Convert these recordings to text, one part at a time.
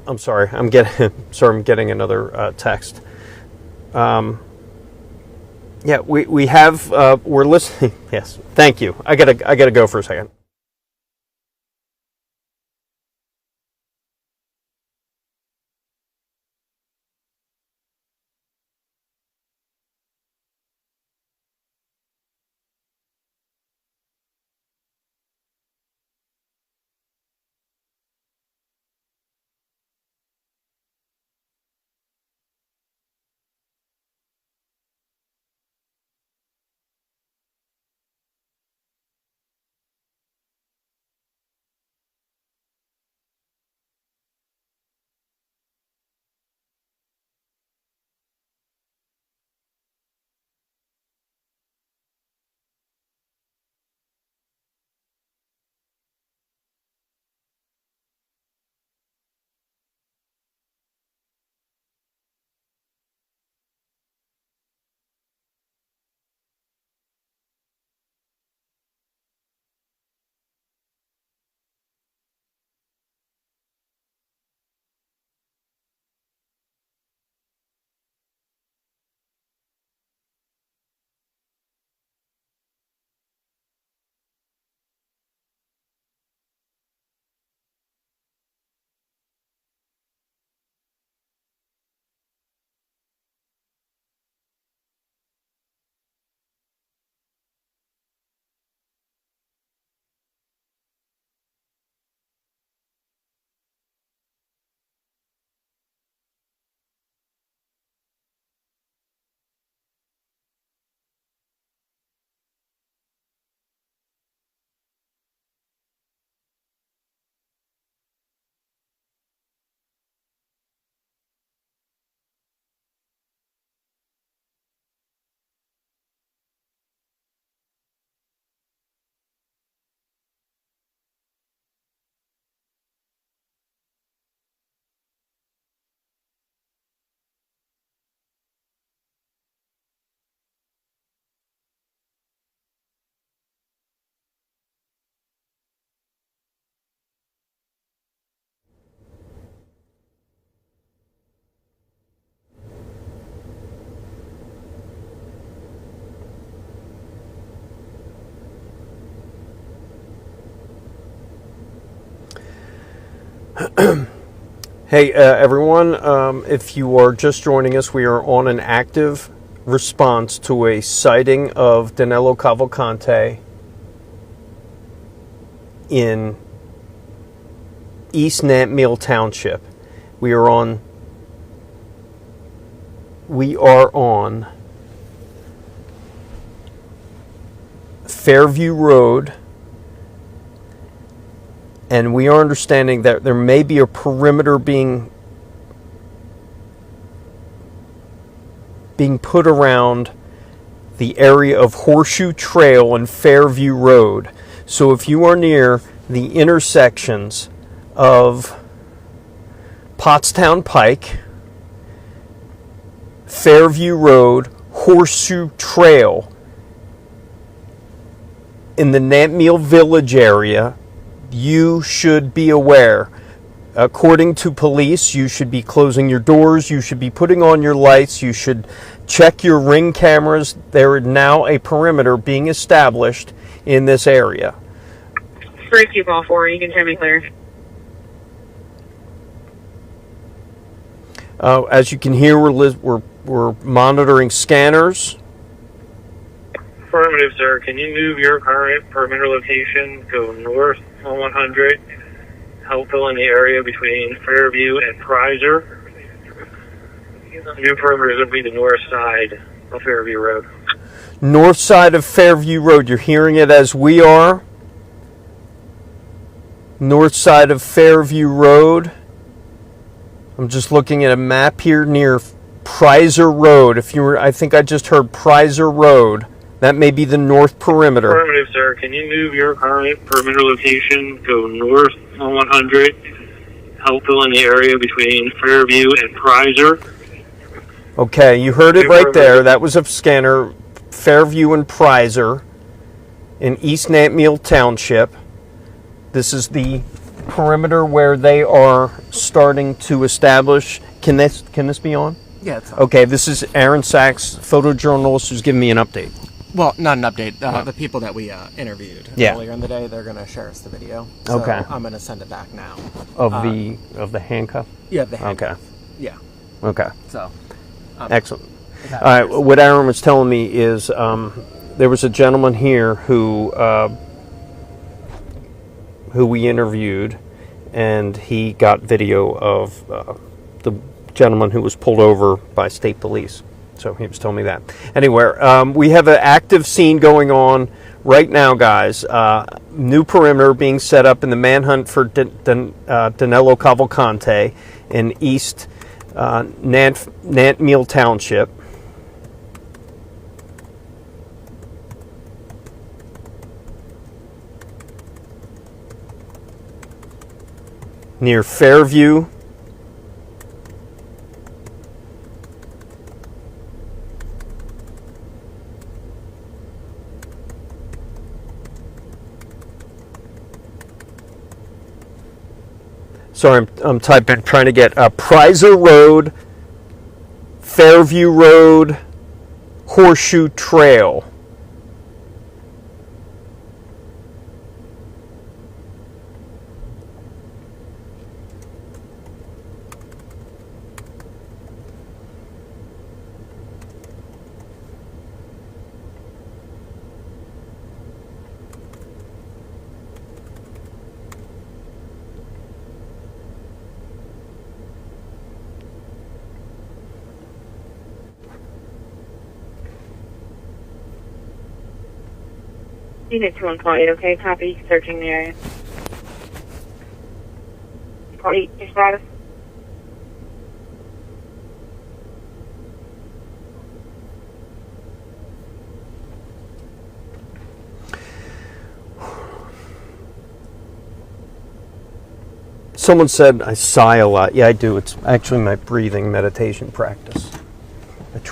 I'm sorry. I'm getting another text. Yeah, we have. We're listening. Yes, thank you. I gotta go for a second. Hey, everyone. If you are just joining us, we are on an active response to a sighting of Danelo Cavalcante in East Nantmeal Township. We are on Fairview Road, and we are understanding that there may be a perimeter being put around the area of Horseshoe Trail and Fairview Road. So if you are near the intersections of Pottstown Pike, Fairview Road, Horseshoe Trail, in the Nantmeal Village area, you should be aware. According to police, you should be closing your doors, you should be putting on your lights, you should check your Ring cameras. There is now a perimeter being established in this area. 3204, you can turn me clear. As you can hear, we're monitoring scanners. Affirmative, sir. Can you move your current perimeter location, go north on 100, help fill in the area between Fairview and Prizer? New perimeter is going to be the north side of Fairview Road. North side of Fairview Road. You're hearing it as we are. North side of Fairview Road. I'm just looking at a map here near Prizer Road. I think I just heard Prizer Road. That may be the north perimeter. Affirmative, sir. Can you move your current perimeter location, go north on 100, help fill in the area between Fairview and Prizer? Okay, you heard it right there. That was a scanner. Fairview and Prizer in East Nantmeal Township. This is the perimeter where they are starting to establish. Can this be on? Yeah, it's on. Okay, this is Aaron Sachs, photojournalist, who's giving me an update. Well, not an update. The people that we interviewed earlier in the day, they're going to share us the video. So Okay. I'm going to send it back now. Of the handcuff? Yeah, the handcuff. Okay. Yeah. Okay. So. Excellent. All right. What Aaron was telling me is there was a gentleman here who we interviewed, and he got video of the gentleman who was pulled over by state police. So he was telling me that. Anyway, we have an active scene going on right now, guys. New perimeter being set up in the manhunt for Danelo Cavalcante in East Nantmeal Township. Near Fairview. Sorry, I'm typing, trying to get Prizer Road, Fairview Road, Horseshoe Trail. Unit 218, okay, copy, searching the area. Copy, your status? Someone said I sigh a lot. Yeah, I do. It's actually my breathing meditation practice.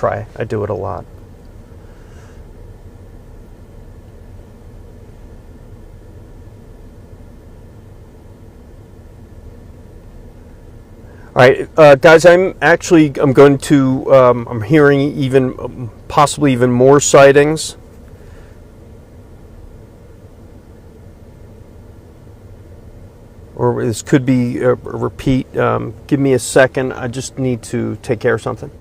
I do it a lot. All right, guys. I'm going to. I'm hearing even possibly even more sightings. Or this could be a repeat. Give me a second. I just need to take care of something.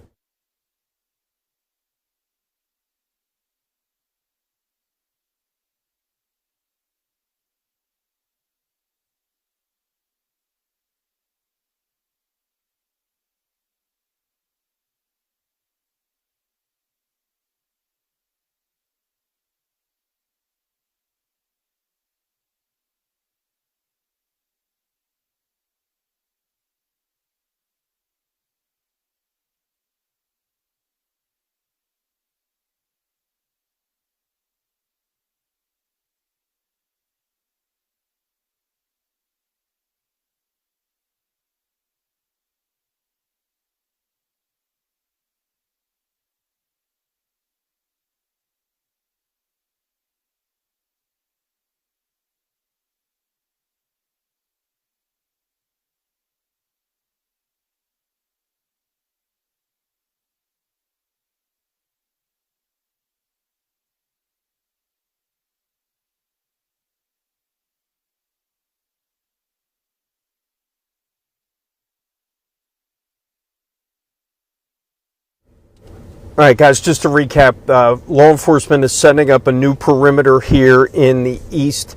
All right, guys, just to recap, law enforcement is setting up a new perimeter here in the East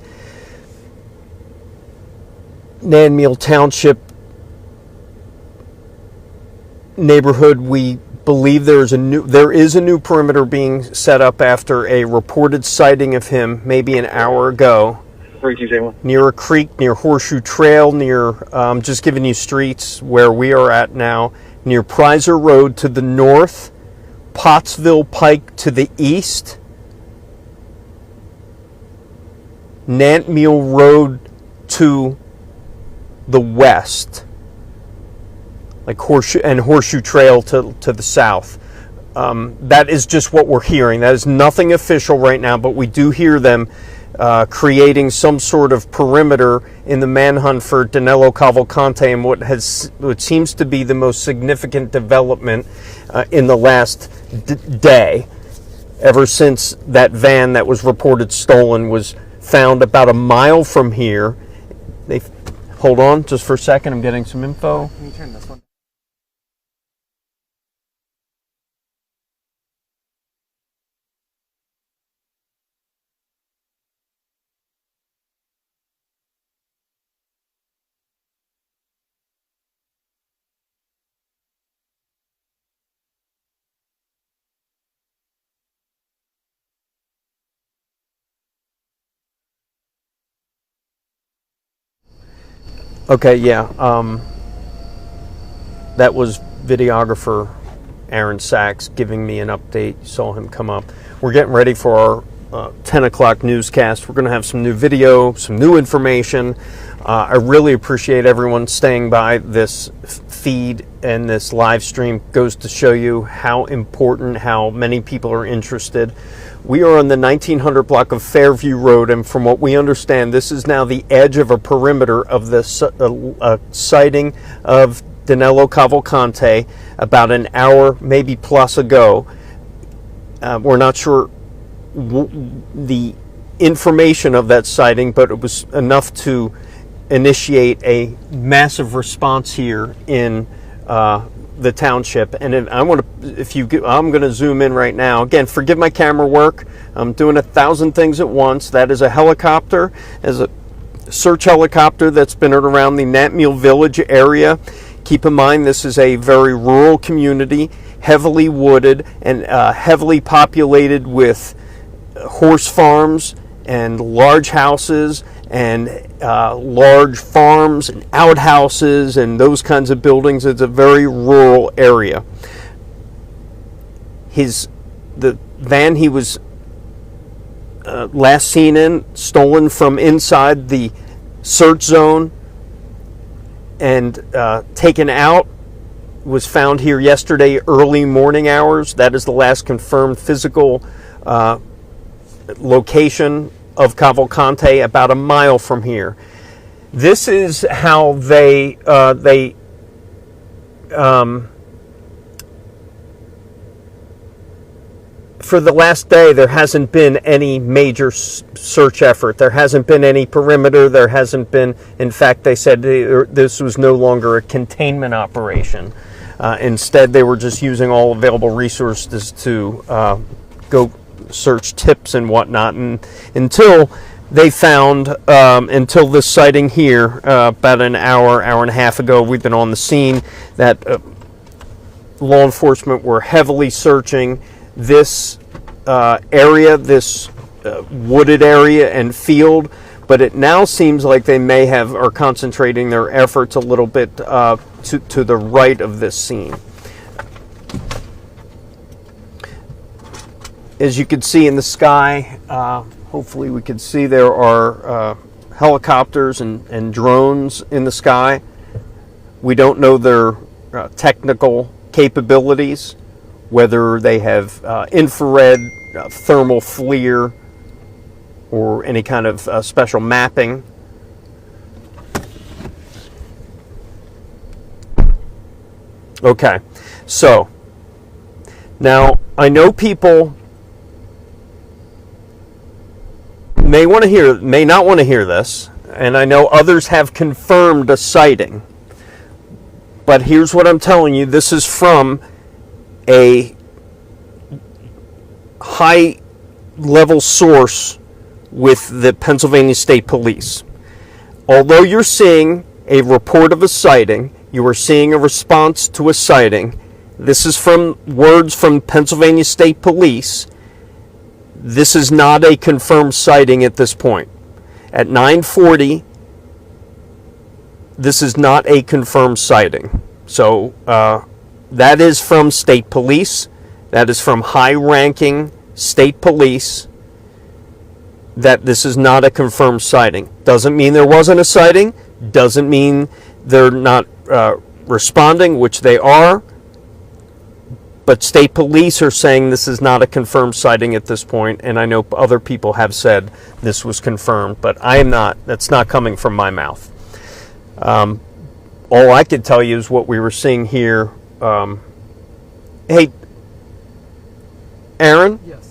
Nantmeal Township neighborhood. We believe there is a new perimeter being set up after a reported sighting of him maybe an hour ago near a creek, near Horseshoe Trail, near, just giving you streets where we are at now, near Prizer Road to the north, Pottsville Pike to the east, Nantmeal Road to the west, like Horseshoe Trail to the south. That is just what we're hearing. That is nothing official right now, but we do hear them creating some sort of perimeter in the manhunt for Danelo Cavalcante and what seems to be the most significant development in the last day, ever since that van that was reported stolen was found about a mile from here. Hold on just for a second, I'm getting some info. Can you turn this one? Okay, yeah. That was videographer Aaron Sachs giving me an update. You saw him come up. We're getting ready for our 10 o'clock newscast. We're going to have some new video, some new information. I really appreciate everyone staying by this feed, and this live stream goes to show you how important, how many people are interested. We are on the 1900 block of Fairview Road, and from what we understand, this is now the edge of a perimeter of the sighting of Danelo Cavalcante about an hour, maybe plus ago. We're not sure the information of that sighting, but it was enough to initiate a massive response here in the township. And I'm going to zoom in right now. Again, forgive my camera work. I'm doing 1,000 things at once. That is a helicopter, as a search helicopter that's been around the Natmiel Village area. Keep in mind, this is a very rural community, heavily wooded and heavily populated with horse farms and large houses and large farms and outhouses and those kinds of buildings. It's a very rural area. The van he was last seen in, stolen from inside the search zone and taken out, was found here yesterday early morning hours. That is the last confirmed physical location of Cavalcante, about a mile from here. This is how they for the last day, there hasn't been any major search effort. There hasn't been any perimeter. There hasn't been, in fact, they said this was no longer a containment operation. Instead, they were just using all available resources to go search tips and whatnot. And until they found, until this sighting here, about an hour and a half ago, we've been on the scene, that law enforcement were heavily searching this area, this wooded area and field, but it now seems like they may are concentrating their efforts a little bit to the right of this scene. As you can see in the sky, hopefully we can see, there are helicopters and drones in the sky. We don't know their technical capabilities, whether they have infrared, thermal FLIR, or any kind of special mapping. Okay, so now I know people may not want to hear this, and I know others have confirmed a sighting. But here's what I'm telling you. This is from a high-level source with the Pennsylvania State Police. Although you're seeing a report of a sighting, you are seeing a response to a sighting. This is from words from Pennsylvania State Police. This is not a confirmed sighting at this point. At 9:40, this is not a confirmed sighting. So that is from state police. That is from high-ranking state police, that this is not a confirmed sighting. Doesn't mean there wasn't a sighting. Doesn't mean they're not responding, which they are. But state police are saying this is not a confirmed sighting at this point, and I know other people have said this was confirmed, but I am not. That's not coming from my mouth. All I could tell you is what we were seeing here. Hey, Aaron? Yes.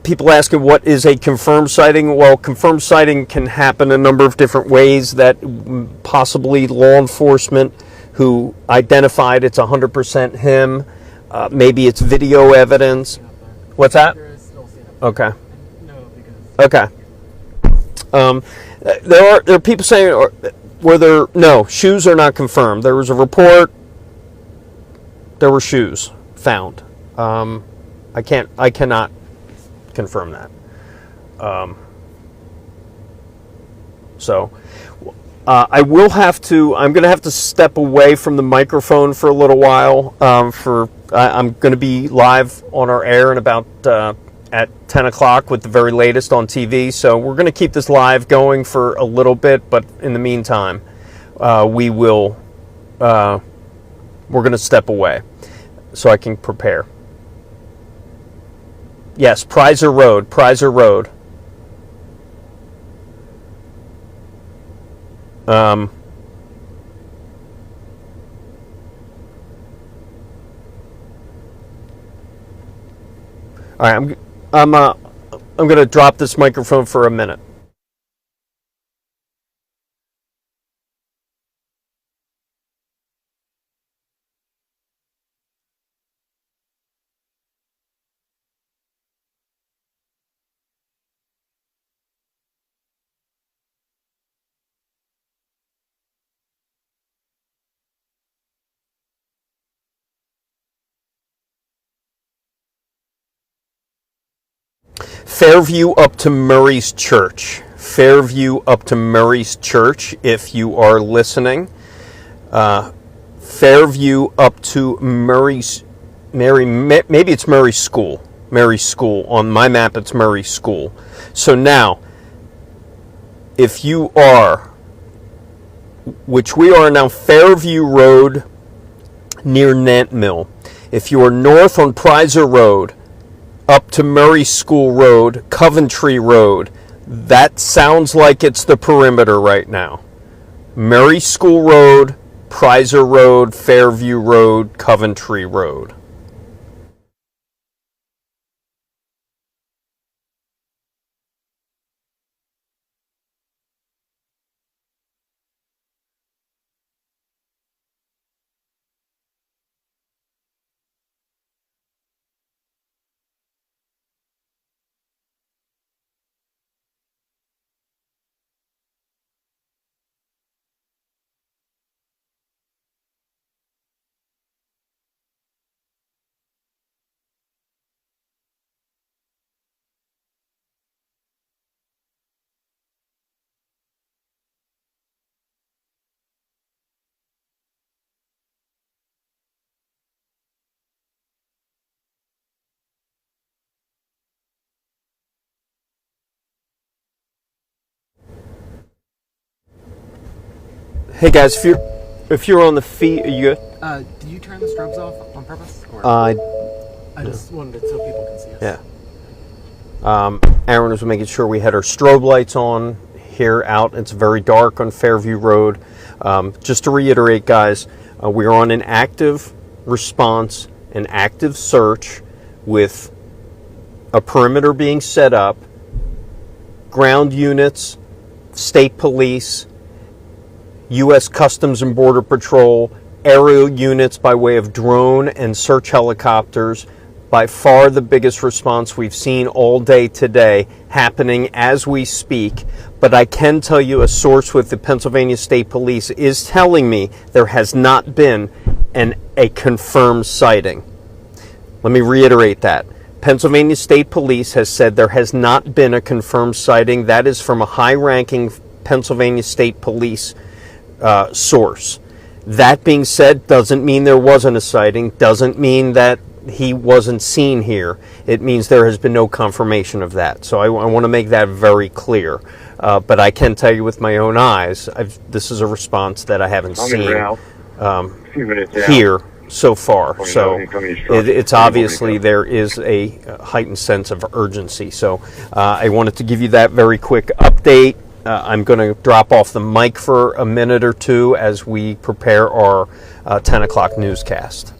People asking what is a confirmed sighting. Well, confirmed sighting can happen a number of different ways that possibly law enforcement who identified it's 100% him. Maybe it's video evidence. What's that? Okay. Okay. There are people saying no, shoes are not confirmed. There was a report. There were shoes found. I cannot confirm that. I'm going to have to step away from the microphone for a little while. I'm going to be live on our air in about at 10 o'clock with the very latest on TV. So we're going to keep this live going for a little bit, but in the meantime, we're going to step away so I can prepare. Yes, Prizer Road. All right, I'm going to drop this microphone for a minute. Fairview up to Murray's Church. If you are listening. Fairview up to Murray's, maybe it's Murray's School. On my map, it's Murray's School. So now, if you are, which we are now, Fairview Road near Nant Mill. If you are north on Prizer Road, up to Murray School Road, Coventry Road, that sounds like it's the perimeter right now. Murray School Road, Prizer Road, Fairview Road, Coventry Road. Hey guys, if you're on the feed, are you good? Did you turn the strobes off on purpose? Or? I just wanted it so people can see us. Yeah. Aaron was making sure we had our strobe lights on here out. It's very dark on Fairview Road. Just to reiterate, guys, we are on an active response, an active search with a perimeter being set up, ground units, state police, U.S. Customs and Border Patrol, aerial units by way of drone and search helicopters. By far the biggest response we've seen all day today, happening as we speak. But I can tell you a source with the Pennsylvania State Police is telling me there has not been a confirmed sighting. Let me reiterate that. Pennsylvania State Police has said there has not been a confirmed sighting. That is from a high-ranking Pennsylvania State Police source. That being said, doesn't mean there wasn't a sighting, doesn't mean that he wasn't seen here, it means there has been no confirmation of that. So I want to make that very clear. But I can tell you with my own eyes, this is a response that I haven't seen here so far. So it's obviously there is a heightened sense of urgency. So I wanted to give you that very quick update. I'm going to drop off the mic for a minute or two as we prepare our 10 o'clock newscast.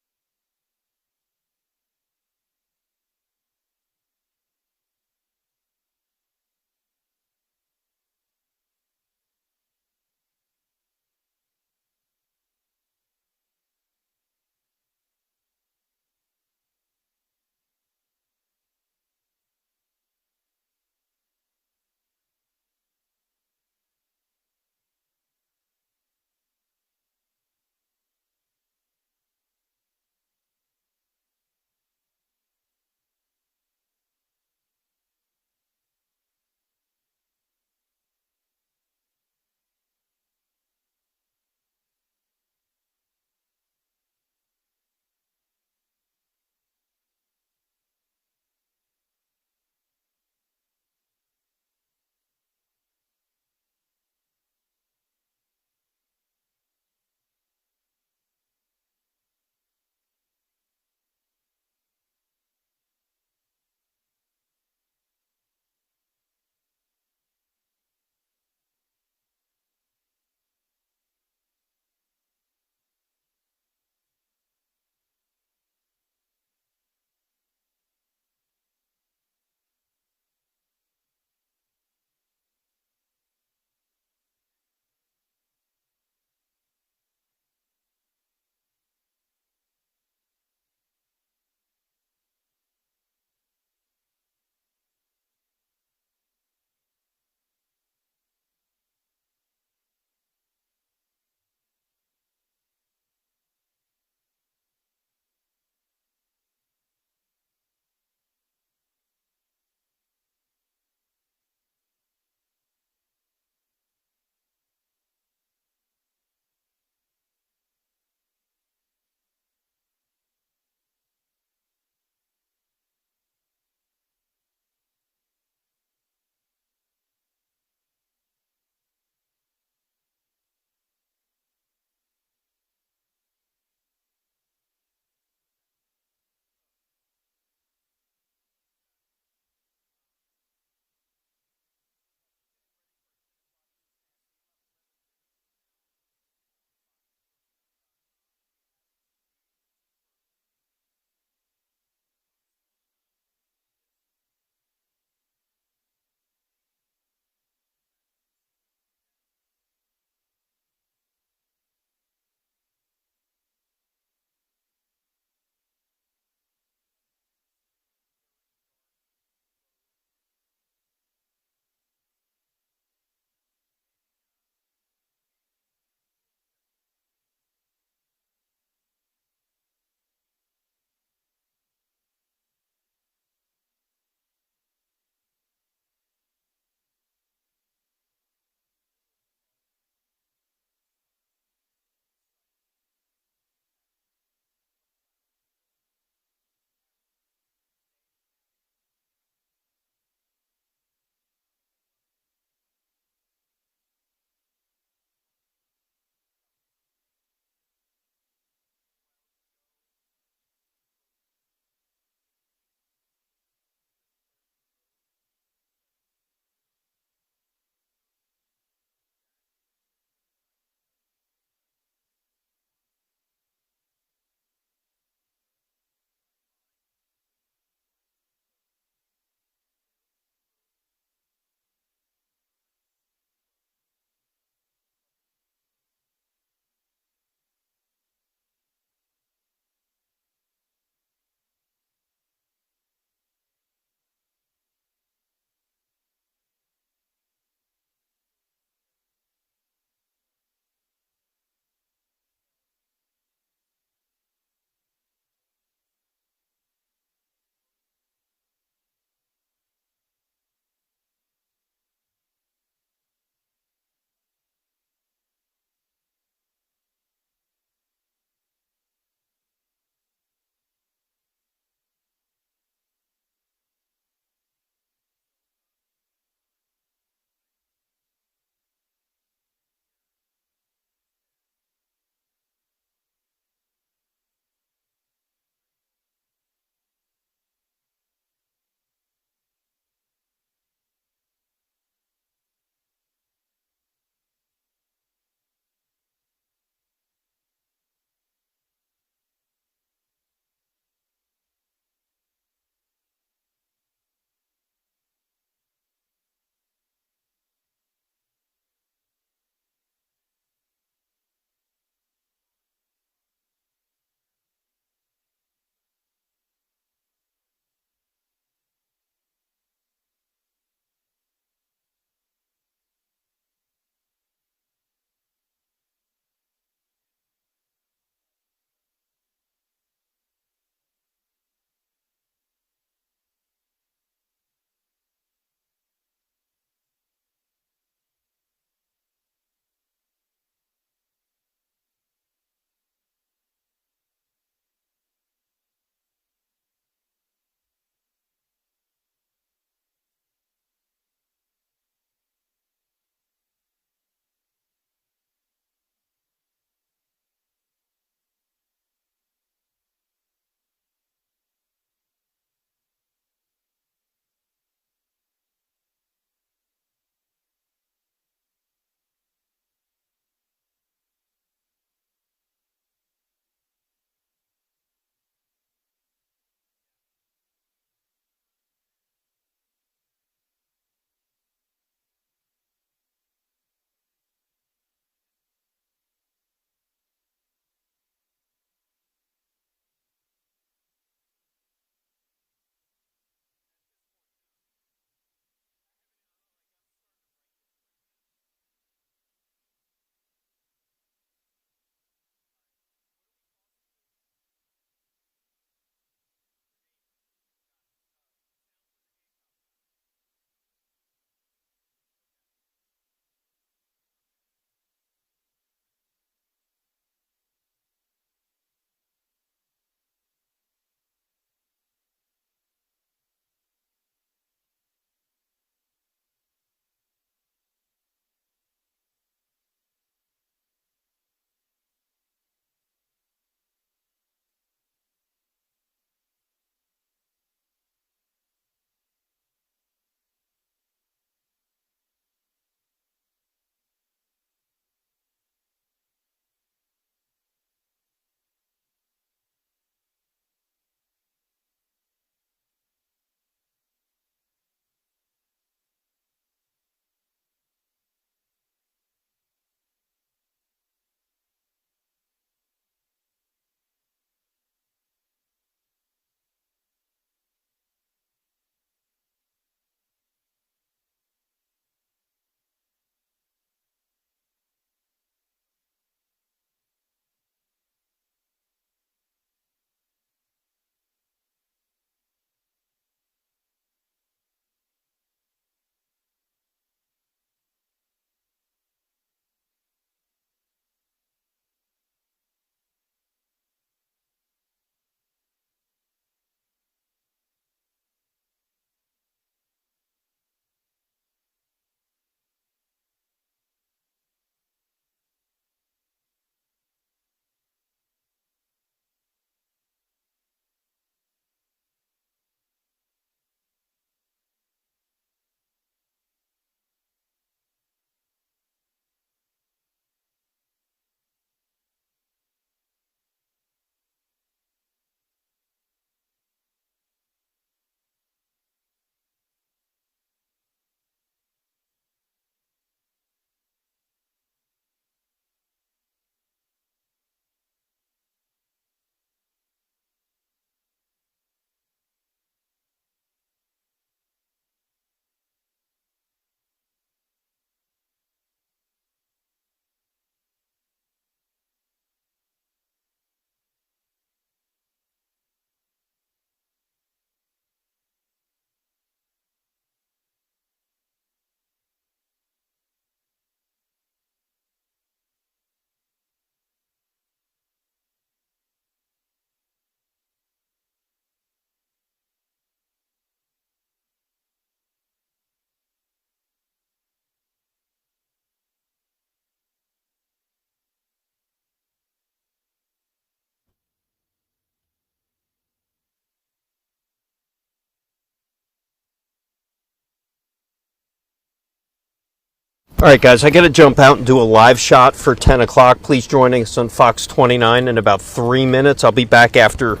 All right, guys, I got to jump out and do a live shot for 10 o'clock. Please join us on Fox 29 in about 3 minutes. I'll be back after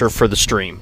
for the stream.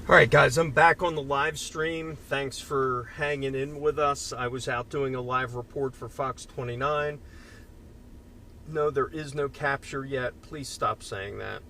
All right, guys, I'm back on the live stream. Thanks for hanging in with us. I was out doing a live report for Fox 29. No, there is no capture yet. Please stop saying that.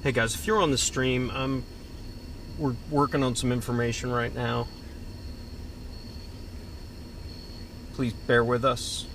Hey guys, if you're on the stream, we're working on some information right now. Please bear with us.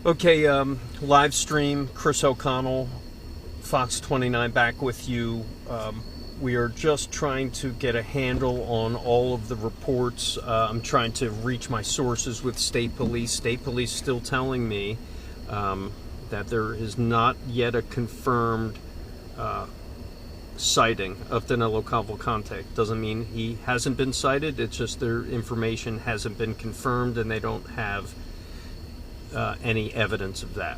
Okay, live stream, Chris O'Connell, Fox 29 back with you. We are just trying to get a handle on all of the reports. I'm trying to reach my sources with state police. State police still telling me that there is not yet a confirmed sighting of Danelo Cavalcante. Doesn't mean he hasn't been cited. It's just their information hasn't been confirmed and they don't have any evidence of that.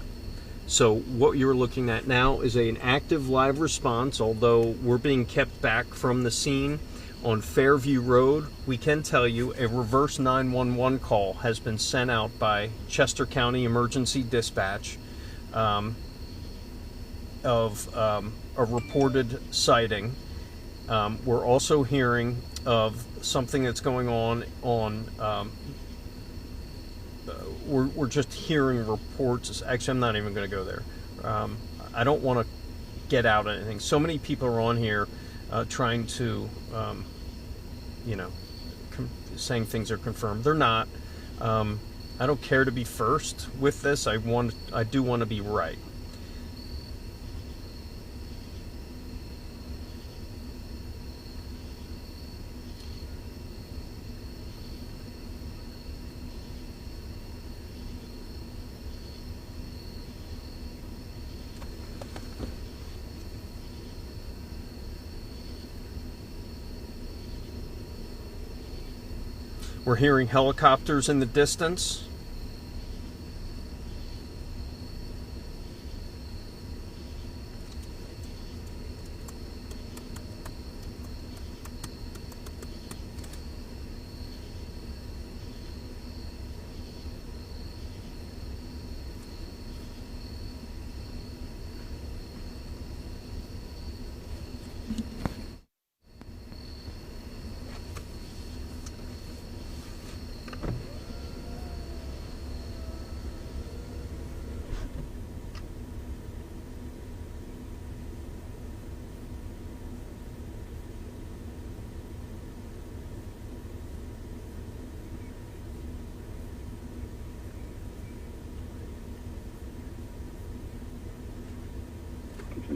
So what you're looking at now is an active live response, although we're being kept back from the scene on Fairview Road. We can tell you a reverse 911 call has been sent out by Chester County Emergency Dispatch of a reported sighting. We're also hearing of something that's going on we're just hearing reports. Actually, I'm not even going to go there. I don't want to get out anything. So many people are on here trying to, saying things are confirmed. They're not. I don't care to be first with this. I do want to be right. We're hearing helicopters in the distance.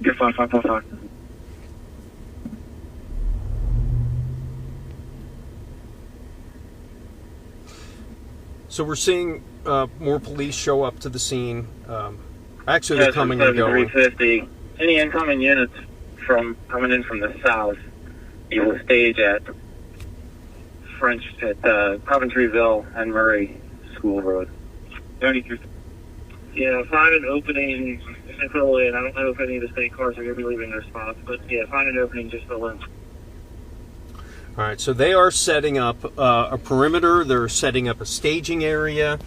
Get 5555. So we're seeing more police show up to the scene. Actually, they're coming and going. 350. Any incoming units coming in from the south, you will stage at Coventryville and Murray School Road. 33. Yeah, find an opening and fill in. I don't know if any of the state cars are going to be leaving their spots, but yeah, find an opening, just fill in. All right, so they are setting up a perimeter. They're setting up a staging area.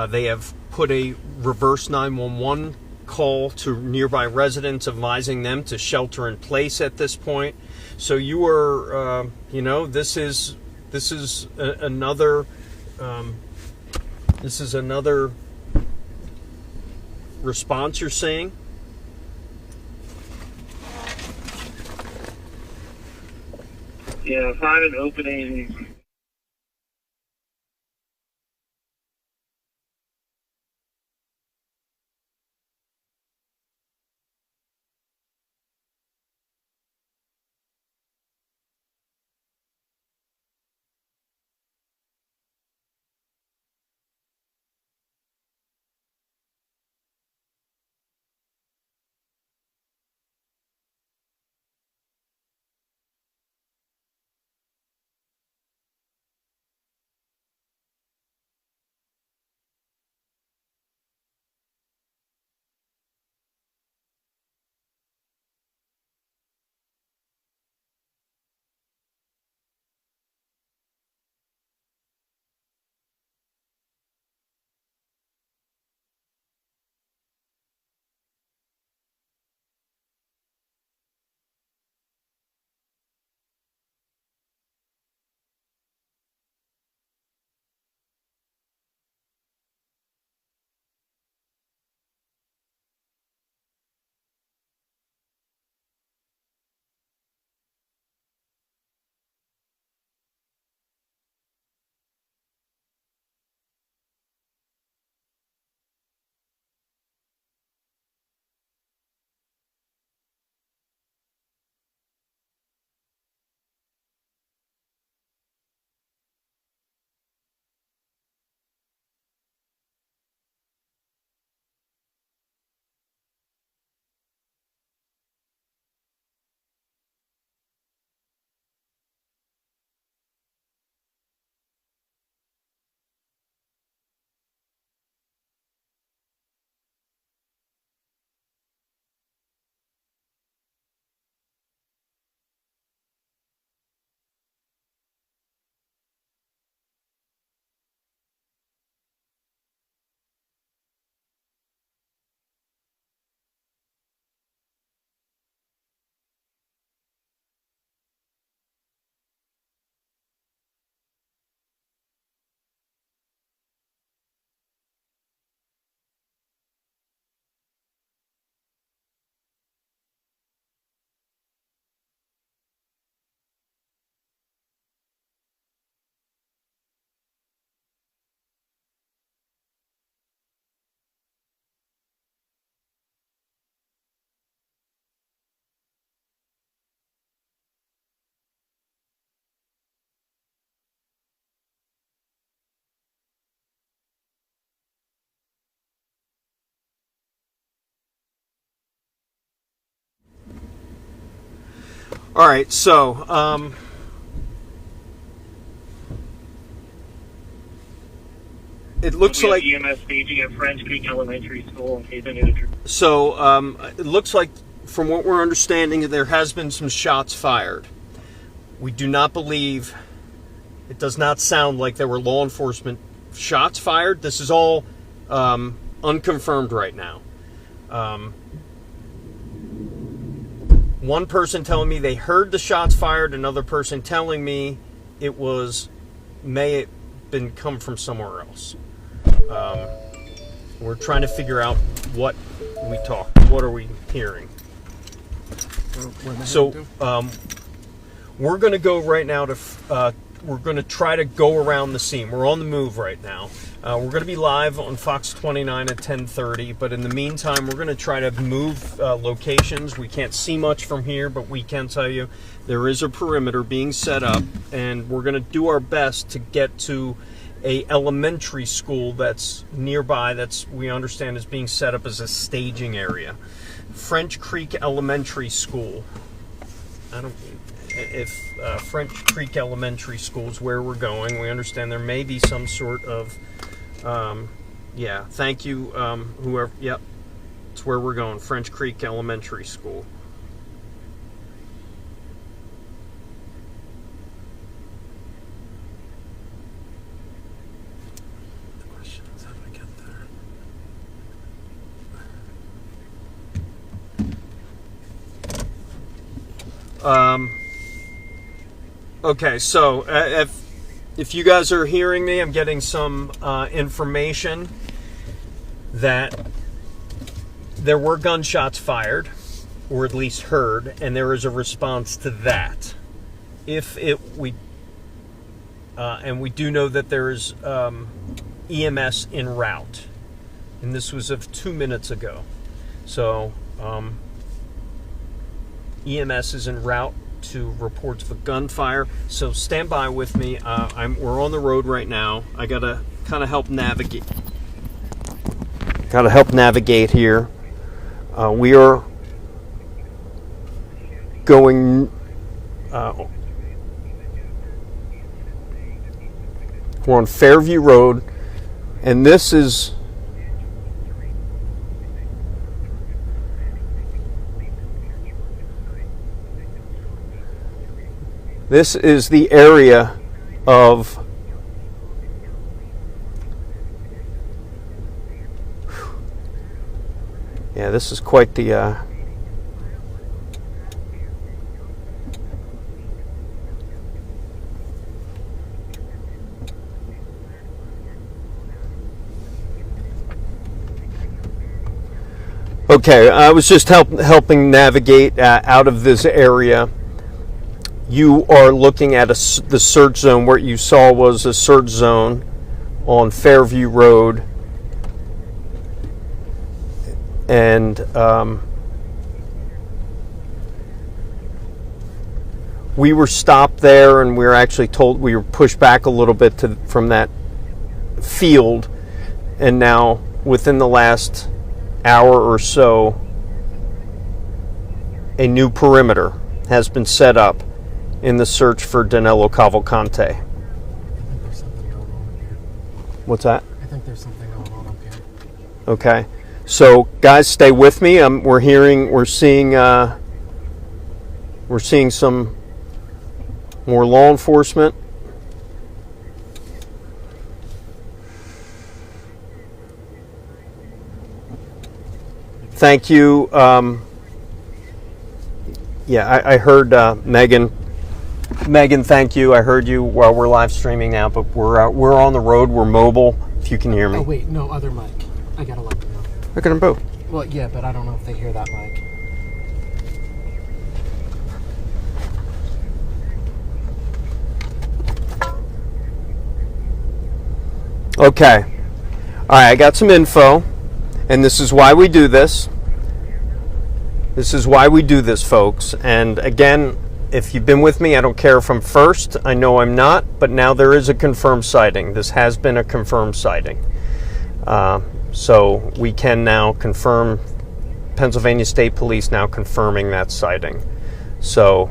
They have put a reverse 911 call to nearby residents, advising them to shelter in place at this point. So you are, this is another response you're seeing. Yeah, find an opening. All right, so it looks like EMS staging at French Creek Elementary School in case I need to. so. It looks like, from what we're understanding, there has been some shots fired. We do not believe. It does not sound like there were law enforcement shots fired. This is all unconfirmed right now. One person telling me they heard the shots fired. Another person telling me it may have been come from somewhere else. We're trying to figure out what are we hearing. So we're going to go right now to. We're going to try to go around the scene. We're on the move right now. We're going to be live on Fox 29 at 10:30, but in the meantime, we're going to try to move locations. We can't see much from here, but we can tell you there is a perimeter being set up, and we're going to do our best to get to a elementary school that's nearby. That's, we understand, is being set up as a staging area. French Creek Elementary School. If French Creek Elementary School is where we're going, we understand there may be some sort of, thank you, whoever, yep, it's where we're going, French Creek Elementary School. The question is, how do I get there? Okay, so if you guys are hearing me, I'm getting some information that there were gunshots fired, or at least heard, and there is a response to that. And we do know that there is EMS en route, and this was of 2 minutes ago. So EMS is en route to reports of a gunfire. So stand by with me. We're on the road right now. I gotta kind of help navigate. Here. We are going. We're on Fairview Road, and this is. This is the area of this is quite the Okay, I was just helping navigate out of this area. You are looking at the search zone. What you saw was a search zone on Fairview Road. And we were stopped there, and we were actually told, we were pushed back a little bit from that field. And now, within the last hour or so, a new perimeter has been set up in the search for Danelo Cavalcante. I think there's something going on up here. What's that? I think there's something going on up here. Okay. So, guys, stay with me. We're seeing some more law enforcement. Thank you. I heard Megan. Megan, thank you. I heard you while we're live streaming now, but we're on the road. We're mobile. If you can hear me. Oh wait, no, other mic. I gotta let them know. Look at them both. Well, yeah, but I don't know if they hear that mic. Okay. All right, I got some info, and this is why we do this. This is why we do this, folks. And again, if you've been with me, I don't care if I'm first. I know I'm not, but now there is a confirmed sighting. This has been a confirmed sighting. So we can now confirm, Pennsylvania State Police now confirming that sighting. So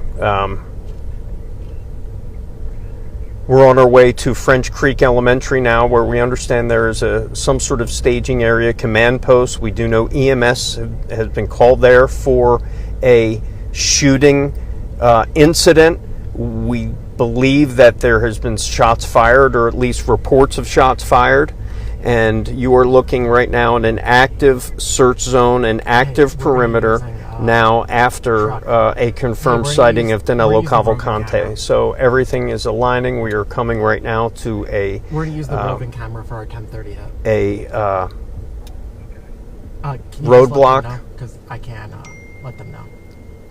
we're on our way to French Creek Elementary now, where we understand there is some sort of staging area, command post. We do know EMS has been called there for a shooting incident. We believe that there has been shots fired, or at least reports of shots fired. And you are looking right now in an active search zone, an active perimeter now after a confirmed sighting of Danelo Cavalcante. So everything is aligning. We are coming right now to a... We're going to use the roving camera for our 10:30 hit. Roadblock. Because I can let them know.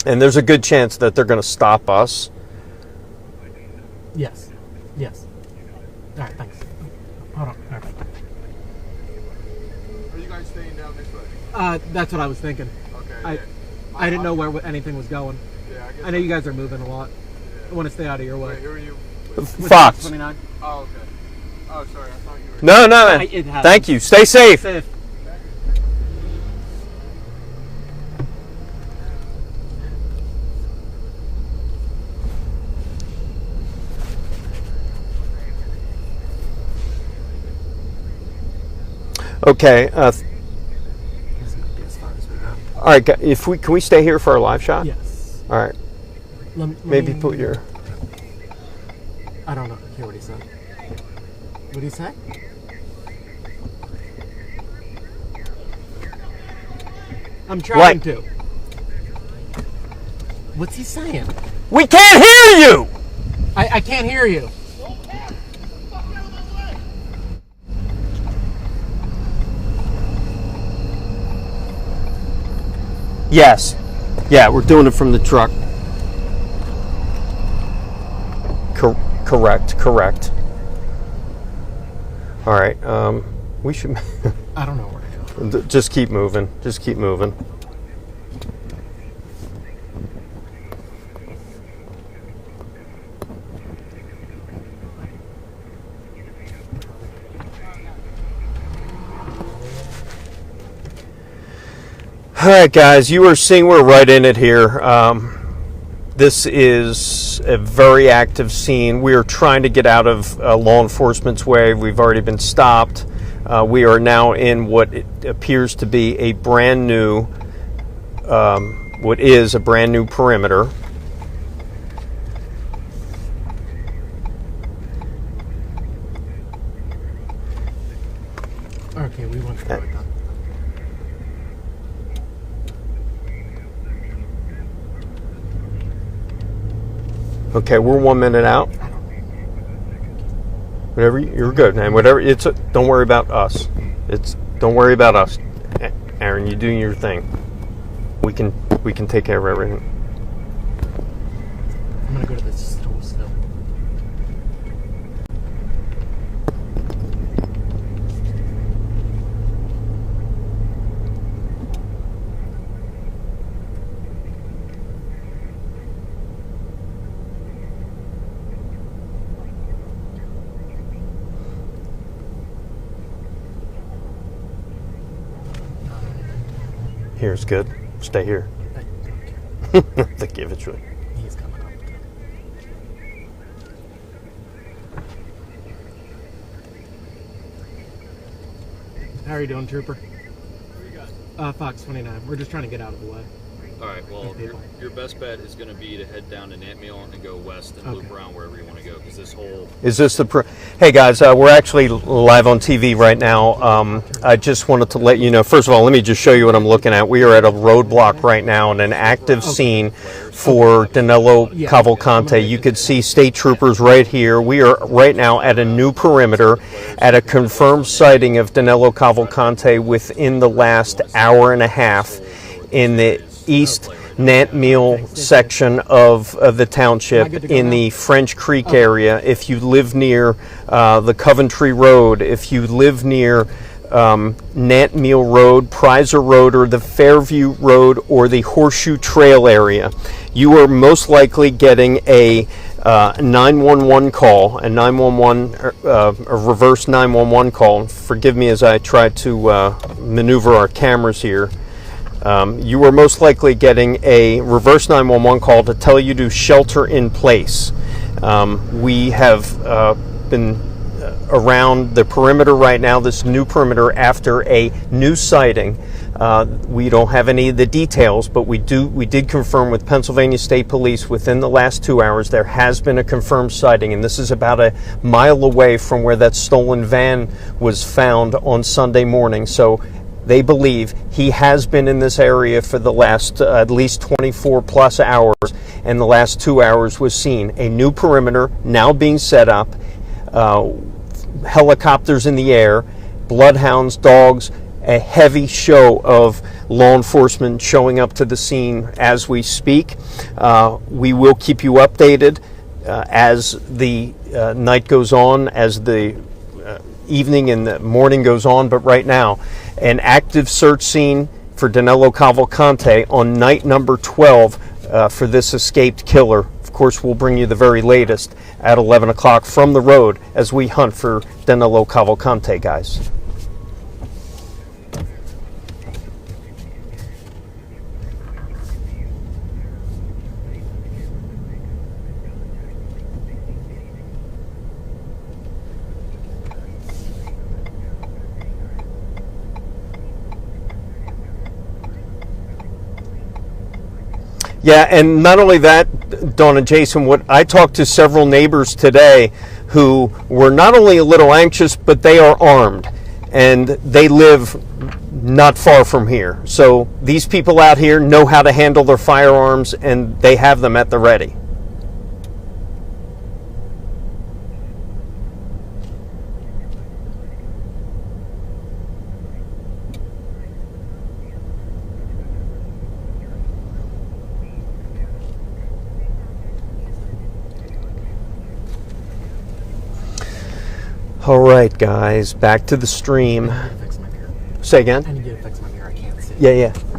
And there's a good chance that they're going to stop us. Yes. Yes. All right, thanks. Hold on. All right. Are you guys staying down this way? That's what I was thinking. Okay. I didn't know where anything was going. Yeah, I know you guys are moving a lot. I want to stay out of your way. Wait, who are you? Fox. 29. Oh, okay. Oh, sorry. I thought you were... No, no. It has. Thank you. Stay safe. Safe. Okay. This might be as far as we go. All right. Can we stay here for our live shot? Yes. All right. Maybe put your... I don't know. Hear what he said. What did he say? I'm trying to. What's he saying? We can't hear you! I can't hear you. Yes. Yeah, we're doing it from the truck. Correct. All right. We should... I don't know where to go. Just keep moving. All right, guys, you are seeing we're right in it here. This is a very active scene. We are trying to get out of law enforcement's way. We've already been stopped. We are now in what it appears to be a brand new, what is a brand new perimeter. Okay, we went through it then. Okay, we're 1 minute out. Whatever, you're good, man. Whatever, don't worry about us. Don't worry about us, Aaron. You doing your thing. We can take care of everything. I'm gonna go to this stool still. Here's good. Stay here. To give it to him. He's coming up. How are you doing, Trooper? Where you got? Fox 29. We're just trying to get out of the way. All right. Well, your best bet is going to be to head down to Nantmeal and go west and loop around wherever you want to go, because this whole... Is this the... Hey, guys, we're actually live on TV right now. I just wanted to let you know, first of all, let me just show you what I'm looking at. We are at a roadblock right now in an active scene for Danelo Cavalcante. You could see state troopers right here. We are right now at a new perimeter at a confirmed sighting of Danelo Cavalcante within the last hour and a half in the East Nantmeal section of the township in the French Creek area. If you live near the Coventry Road, if you live near Nantmeal Road, Prizer Road, or the Fairview Road, or the Horseshoe Trail area, you are most likely getting a 911 call, a 911, a reverse 911 call. Forgive me as I try to maneuver our cameras here. you are most likely getting a reverse 911 call to tell you to shelter in place. We have been around the perimeter right now, this new perimeter, after a new sighting. We don't have any of the details, but we did confirm with Pennsylvania State Police within the last 2 hours there has been a confirmed sighting, and this is about a mile away from where that stolen van was found on Sunday morning. So they believe he has been in this area for the last at least 24 plus hours, and the last 2 hours was seen. A new perimeter now being set up, helicopters in the air, bloodhounds, dogs, a heavy show of law enforcement showing up to the scene as we speak. We will keep you updated as the night goes on, as the evening and the morning goes on, but right now, an active search scene for Danelo Cavalcante on night number 12 for this escaped killer. Of course, we'll bring you the very latest at 11 o'clock from the road as we hunt for Danelo Cavalcante, guys. Yeah, and not only that, Dawn and Jason, what I talked to several neighbors today who were not only a little anxious, but they are armed, and they live not far from here. So these people out here know how to handle their firearms, and they have them at the ready. All right, guys, back to the stream. I need to fix my mirror. Say again? I need you to fix my mirror. I can't see. Yeah. Thank you.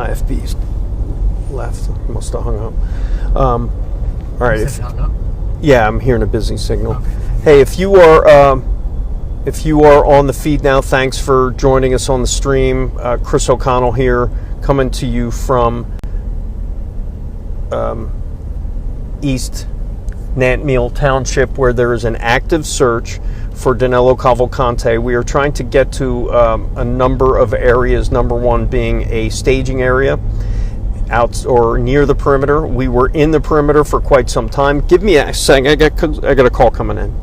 IFB's left. Must have hung up. All right. Yeah, I'm hearing a busy signal. Okay. Hey, if you are on the feed now, thanks for joining us on the stream. Chris O'Connell here, coming to you from East Nantmeal Township, where there is an active search for Danelo Cavalcante. We are trying to get to a number of areas, number one being a staging area out or near the perimeter. We were in the perimeter for quite some time. Give me a second. I got a call coming in.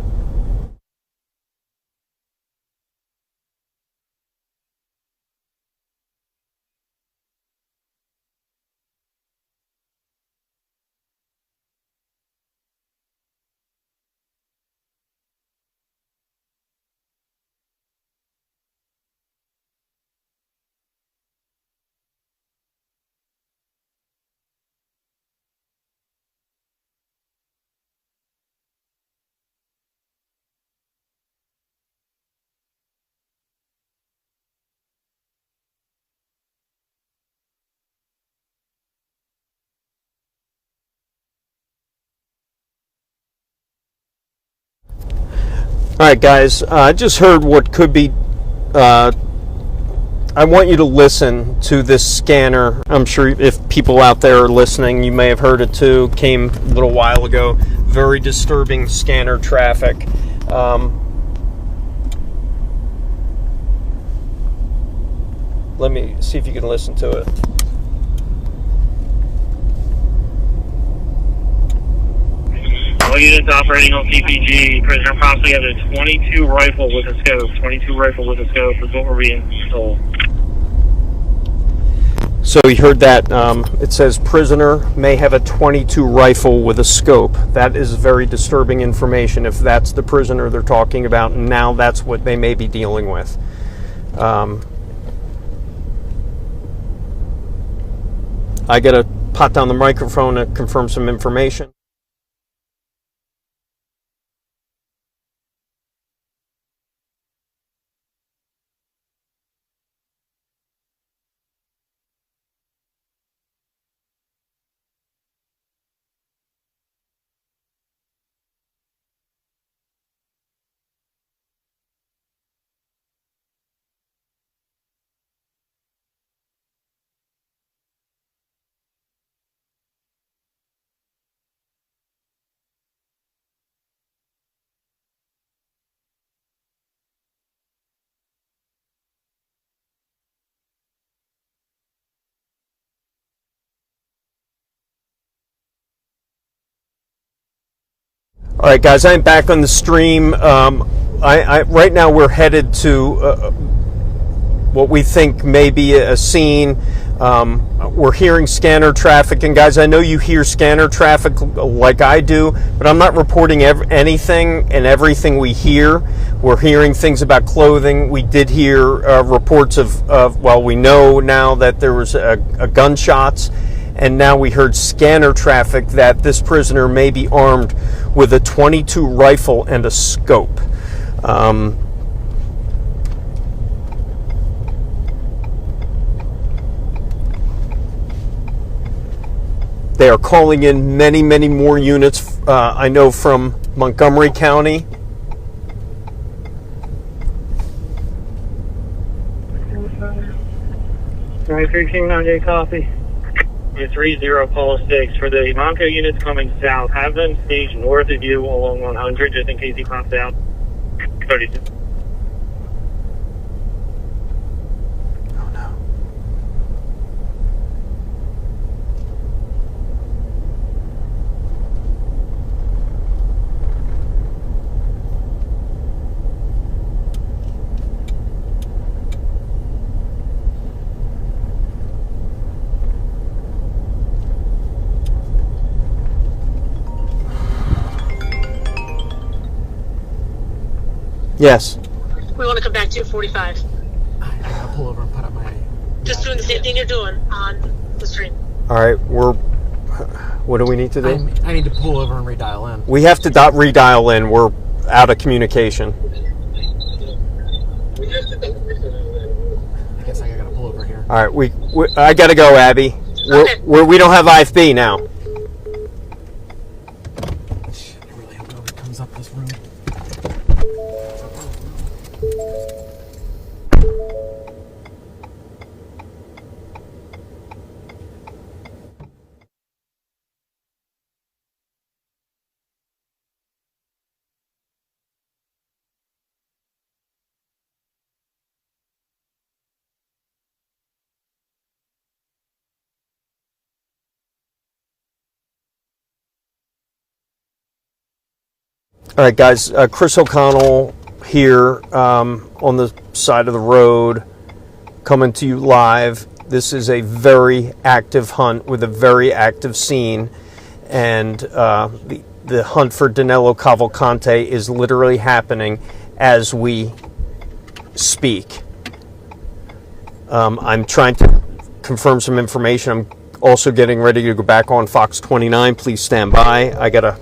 All right, guys, I just heard what could be, I want you to listen to this scanner. I'm sure if people out there are listening, you may have heard it too. Came a little while ago. Very disturbing scanner traffic. Let me see if you can listen to it. All units operating on CPG. Prisoner possibly has a 22 rifle with a scope. 22 rifle with a scope is what we're being told. So you heard that. It says prisoner may have a 22 rifle with a scope. That is very disturbing information if that's the prisoner they're talking about, and now that's what they may be dealing with. I got to pot down the microphone to confirm some information. All right, guys, I'm back on the stream. Right now we're headed to what we think may be a scene. We're hearing scanner traffic, and guys, I know you hear scanner traffic like I do, but I'm not reporting anything and everything we hear. We're hearing things about clothing. We did hear reports of well, we know now that there was a gunshots. And now we heard scanner traffic that this prisoner may be armed with a 22 rifle and a scope. They are calling in many, many more units, I know, from Montgomery County. Right, 1398 copy. 30 call 6 for the Monco units coming south. Have them staged north of you along 100 just in case he pops out. 32. Oh no. Yes. We want to come back 245. I gotta pull over and put up my... Just doing the same thing you're doing on the stream. All right, what do we need to do? I need to pull over and redial in. We have to redial in. We're out of communication. I guess I gotta pull over here. All right, I gotta go, Abby. Okay. We don't have IFB now. Shit, I really hope nobody comes up this room. All right, guys. Chris O'Connell here on the side of the road, coming to you live. This is a very active hunt with a very active scene, and the hunt for Danelo Cavalcante is literally happening as we speak. I'm trying to confirm some information. I'm also getting ready to go back on Fox 29. Please stand by. I gotta.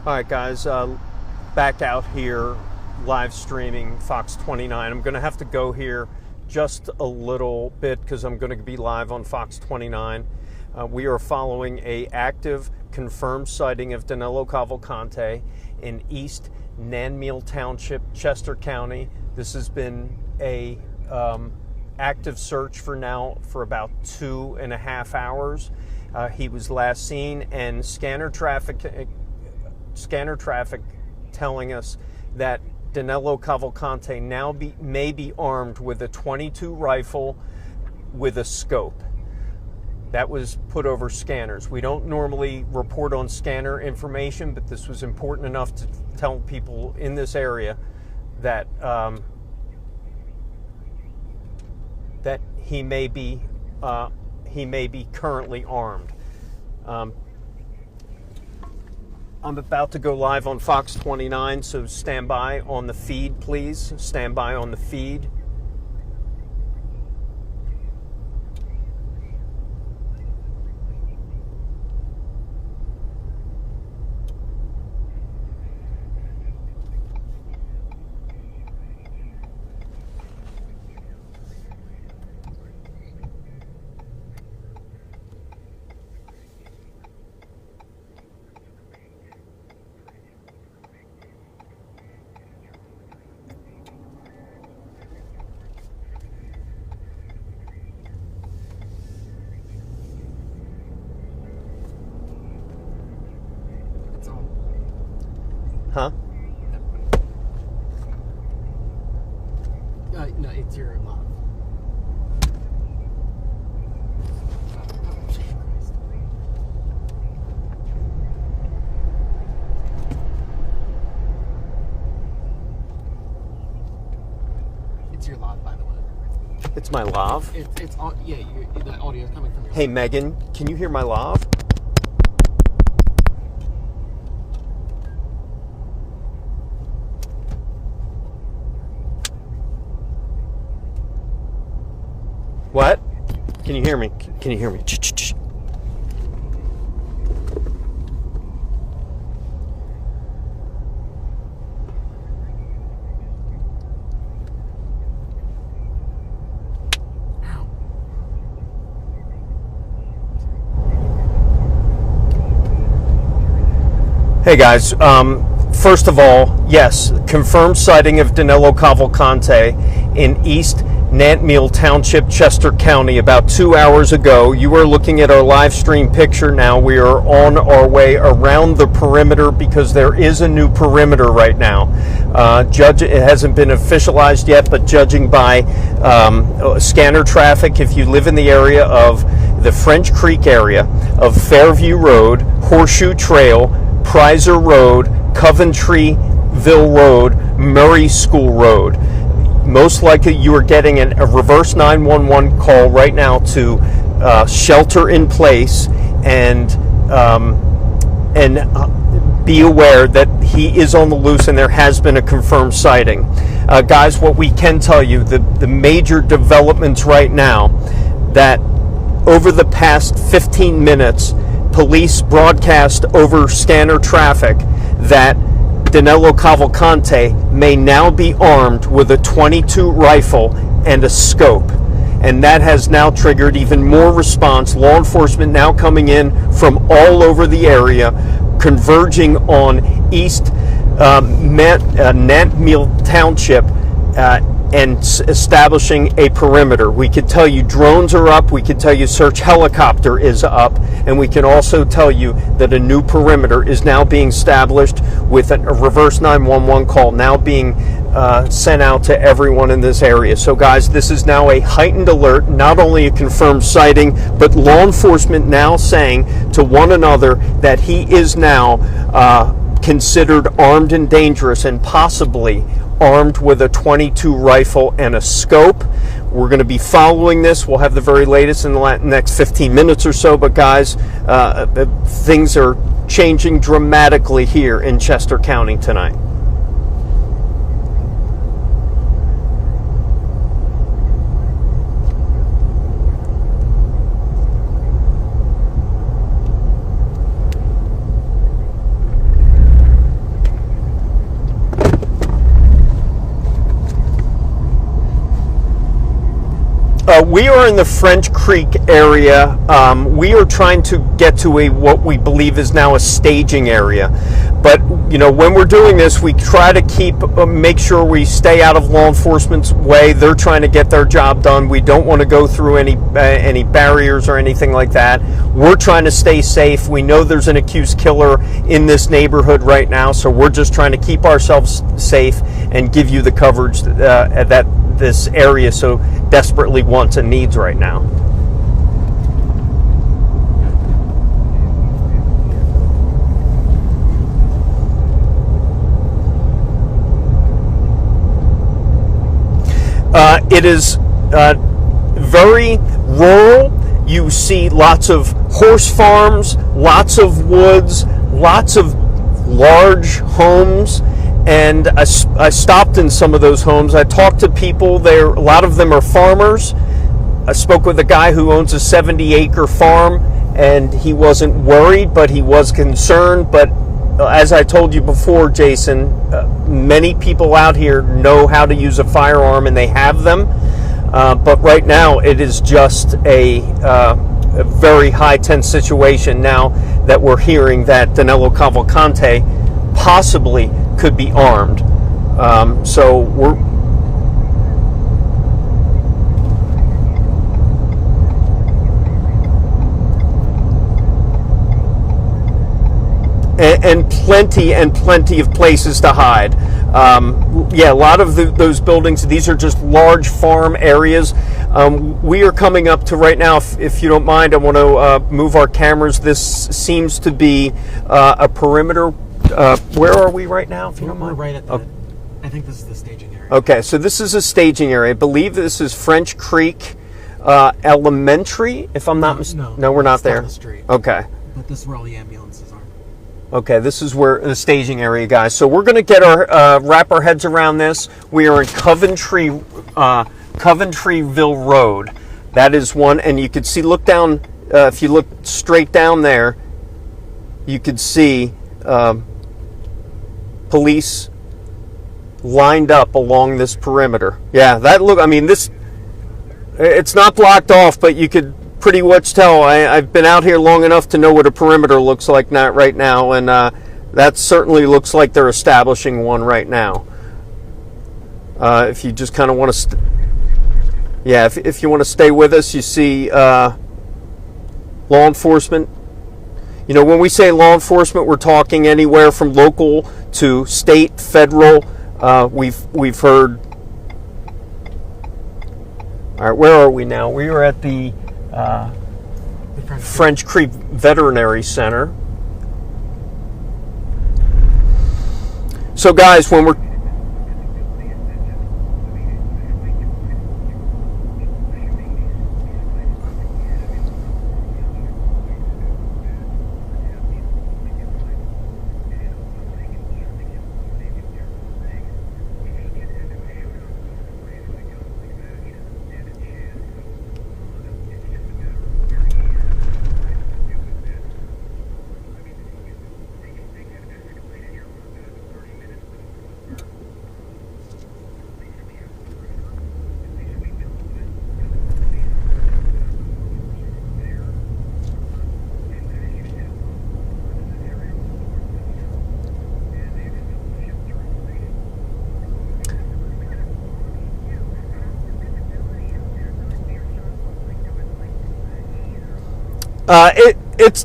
All right, guys, back out here live streaming Fox 29. I'm going to have to go here just a little bit because I'm going to be live on Fox 29. We are following a active confirmed sighting of Danelo Cavalcante in East Nanmeal Township, Chester County. This has been a active search for about 2.5 hours. He was last seen, and scanner traffic telling us that Danelo Cavalcante now may be armed with a .22 rifle with a scope. That was put over scanners. We don't normally report on scanner information, but this was important enough to tell people in this area that that he may be currently armed. I'm about to go live on Fox 29, so stand by on the feed, please. Stand by on the feed. Huh? No, it's your love. It's your lav, by the way. It's my lav? It's yeah, the audio is coming from your. Hey, Megan, can you hear my lav? What? Can you hear me? Can you hear me? Hey guys, first of all, yes, confirmed sighting of Danelo Cavalcante in East Nanmeal Township, Chester County, about 2 hours ago. You are looking at our live stream picture now. We are on our way around the perimeter because there is a new perimeter right now. It hasn't been officialized yet, but judging by scanner traffic, if you live in the area of the French Creek area of Fairview Road, Horseshoe Trail, Prizer Road, Coventryville Road, Murray School Road, most likely you are getting a reverse 911 call right now to shelter in place and be aware that he is on the loose and there has been a confirmed sighting. Guys, what we can tell you, the major developments right now, that over the past 15 minutes, police broadcast over scanner traffic that Danelo Cavalcante may now be armed with a .22 rifle and a scope. And that has now triggered even more response. Law enforcement now coming in from all over the area, converging on East Nanmeal Township and establishing a perimeter. We could tell you drones are up, we could tell you search helicopter is up, and we can also tell you that a new perimeter is now being established with a reverse 911 call now being sent out to everyone in this area. So guys, this is now a heightened alert, not only a confirmed sighting, but law enforcement now saying to one another that he is now considered armed and dangerous and possibly armed with a .22 rifle and a scope. We're going to be following this. We'll have the very latest in the next 15 minutes or so. But guys, things are changing dramatically here in Chester County tonight. We are in the French Creek area. We are trying to get to what we believe is now a staging area. But, when we're doing this, we try to make sure we stay out of law enforcement's way. They're trying to get their job done. We don't want to go through any barriers or anything like that. We're trying to stay safe. We know there's an accused killer in this neighborhood right now, so we're just trying to keep ourselves safe and give you the coverage that this area so desperately wants and needs right now. It is very rural. You see lots of horse farms, lots of woods, lots of large homes. And I stopped in some of those homes. I talked to people there. A lot of them are farmers. I spoke with a guy who owns a 70-acre farm, and he wasn't worried, but he was concerned. But as I told you before, Jason, many people out here know how to use a firearm, and they have them. But right now, it is just a very high-tense situation now that we're hearing that Danelo Cavalcante possibly could be armed. So we're... And plenty of places to hide. A lot of those buildings, these are just large farm areas. We are coming up to right now, if you don't mind, I want to move our cameras. This seems to be a perimeter. Where are we right now, if you don't mind? We're right at the... I think this is the staging area. Okay, so this is a staging area. I believe this is French Creek Elementary, if I'm not mistaken. No, we're not there. Down the street. Okay. But this is where all the ambulances are. Okay, this is where the staging area, guys. So we're going to get wrap our heads around this. We are in Coventryville Road. That is one, and you can see. Look down. If you look straight down there, you could see police lined up along this perimeter. Yeah, that look. I mean, this. It's not blocked off, but you could pretty much tell. I've been out here long enough to know what a perimeter looks like right now, and that certainly looks like they're establishing one right now. If you just kind of want to, if you want to stay with us, you see law enforcement. When we say law enforcement, we're talking anywhere from local to state, federal. We've heard. All right, where are we now? We are at the French Creek Veterinary Center. So guys, when we're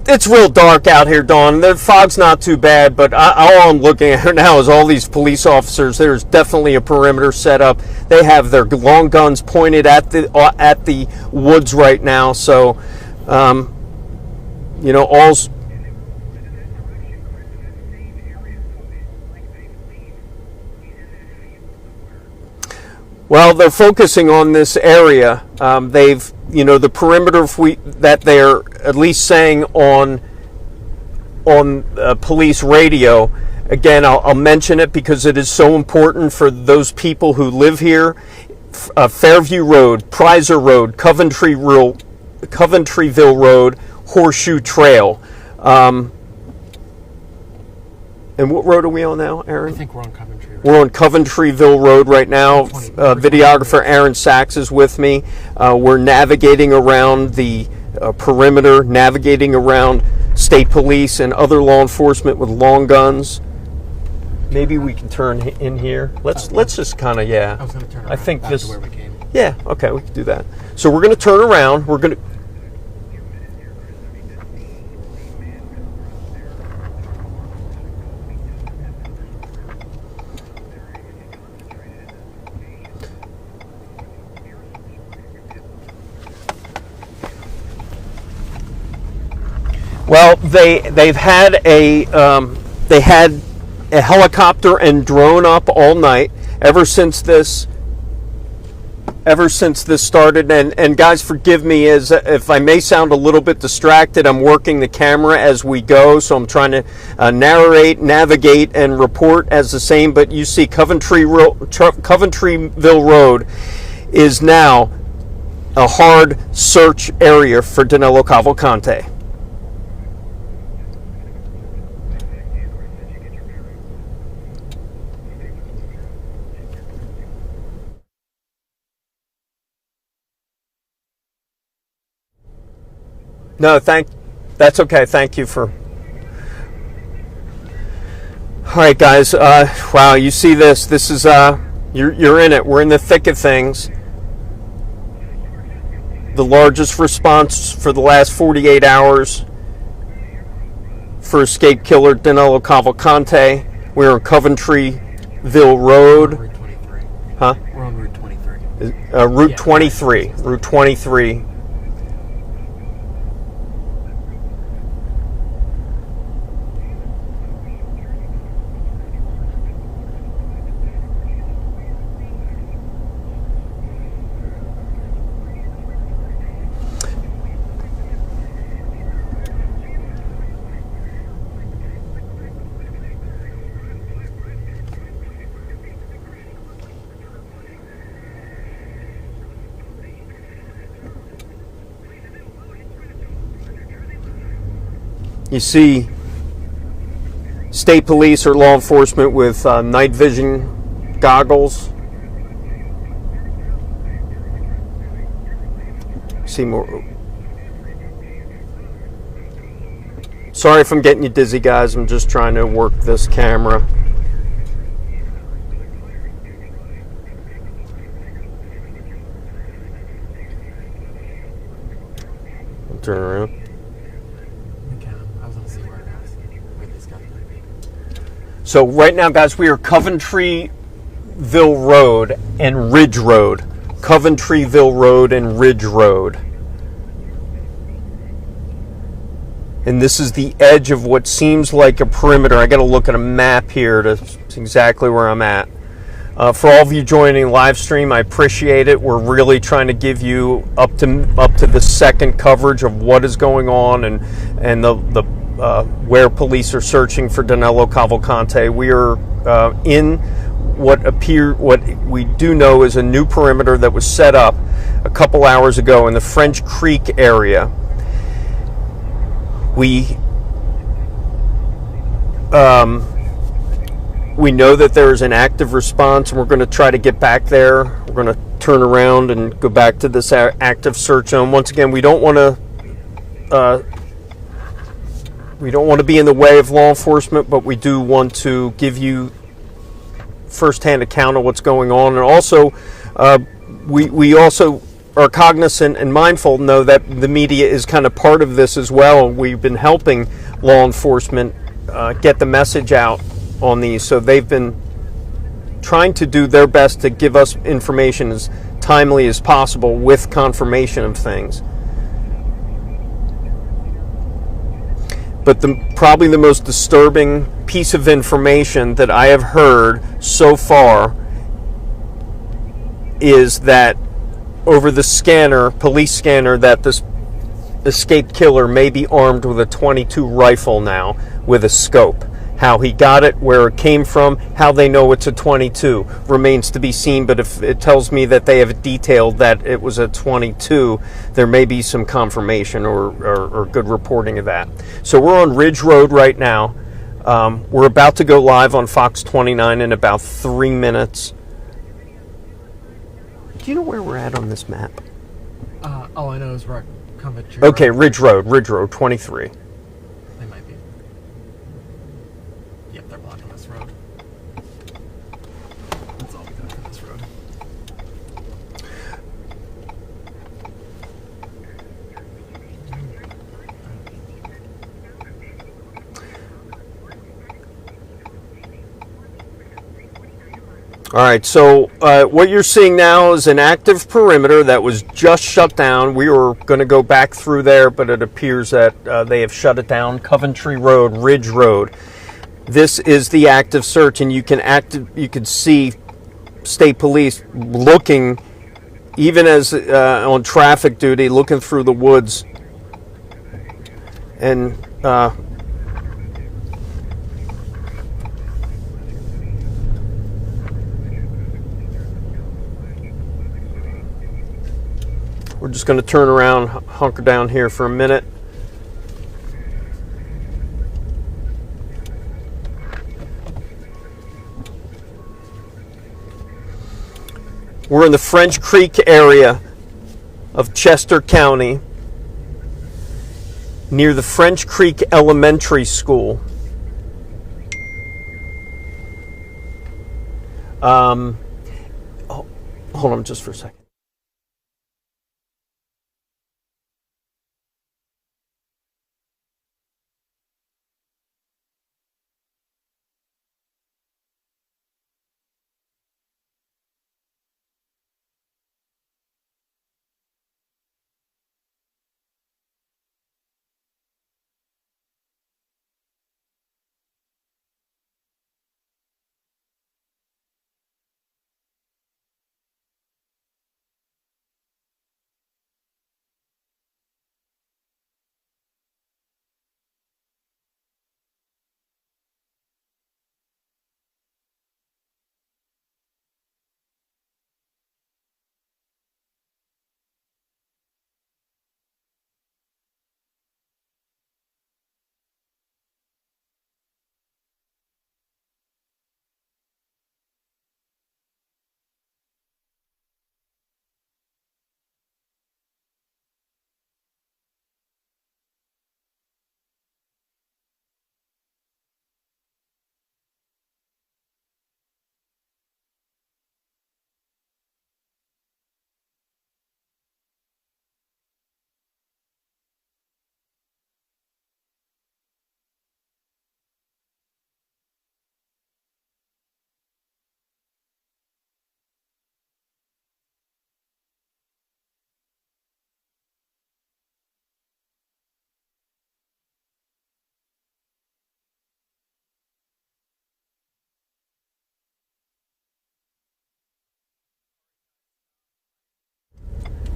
it's real dark out here, Dawn. The fog's not too bad, but all I'm looking at now is all these police officers. There's definitely a perimeter set up. They have their long guns pointed at the woods right now. So, all's. Well, they're focusing on this area. They've, the perimeter that they're at least saying on police radio. Again, I'll mention it because it is so important for those people who live here. Fairview Road, Prizer Road, Coventryville Road, Horseshoe Trail. And what road are we on now, Aaron? I think we're on Coventry. We're on Coventryville Road right now. Videographer Aaron Sachs is with me. We're navigating around the perimeter, navigating around state police and other law enforcement with long guns. Maybe we can turn in here. Let's just kind of, yeah. I was going to turn around. I think back this. to where we came. Yeah. Okay, we can do that. So we're going to turn around. We're going to. Well, they've had a helicopter and drone up all night ever since this started. And guys, forgive me as if I may sound a little bit distracted. I'm working the camera as we go, so I'm trying to narrate, navigate, and report as the same. But you see, Coventryville Road is now a hard search area for Danelo Cavalcante. No, that's okay. Thank you for. All right, guys. Wow, you see this? This is you're in it. We're in the thick of things. The largest response for the last 48 hours for escape killer Danelo Cavalcante. We're on Coventryville Road. Route 23. Huh? We're on Route 23. Route 23. Route 23. You see state police or law enforcement with night vision goggles. See more. Sorry if I'm getting you dizzy, guys. I'm just trying to work this camera. I'll turn around. So right now, guys, we are Coventryville Road and Ridge Road. Coventryville Road and Ridge Road. And this is the edge of what seems like a perimeter. I got to look at a map here to see exactly where I'm at. For all of you joining live stream, I appreciate it. We're really trying to give you up to the second coverage of what is going on and the where police are searching for Danelo Cavalcante. We are in what we do know is a new perimeter that was set up a couple hours ago in the French Creek area. We know that there is an active response, and we're going to try to get back there. We're going to turn around and go back to this active search zone. Once again, we don't want to be in the way of law enforcement, but we do want to give you firsthand account of what's going on. And also, we also are cognizant and mindful, know that the media is kind of part of this as well. We've been helping law enforcement get the message out on these, so they've been trying to do their best to give us information as timely as possible with confirmation of things. But probably the most disturbing piece of information that I have heard so far is that over the scanner, police scanner, that this escaped killer may be armed with a .22 rifle now with a scope. How he got it, where it came from, how they know it's a .22 remains to be seen. But if it tells me that they have detailed that it was a .22, there may be some confirmation or good reporting of that. So we're on Ridge Road right now. We're about to go live on Fox 29 in about 3 minutes. Do you know where we're at on this map? All I know is we're at Coventry. Okay, Ridge Road, 23. They might be. Yep, they're blocking this road. That's all we got for this road. All right, so what you're seeing now is an active perimeter that was just shut down. We were going to go back through there, but it appears that they have shut it down. Coventry Road, Ridge Road. This is the active search, and you can see state police looking, even as on traffic duty, looking through the woods. And we're just going to turn around, hunker down here for a minute. We're in the French Creek area of Chester County, near the French Creek Elementary School. Hold on just for a second.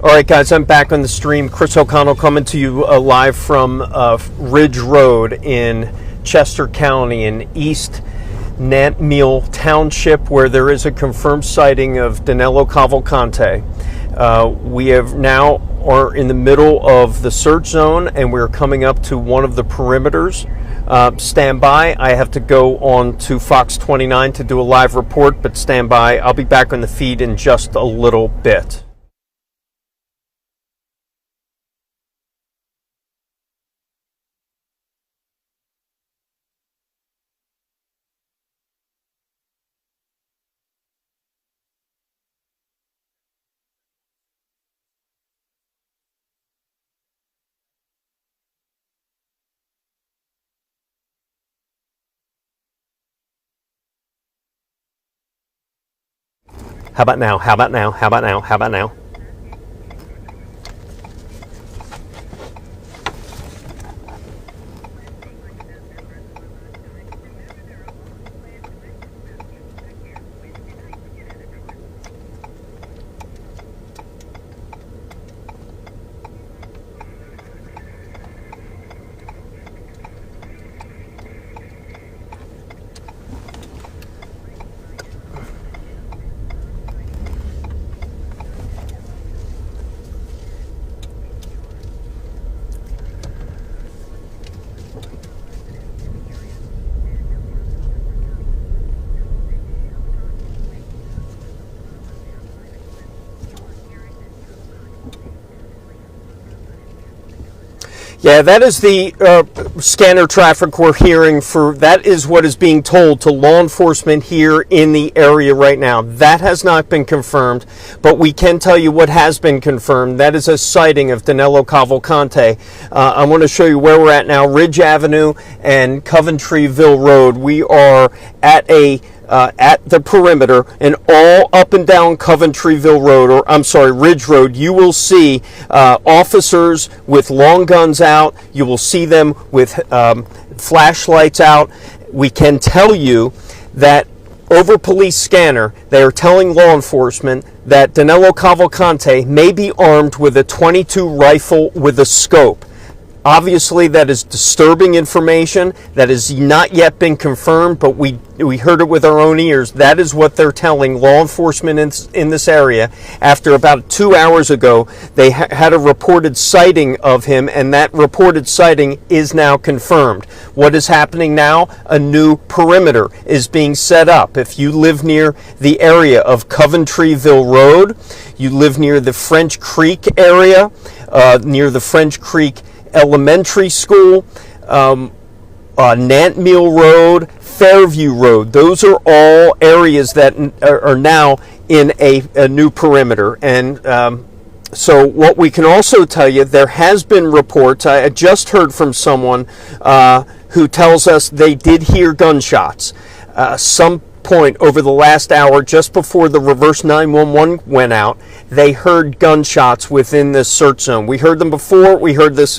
All right, guys, I'm back on the stream. Chris O'Connell coming to you live from Ridge Road in Chester County in East Nantmeal Township, where there is a confirmed sighting of Danelo Cavalcante. We have now are in the middle of the search zone, and we're coming up to one of the perimeters. Stand by. I have to go on to Fox 29 to do a live report, but stand by. I'll be back on the feed in just a little bit. How about now? How about now? How about now? How about now? Yeah, that is the scanner traffic we're hearing for. That is what is being told to law enforcement here in the area right now. That has not been confirmed, but we can tell you what has been confirmed. That is a sighting of Danelo Cavalcante. I want to show you where we're at now. Ridge Avenue and Coventryville Road. We are at the perimeter, and all up and down Coventryville Road, or I'm sorry, Ridge Road, you will see officers with long guns out. You will see them with flashlights out. We can tell you that over police scanner, they are telling law enforcement that Danelo Cavalcante may be armed with a .22 rifle with a scope. Obviously, that is disturbing information that has not yet been confirmed, but we heard it with our own ears. That is what they're telling law enforcement in this area. After about 2 hours ago, they had a reported sighting of him, and that reported sighting is now confirmed. What is happening now? A new perimeter is being set up. If you live near the area of Coventryville Road, you live near the French Creek area, near the French Creek Elementary School, Nantmeal Road, Fairview Road. Those are all areas that are now in a new perimeter. And so what we can also tell you, there has been reports. I just heard from someone who tells us they did hear gunshots. Some point over the last hour, just before the reverse 911 went out, they heard gunshots within the search zone. We heard them before. We heard this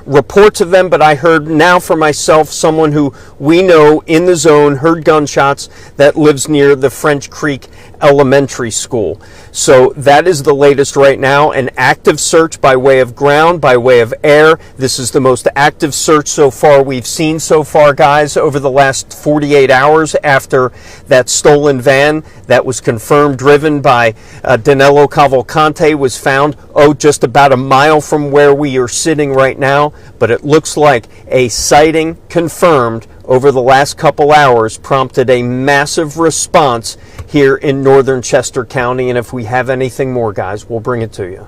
reports of them, but I heard now for myself, someone who we know in the zone heard gunshots that lives near the French Creek Elementary School. So that is the latest right now. An active search by way of ground, by way of air. This is the most active search so far we've seen so far, guys, over the last 48 hours after that stolen van that was confirmed driven by Danelo Cavalcante was found, just about a mile from where we are sitting right now. But it looks like a sighting confirmed over the last couple hours prompted a massive response here in northern Chester County. And if we have anything more, guys, we'll bring it to you.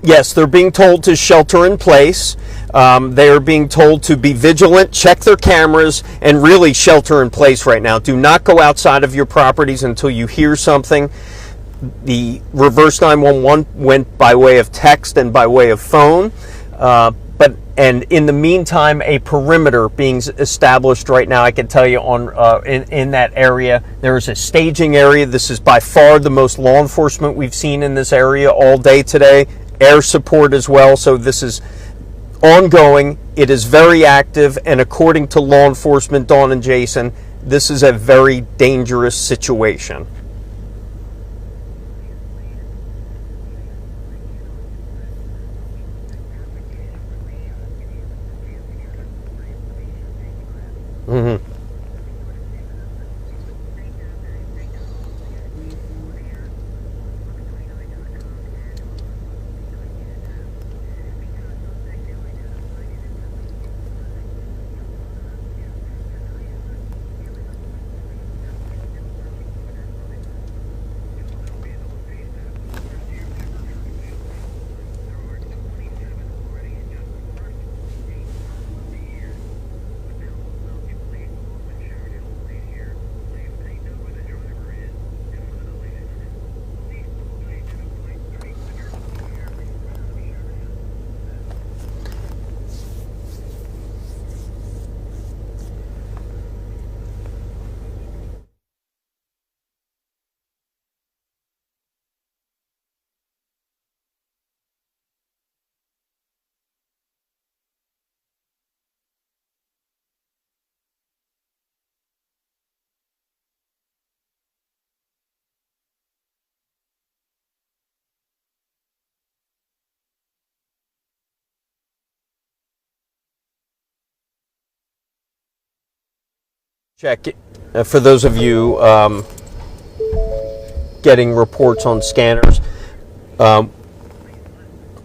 Yes, they're being told to shelter in place. They are being told to be vigilant, check their cameras, and really shelter in place right now. Do not go outside of your properties until you hear something. The reverse 911 went by way of text and by way of phone. And in the meantime, a perimeter being established right now. I can tell you in that area, there is a staging area. This is by far the most law enforcement we've seen in this area all day today. Air support as well. So this is ongoing. It is very active. And according to law enforcement, Dawn and Jason, this is a very dangerous situation. Mm-hmm. Check it. For those of you getting reports on scanners, I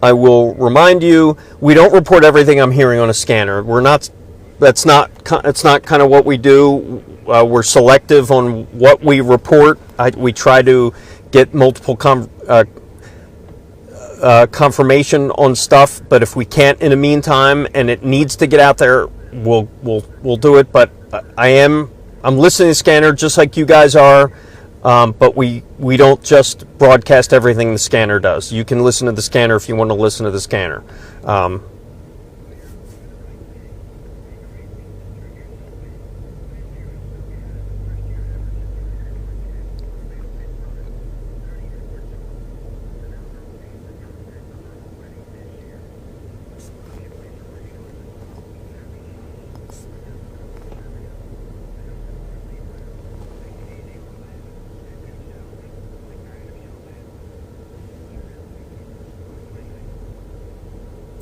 will remind you, we don't report everything I'm hearing on a scanner. We're not. It's not kind of what we do. We're selective on what we report. We try to get multiple confirmation on stuff, but if we can't in the meantime and it needs to get out there, we'll do it. But I'm listening to the scanner just like you guys are. But we don't just broadcast everything the scanner does. You can listen to the scanner if you want to listen to the scanner.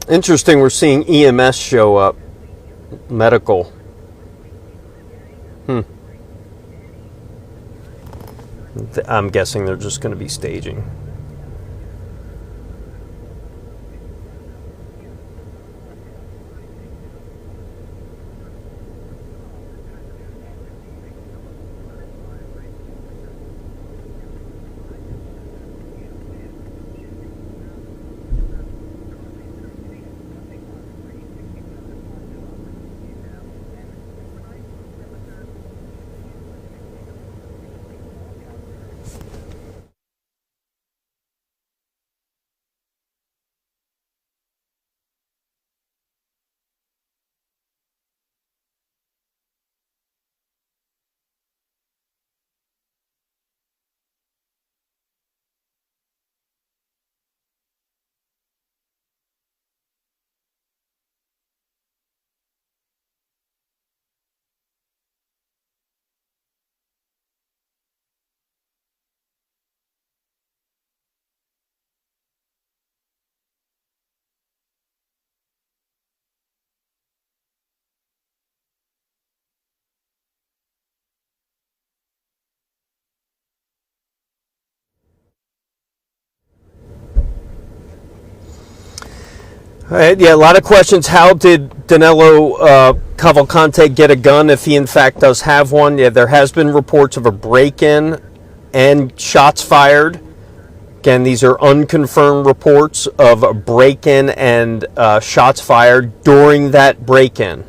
Interesting, we're seeing EMS show up. Medical. I'm guessing they're just going to be staging. All right, yeah, a lot of questions. How did Danelo Cavalcante get a gun if he in fact does have one? Yeah, there has been reports of a break-in and shots fired. Again, these are unconfirmed reports of a break-in and shots fired during that break-in.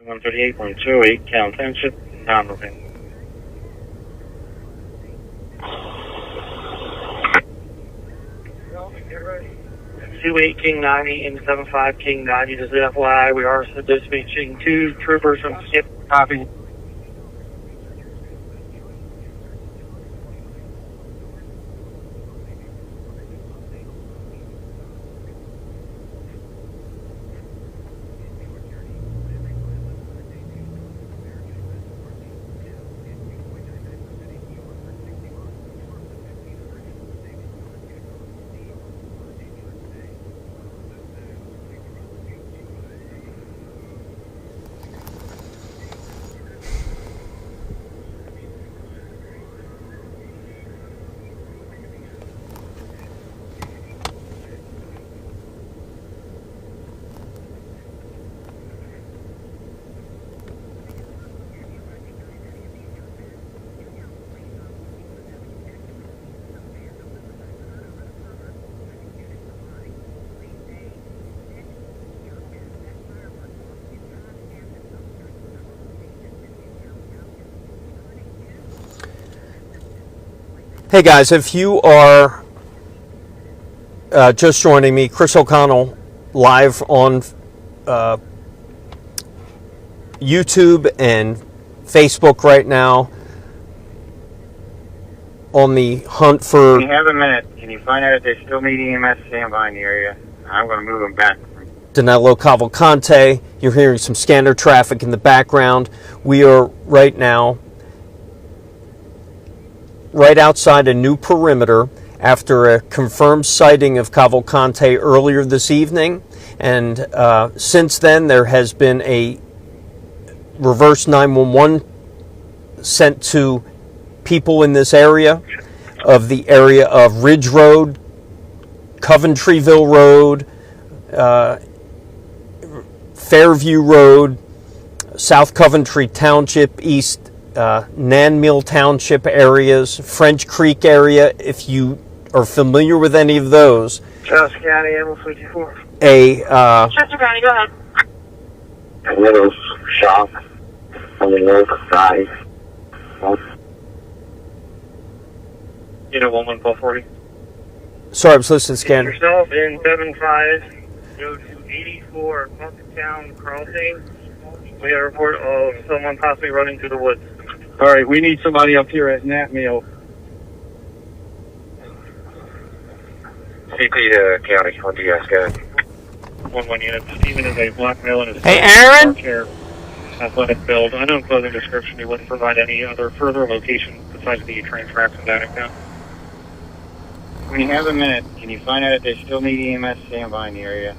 138.28, Count Township, non-moving. 28 King 90 and 75 King 90. Just FYI, we are dispatching 2 troopers from Skip. Copy. Hey guys, if you are just joining me, Chris O'Connell live on YouTube and Facebook right now on the hunt for... You have a minute. Can you find out if they still need EMS standby in the area? I'm going to move them back. Danelo Cavalcante. You're hearing some scanner traffic in the background. We are right now right outside a new perimeter after a confirmed sighting of Cavalcante earlier this evening. And since then, there has been a reverse 911 sent to people in this area of Ridge Road, Coventryville Road, Fairview Road, South Coventry Township, East Nanmill Township areas, French Creek area. If you are familiar with any of those, Charles County, Animal 54. Chester County, go ahead. A little shop on the north side. You know, 11440. sorry, I was listening to scanner. Yourself in 75. Go to 84 Town Crossing. We have a report of someone possibly running through the woods. All right, we need somebody up here at Natmeal. CP County, what do you guys got? 1 unit. Steven is a black male and his Hey, Aaron? care athletic build. Unknown clothing description. He wouldn't provide any other further location besides the train tracks in that account. When you have a minute, can you find out if they still need EMS standby in the area?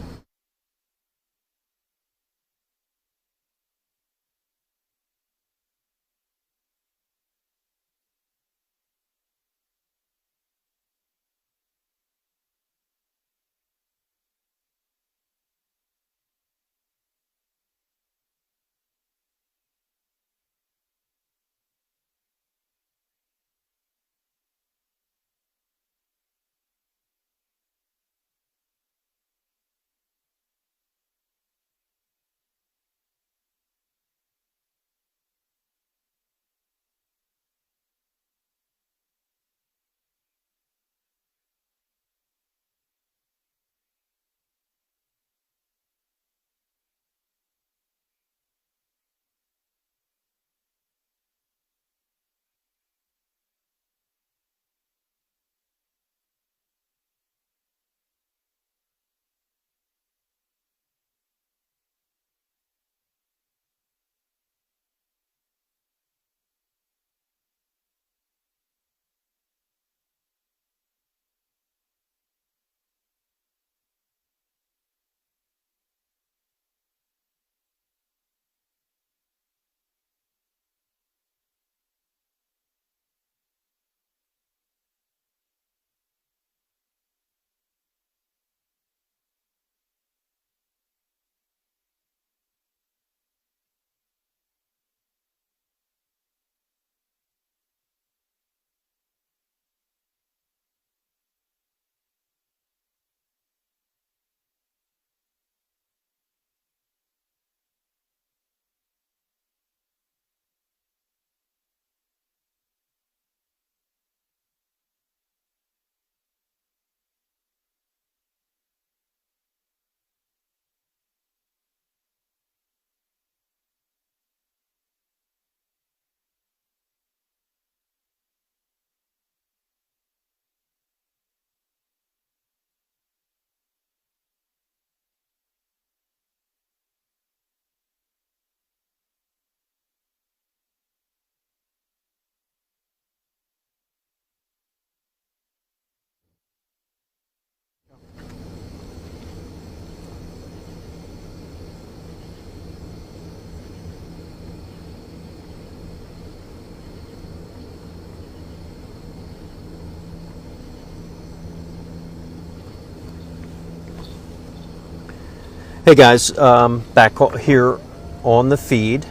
Hey guys, back here on the feed,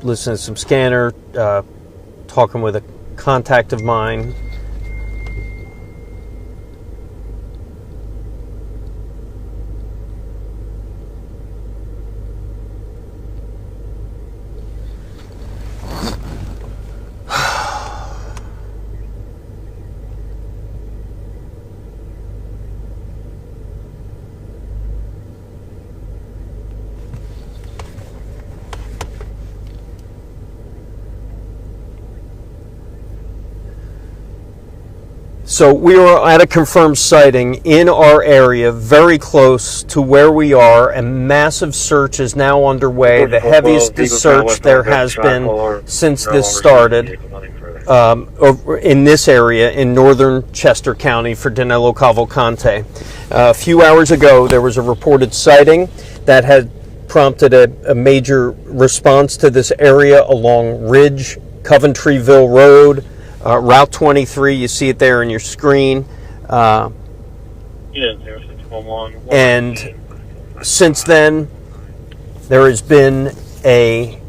listening to some scanner, talking with a contact of mine. So we are at a confirmed sighting in our area, very close to where we are. A massive search is now underway. The heaviest search there has been since this started in this area in northern Chester County for Danelo Cavalcante. A few hours ago, there was a reported sighting that had prompted a major response to this area along Ridge, Coventryville Road, Route 23, you see it there on your screen. And since then, there has been a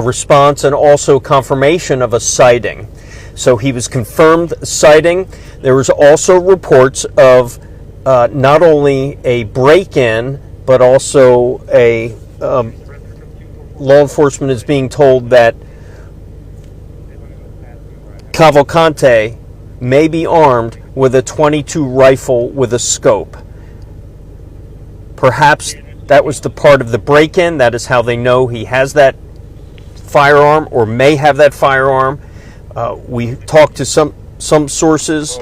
response and also confirmation of a sighting. So he was confirmed sighting. There was also reports of not only a break-in, but also a law enforcement is being told that Cavalcante may be armed with a .22 rifle with a scope. Perhaps that was the part of the break-in. That is how they know he has that firearm or may have that firearm. We talked to some sources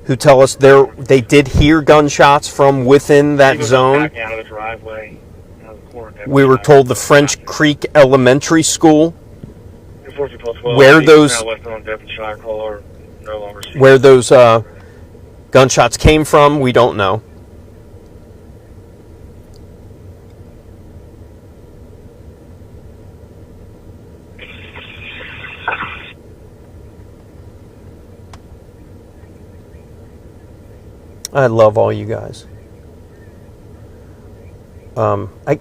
who tell us they did hear gunshots from within that zone. We were told the French Creek Elementary School, where those gunshots came from, we don't know. I love all you guys.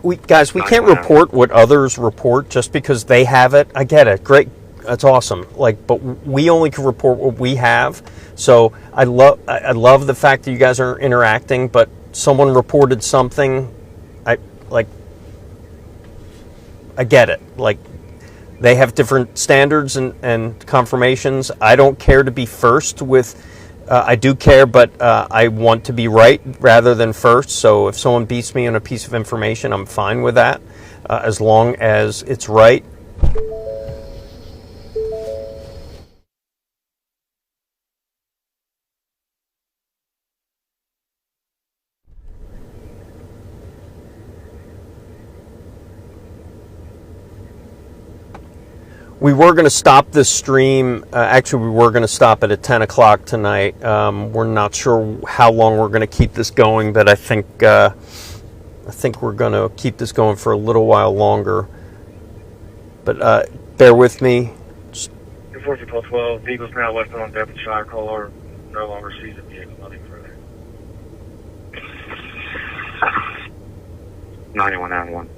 We can't report what others report just because they have it. I get it. Great. That's awesome. But we only can report what we have. So I love the fact that you guys are interacting, but someone reported something. I get it. They have different standards and confirmations. I don't care to be first with I do care, but I want to be right rather than first. So if someone beats me on a piece of information, I'm fine with that, as long as it's right. We were going to stop this stream. Actually, we were going to stop it at 10 o'clock tonight. We're not sure how long we're going to keep this going, but I think we're going to keep this going for a little while longer. But bear with me. 12, vehicles now west on Devonshire, caller no longer sees a vehicle, nothing further. 9191.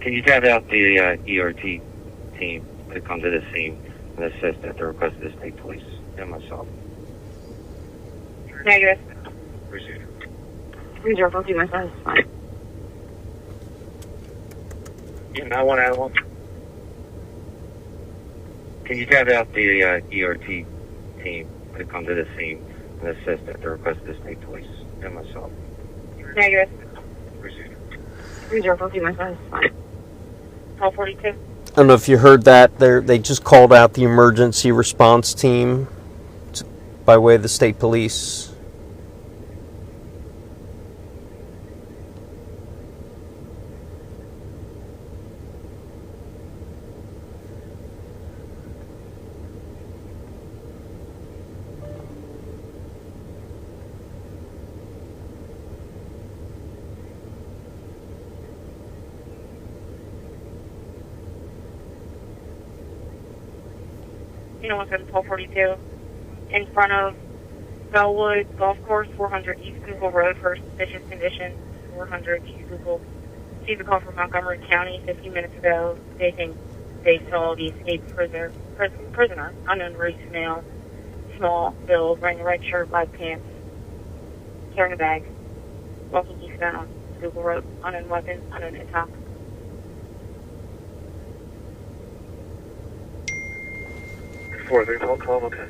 Can you tap out the ERT team to come to the scene and assist at the request of the state police and myself? Negative. Appreciate it. Reserve, I'll do myself. Fine. Yeah, 9191. Can you tap out the ERT team to come to the scene and assist at the request of the state police and myself? Negative. Appreciate it. Reserve, I'll do myself. Fine. 1242. I don't know if you heard that. They just called out the emergency response team by way of the state police. You know what's at 1242? in front of Bellwood Golf Course, 400 East Google Road for suspicious condition, 400 East Google. Received a call from Montgomery County 15 minutes ago. They think they saw the escaped prisoner, unknown race, male, small build, wearing a red shirt, black pants, carrying a bag, walking eastbound on Google Road, unknown weapon, unknown intox. Call, okay.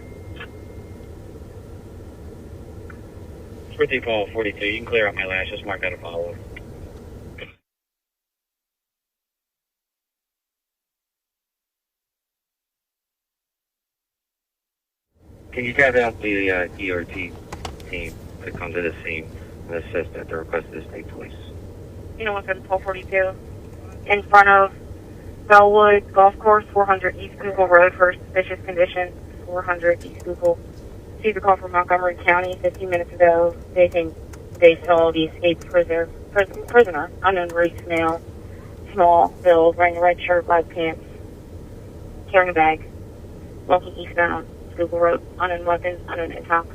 42. You can clear out my last. Just mark that a follow-up. Can you tap out the ERT team to come to the scene and assist at the request of the state police? You know what's in 1242? In front of Bellwood Golf Course, 400 East Google Road for suspicious condition, 400 East Google. Received a call from Montgomery County 15 minutes ago. They think they saw the escaped prisoner, unknown race, male, small build, wearing a red shirt, black pants, carrying a bag, walking eastbound on Google Road, unknown weapon, unknown intox.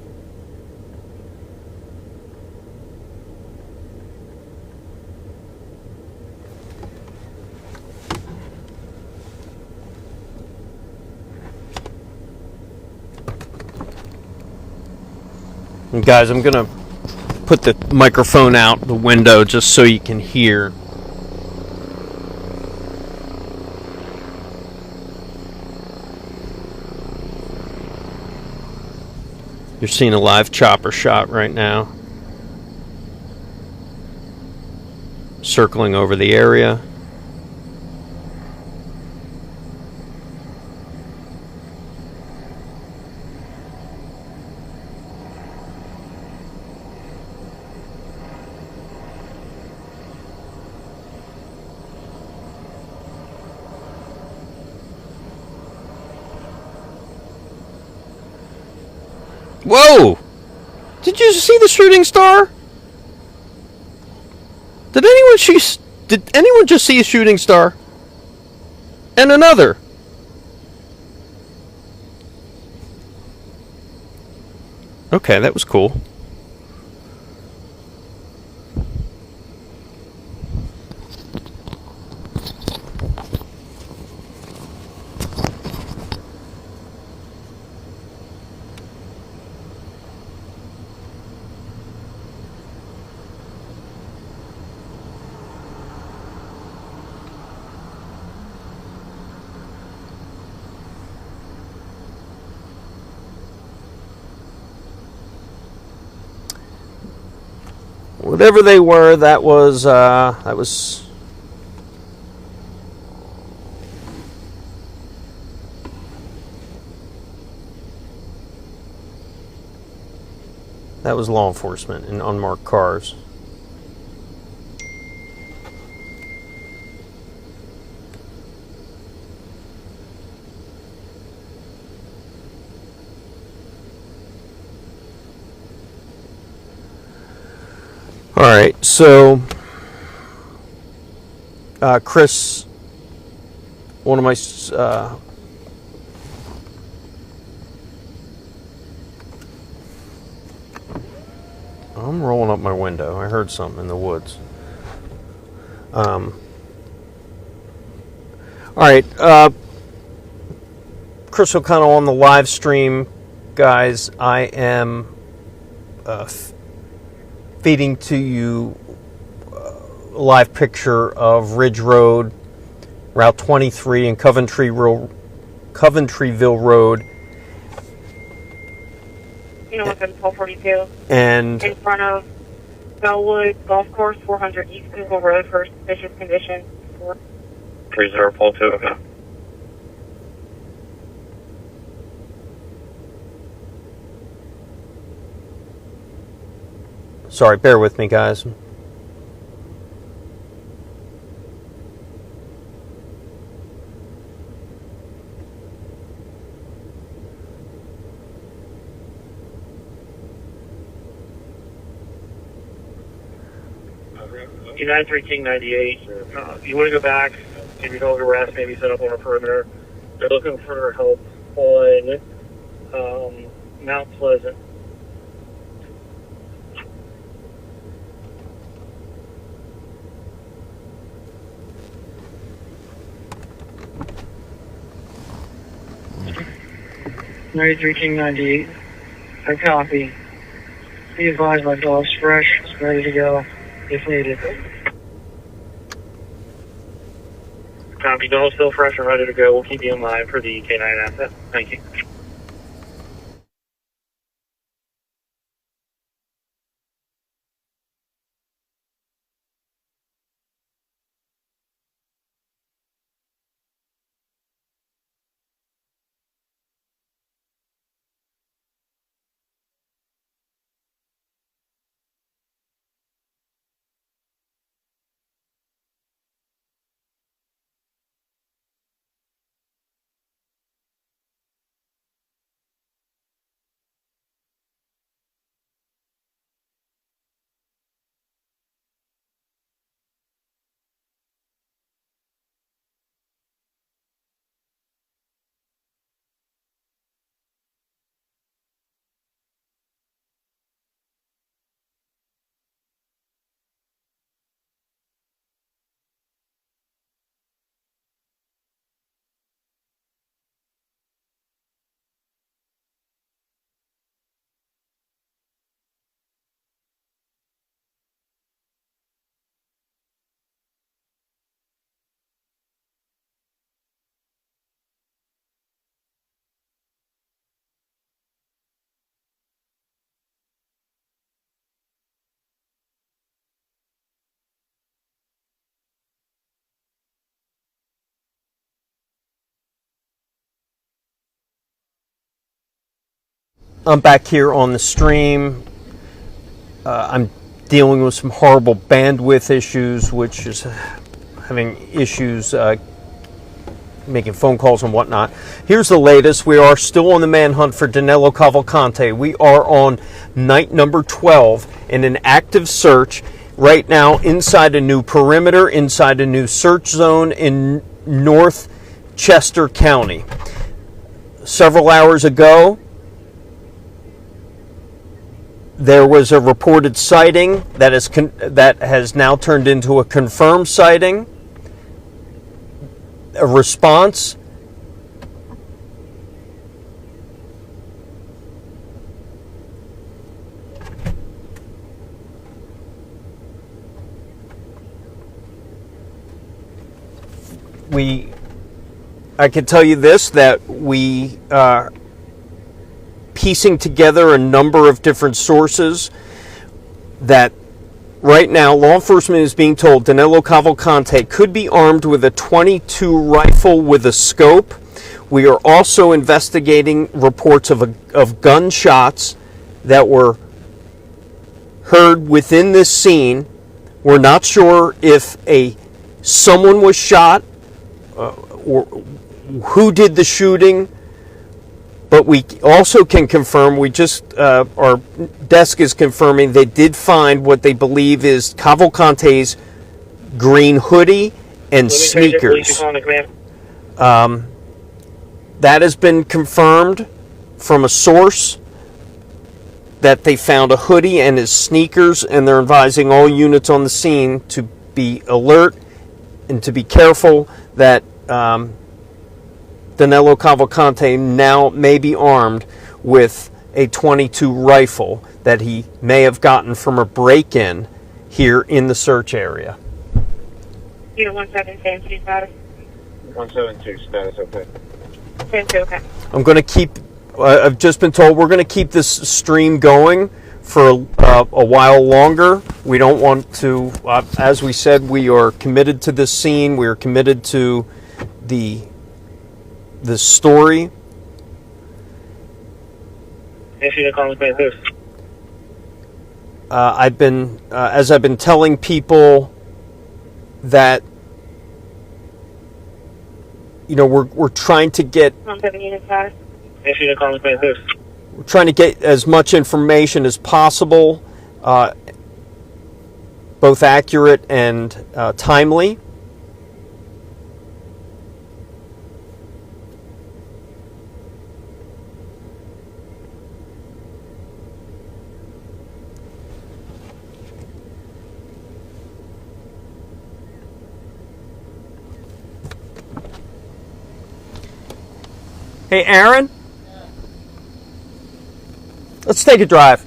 And guys, I'm gonna put the microphone out the window just so you can hear. You're seeing a live chopper shot right now, circling over the area. Whoa! Did you see the shooting star? Did anyone just see a shooting star? And another. Okay, that was cool. Whatever they were, that was law enforcement in unmarked cars. All right, so Chris, one of my I'm rolling up my window. I heard something in the woods. All right, Chris O'Connell on the live stream, guys. I am feeding to you a live picture of Ridge Road, Route 23, and Coventryville Road. You know what's in 1242? And in front of Bellwood Golf Course, 400 East Google Road for suspicious condition. 3042, okay. sorry, bear with me, guys. United 3 King 98. You want to go back, maybe hold arrest, maybe set up on a perimeter. They're looking for help on Mount Pleasant. King 98. I copy. Be advised my dog's fresh, ready to go if needed. Copy. Dog's still fresh and ready to go. We'll keep you in mind for the K9 asset. Thank you. I'm back here on the stream. I'm dealing with some horrible bandwidth issues, which is having issues making phone calls and whatnot. Here's the latest. We are still on the manhunt for Danelo Cavalcante. We are on night number 12 in an active search right now inside a new perimeter, inside a new search zone in North Chester County. Several hours ago, there was a reported sighting that has now turned into a confirmed sighting. A response. I can tell you this, that we piecing together a number of different sources that right now law enforcement is being told Danelo Cavalcante could be armed with a .22 rifle with a scope. We are also investigating reports of gunshots that were heard within this scene. We're not sure if someone was shot or who did the shooting. But we also can confirm, our desk is confirming they did find what they believe is Cavalcante's green hoodie and sneakers. That has been confirmed from a source that they found a hoodie and his sneakers, and they're advising all units on the scene to be alert and to be careful that Danelo Cavalcante now may be armed with a .22 rifle that he may have gotten from a break-in here in the search area. Unit 17, status. 172 status, okay. 72, okay. I'm going to keep, I've just been told we're going to keep this stream going for a while longer. We don't want to, as we said, we are committed to this scene. We are committed to the story. I've been, as I've been telling people that, we're trying to get, we're trying to get as much information as possible, both accurate and timely. Hey, Aaron? Let's take a drive.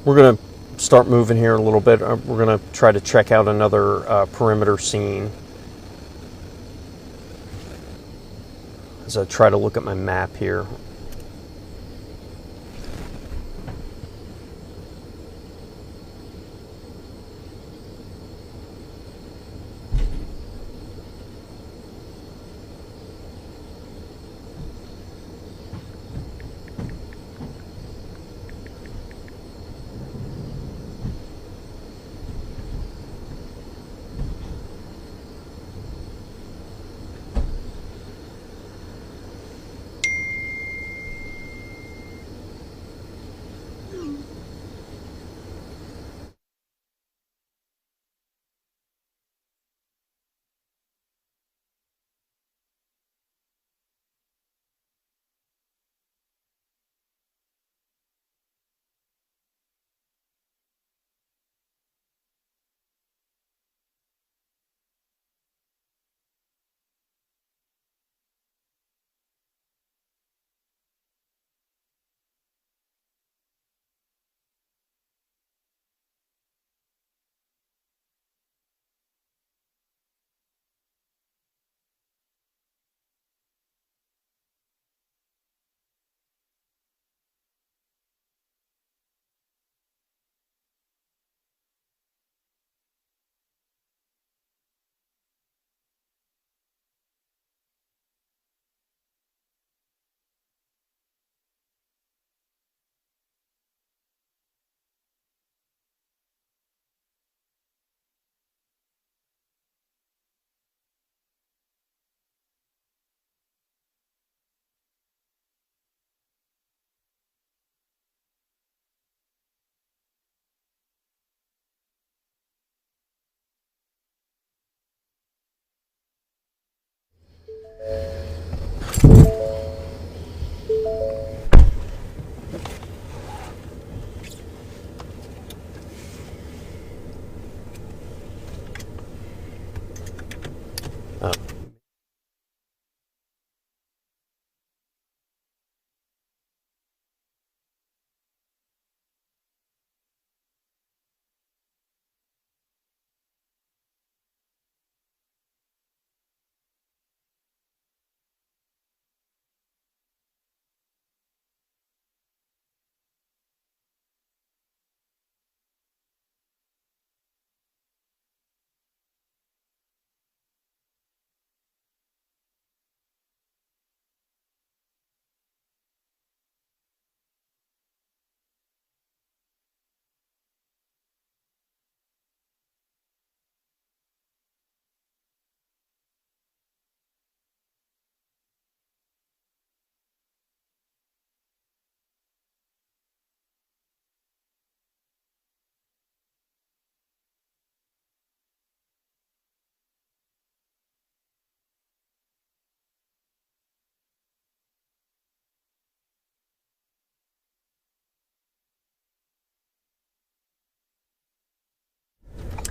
We're going to start moving here a little bit. We're going to try to check out another perimeter scene. As I try to look at my map here.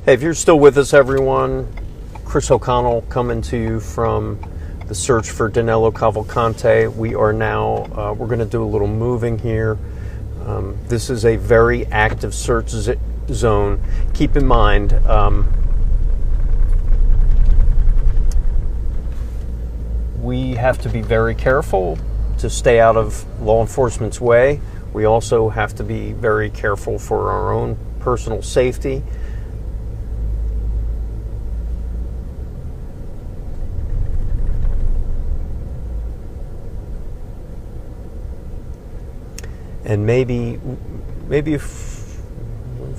Hey, if you're still with us, everyone, Chris O'Connell coming to you from the search for Danelo Cavalcante. We are now, we're going to do a little moving here. This is a very active search zone. Keep in mind, we have to be very careful to stay out of law enforcement's way. We also have to be very careful for our own personal safety. And maybe if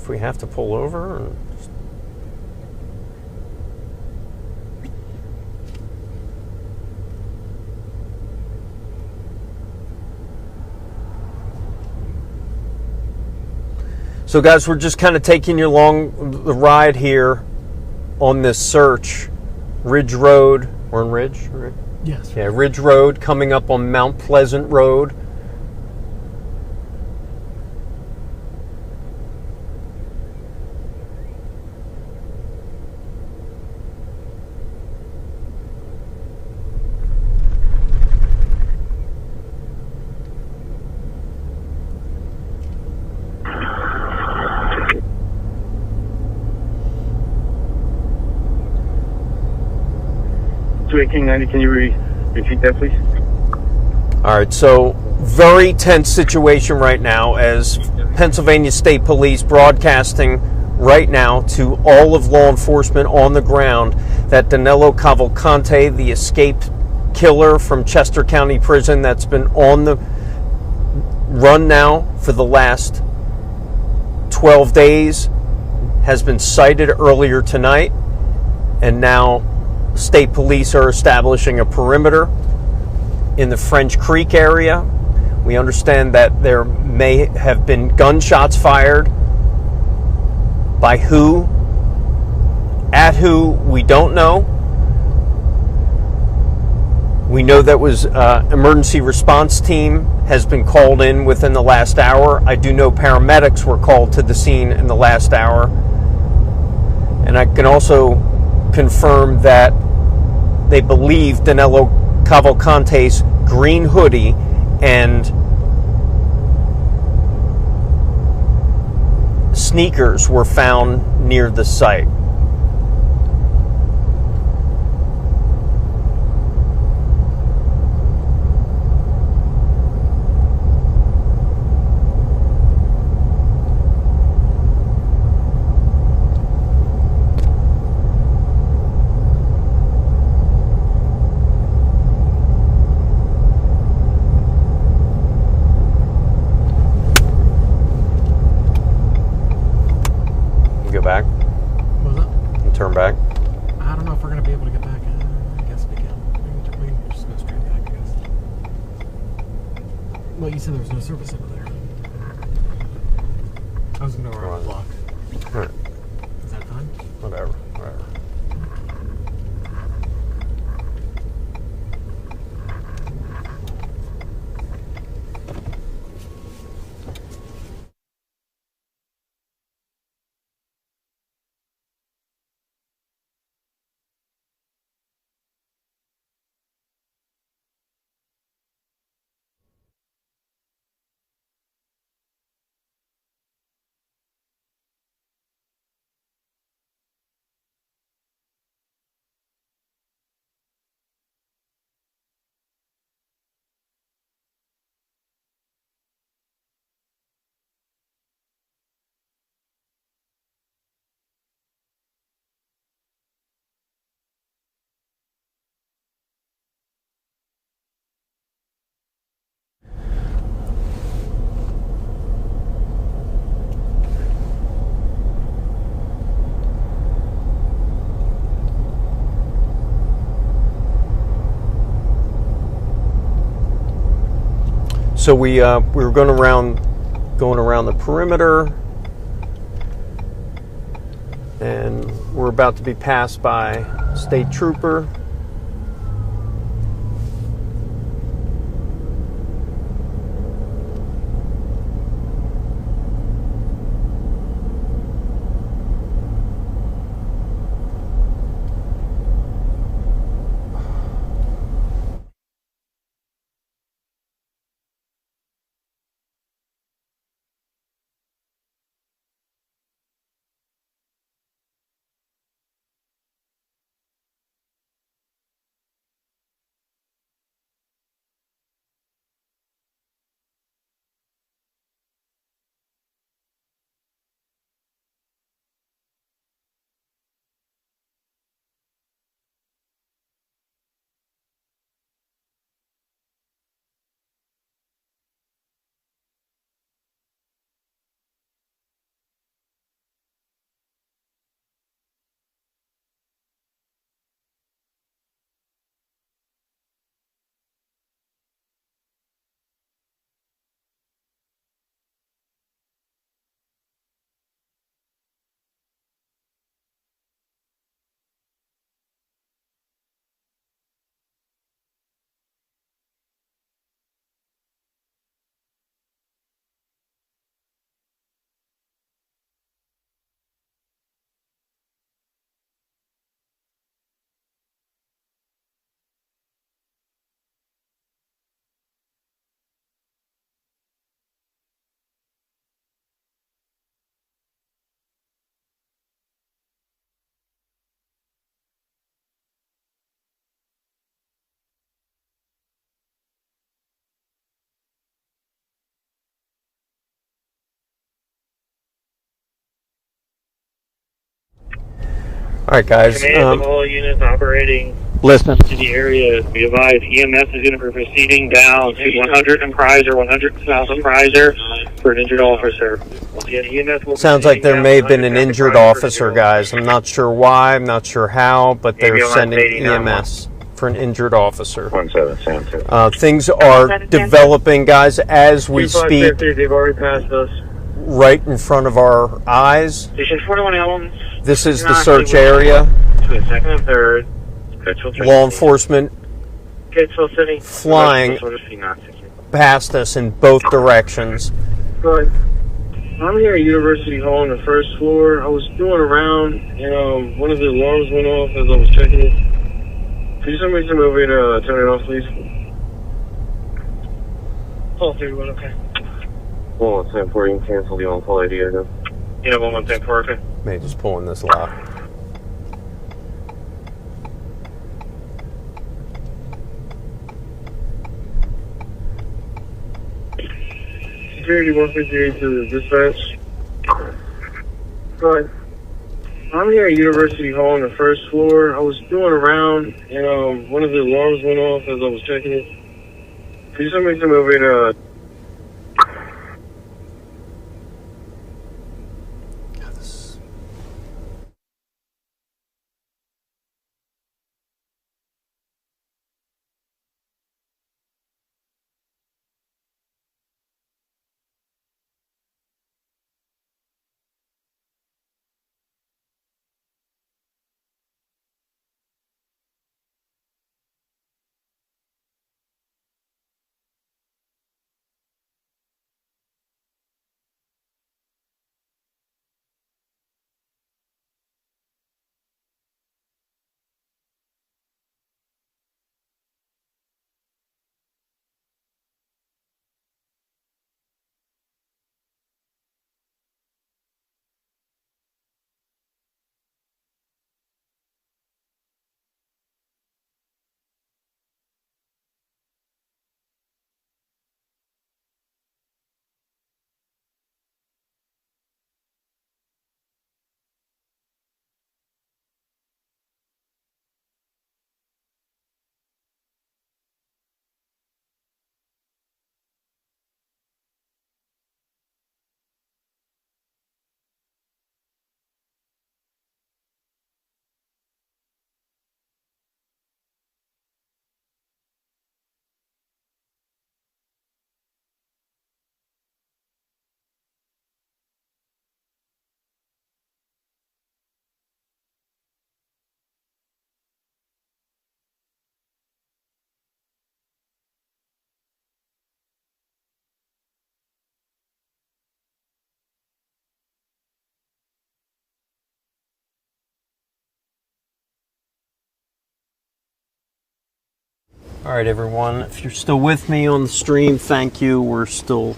we have to pull over. So guys, we're just kind of taking you along the ride here on this search. Ridge Road, we're on Ridge, right? Yes. Yeah, Ridge Road, coming up on Mount Pleasant Road. King 90, can you repeat that, please? All right, so very tense situation right now as Pennsylvania State Police broadcasting right now to all of law enforcement on the ground that Danelo Cavalcante, the escaped killer from Chester County Prison that's been on the run now for the last 12 days, has been cited earlier tonight, and now state police are establishing a perimeter in the French Creek area. We understand that there may have been gunshots fired. By who? At who? We don't know. We know that was emergency response team has been called in within the last hour. I do know paramedics were called to the scene in the last hour. And I can also confirm that they believe Danelo Cavalcante's green hoodie and sneakers were found near the site. Go back. What was that? And turn back. I don't know if we're going to be able to get back. I guess we can. We can just go straight back, I guess. Well, you said there was no service over there. I was going to go around the block. All right. Is that fine? Whatever. So we were going around the perimeter, and we're about to be passed by a state trooper. right, guys. Command to all units operating Listen. to the area. We advise EMS is going to be proceeding down to 100 and Prizer, 100 south and Prizer for an injured officer. EMS will Sounds like there may have been an injured officer, guys. I'm not sure why, I'm not sure how, but they're sending EMS for an injured officer. 17 things are developing, guys, as we speak, They've already passed us. right in front of our eyes. Station 41 Elms. This is the search area. To the second and third. Law enforcement Gatesville City. flying past us in both directions. But I'm here at University Hall on the first floor. I was doing around, and one of the alarms went off as I was checking it. Could you send me some movie to turn it off, please? Call 31, okay. 114, you can cancel the on-call ID again. Yeah, 114, okay. May just pulling this lock. Security 158 to the dispatch. Go ahead. I'm here at University Hall on the first floor. I was doing around, and one of the alarms went off as I was checking it. Could you send me some movie to... All right, everyone. If you're still with me on the stream, thank you. We're still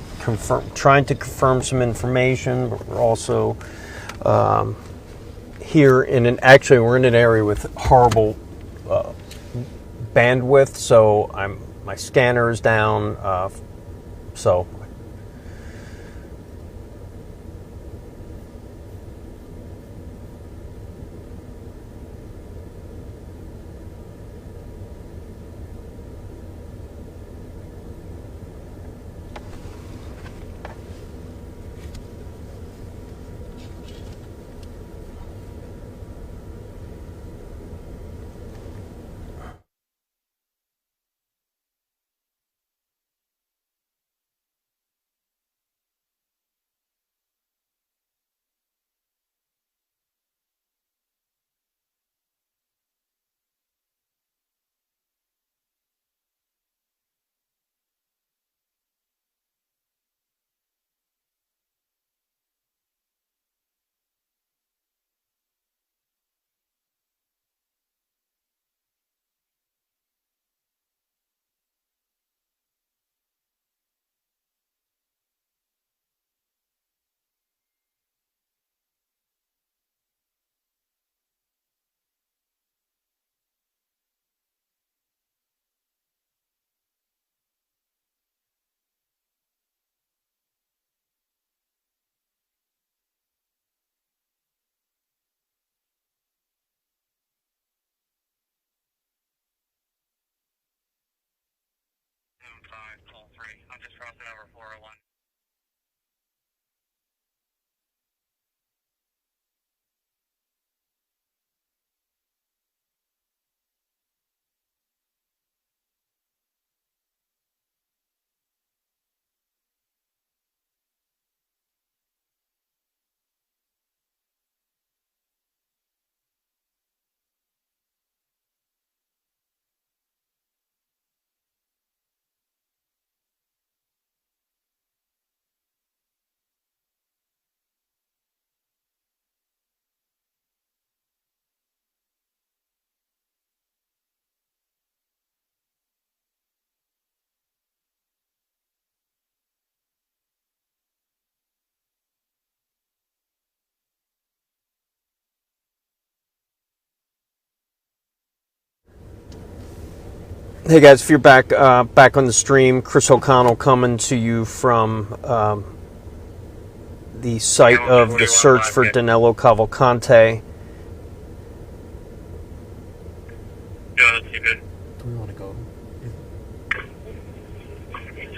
trying to confirm some information, but we're also here in we're in an area with horrible bandwidth, so my scanner is down. So call 3. I'm just crossing over 401. Hey guys, if you're back on the stream, Chris O'Connell coming to you from the site of the search for Danelo Cavalcante. Do we want to go?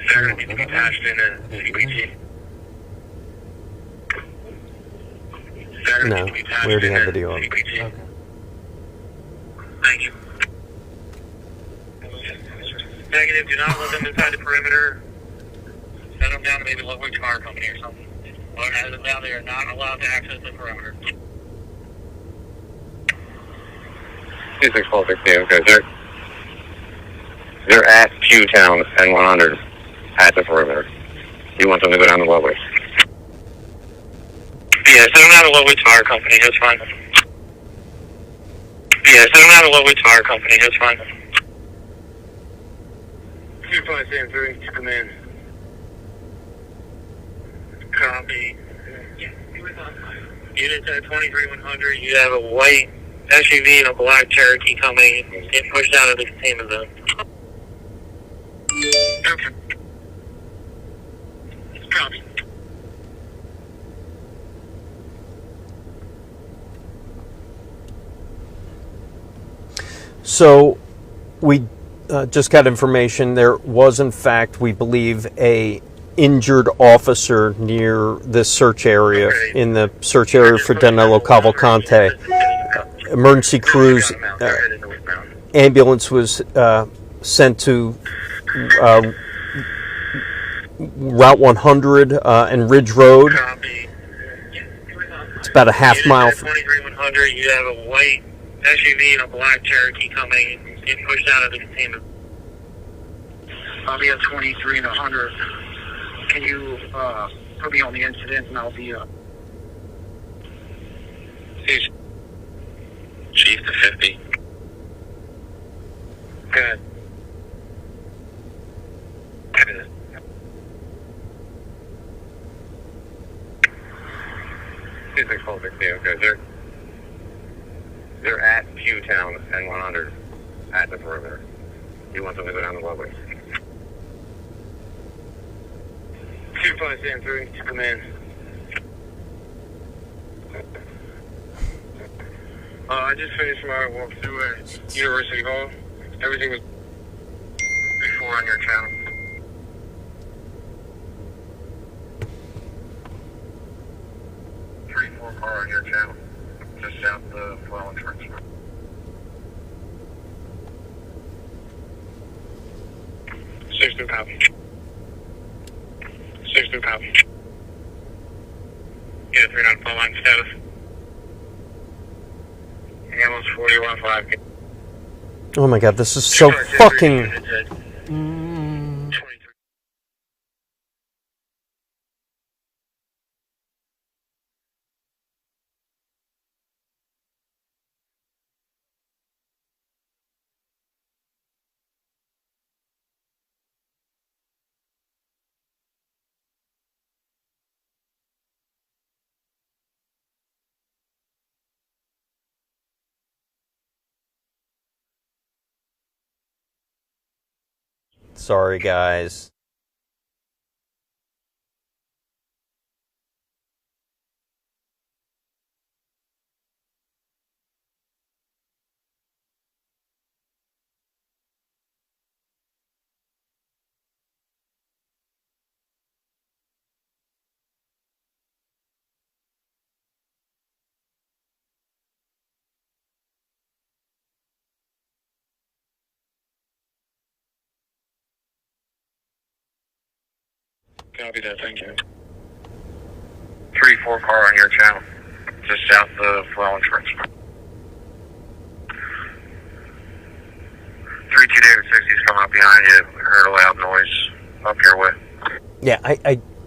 They're going to be attached in a CBT. No, we already have video of it. Okay. Thank you. Negative, do not let them inside the perimeter. Send them down to maybe local car company or something. But as of now, they are not allowed to access the perimeter. 2646, okay, they're at Q-Town and 100 at the perimeter. You want them to go down the Loveway? Yeah, send them down to Loveway Tire Company, that's fine. Yeah, send them down to Loveway Tire Company, that's fine. 2573, come in. Copy. Units at 23100, you have a white SUV and a black Cherokee coming. Get pushed out of the containment zone. Okay. Copy. So we just got information. There was, in fact, we believe, a injured officer near this search area, in the search area for Danelo Cavalcante. Emergency crews, ambulance was sent to Route 100 and Ridge Road. It's about a half mile. 23100, you have a white SUV and a black Cherokee coming. Get pushed out of the containment. I'll be at 23 and 100. Can you put me on the incident and I'll be Chief to 50. Good. 2646, okay, they're at Q-Town and 100 at the perimeter. You want them to go down the Loveway? 2573, come in. I just finished my walkthrough at University Hall. Everything was before on your channel. 3-4 car on your channel. Just south the flow entrance. 6-2 copy. 6-2 copy. Yeah, 3-9 flow line status. Ambulance 41-5. Oh my god, this is so fucking... Sorry, guys. Copy that, thank you. 3-4 car on your channel, just south of Wallingford. 3-2 David 60's coming up behind you. We heard a loud noise up your way. Yeah,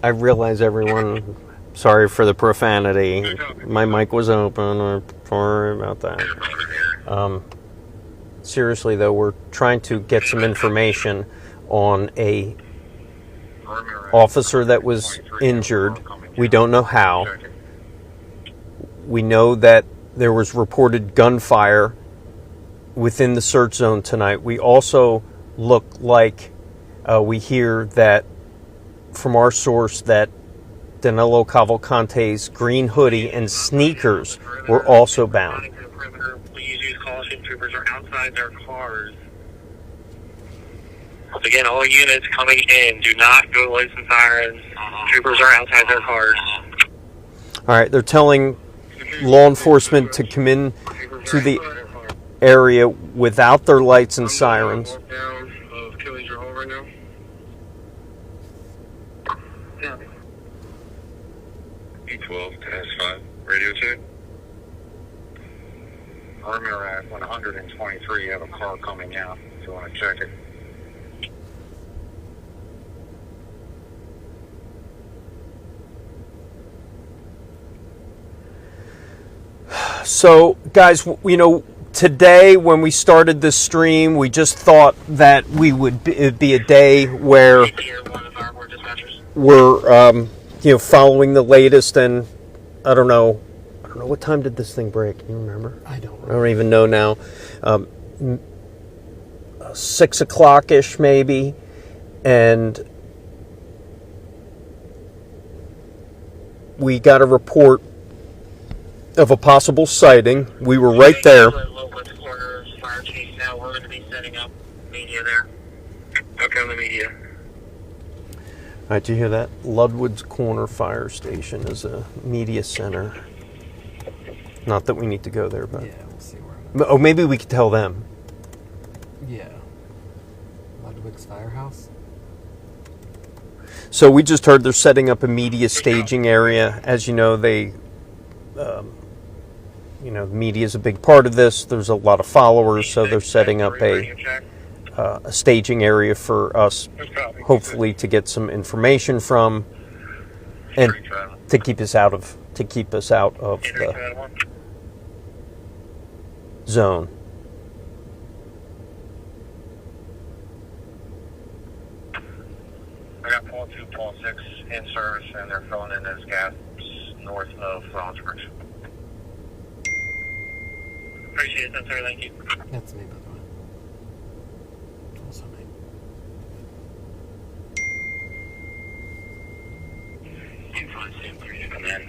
I realize, everyone. Sorry for the profanity. My mic was open. I'm sorry about that. Seriously, though, we're trying to get some information on a officer that was injured. We don't know how. We know that there was reported gunfire within the search zone tonight. We also look like we hear that from our source that Danelo Cavalcante's green hoodie and sneakers were also bound. Please use caution. Troopers are outside their cars. Once again, all units coming in, do not go lights and sirens. Troopers are outside their cars. All right, they're telling law enforcement to come in to the area without their lights and sirens. E12 to S5, radio check. Perimeter at 123, you have a car coming out, if you want to check it. So, guys, today when we started this stream, we just thought that it'd be a day where we're, following the latest, and I don't know what time did this thing break. Can you remember? I don't even know now. 6 o'clock-ish maybe, and we got a report of a possible sighting. We were right there. Now we're going to be setting up media there. Okay, on the media. All right, do you hear that? Ludwood's Corner Fire Station is a media center. Not that we need to go there, but... Yeah, we'll see where... Oh, maybe we could tell them. Yeah. Ludwig's Firehouse? So we just heard they're setting up a media staging area. As you know, the media is a big part of this. There's a lot of followers, so they're setting up a staging area for us, hopefully, to get some information from, and to keep us out of the zone. I got Paul 2, Paul 6 in service, and they're filling in those gaps north of Fronsbridge. Appreciate that, sir. Thank you. That's me, by the way. Also me. You find Sam 3 to come in.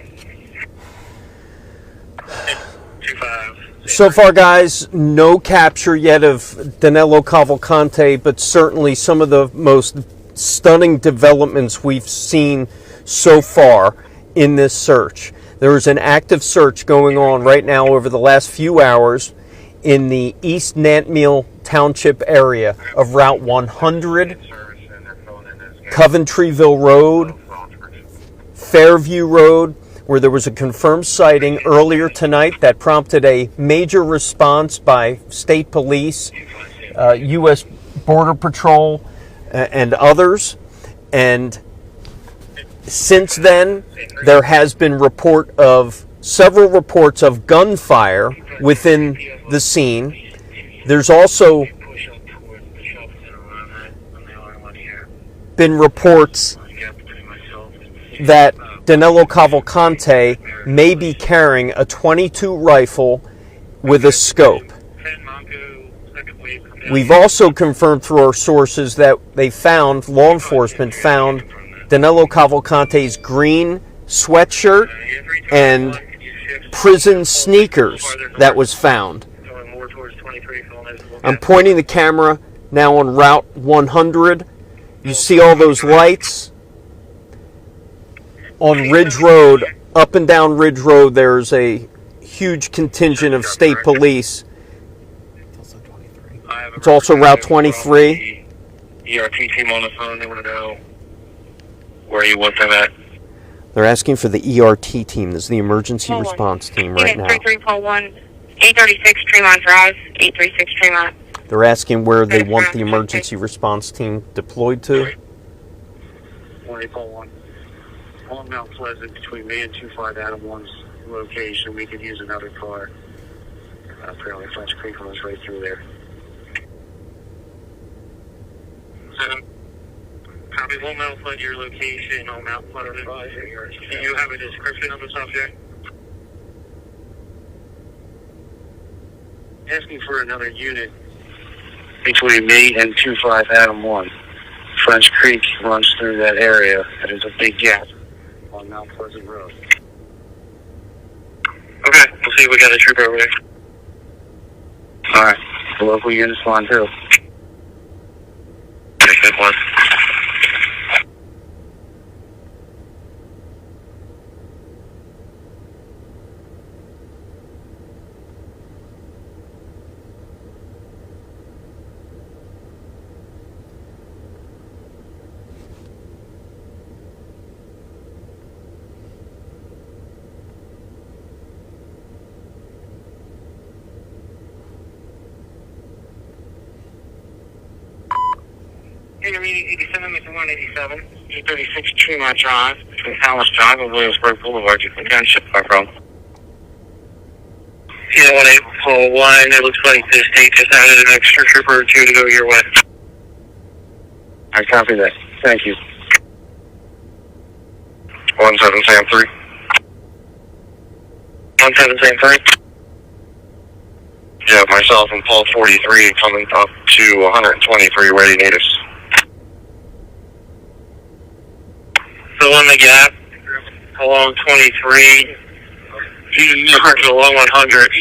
2-5. So far, guys, no capture yet of Danelo Cavalcante, but certainly some of the most stunning developments we've seen so far in this search. There is an active search going on right now over the last few hours in the East Nantmeal Township area of Route 100, Coventryville Road, Fairview Road, where there was a confirmed sighting earlier tonight that prompted a major response by state police, U.S. Border Patrol, and others. And since then, there has been several reports of gunfire within the scene. There's also been reports that Danelo Cavalcante may be carrying a .22 rifle with a scope. We've also confirmed through our sources that law enforcement found Danelo Cavalcante's green sweatshirt and prison sneakers that was found. I'm pointing the camera now on Route 100. You see all those lights? On Ridge Road, up and down Ridge Road, there's a huge contingent of state police. It's also Route 23. ERT team on the phone, they want to know Where you want them at? They're asking for the ERT team. This is the emergency response team right now. 33 Paul 1, 836 Tremont Drive, 836 Tremont. They're asking where they want the emergency response team deployed to. 20 Paul 1. On Mount Pleasant between me and 25 Adam 1's location. We could use another car. Apparently French Creek runs right through there. 7. Copy. One Mount Pleasant, your location on Mount Pleasant. Do you have a description of the subject? Asking for another unit between me and 25 Adam 1. French Creek runs through that area. There's a big gap on Mount Pleasant Road. Okay, we'll see if we got a trooper over there. Alright, the local unit's on too. Good one. Intermediate 87, Mr. 187, 836 Tremont Drive, between Palace Drive and Williamsburg Boulevard. You can kind of ship car from. Yeah, 1841, it looks like the state just added an extra trooper or two to go your way. I copy that. Thank you. 17 Sam 3. 17 Sam 3. Yeah, myself and Paul 43 coming up to 123 ready need us. So on the gap, along 23, along 100,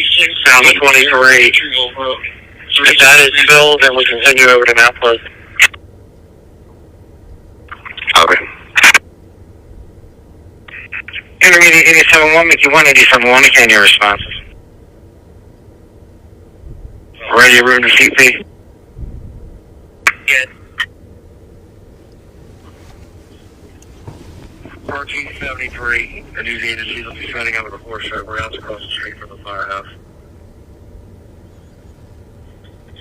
down to 23. If that is filled, then we continue over to Mount Pleasant. Okay. Intermediate 87-1, Mickey 187-1, again your responses. Ready, room to CP? Yes. RG 73, the news agency will be sending over the horse show routes across the street from the firehouse.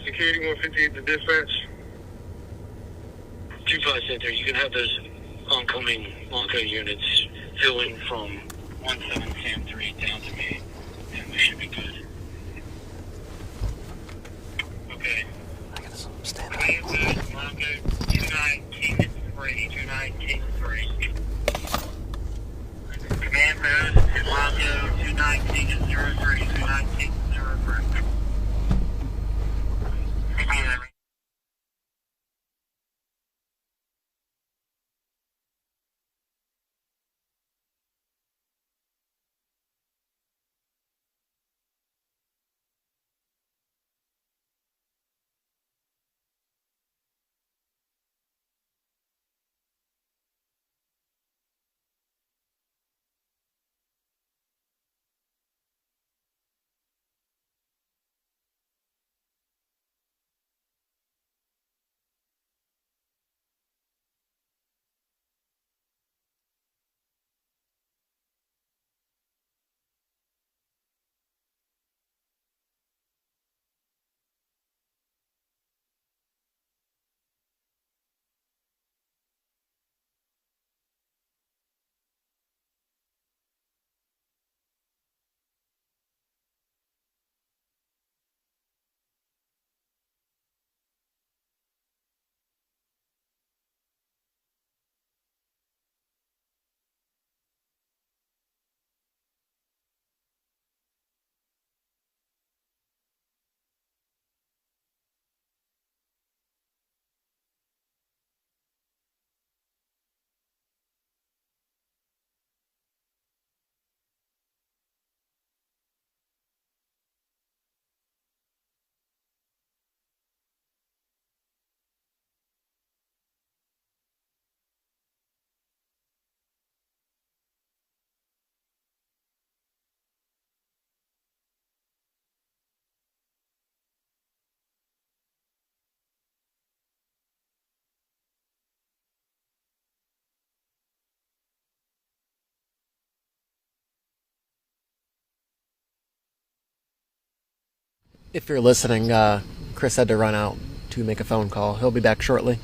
Security 158 to dispatch. 25 Center, you can have those oncoming Blanco units filling from 17 Sam 3 down to me, and we should be good. Okay. I gotta stand up. Blanco 29 King 3, 29 King 3. Command post is Blanco 29 King 03, 29 King 03. If you're listening, Chris had to run out to make a phone call. He'll be back shortly.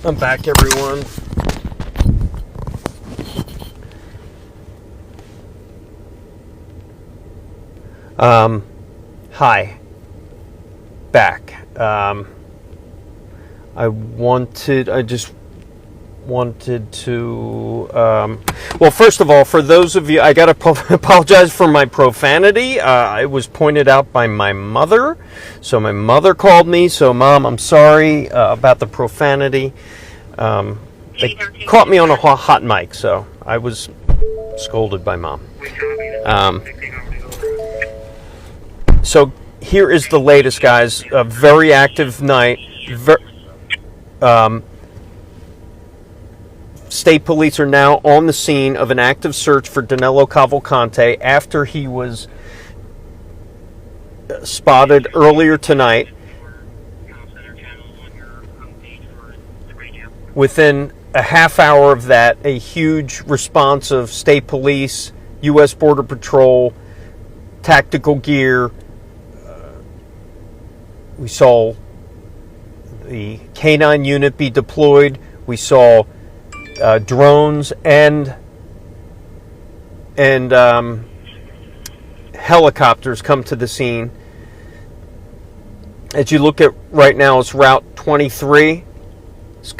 I'm back, everyone. Hi. Back. I just wanted to, well, first of all, for those of you, I got to apologize for my profanity. It was pointed out by my mother. So my mother called me. So, Mom, I'm sorry about the profanity. They caught me on a hot mic, so I was scolded by Mom. So here is the latest, guys. A very active night. State police are now on the scene of an active search for Danelo Cavalcante after he was spotted earlier tonight. Within a half hour of that, a huge response of state police, U.S. Border Patrol, tactical gear. We saw the K-9 unit be deployed. We saw drones and helicopters come to the scene. As you look at right now, it's Route 23. It's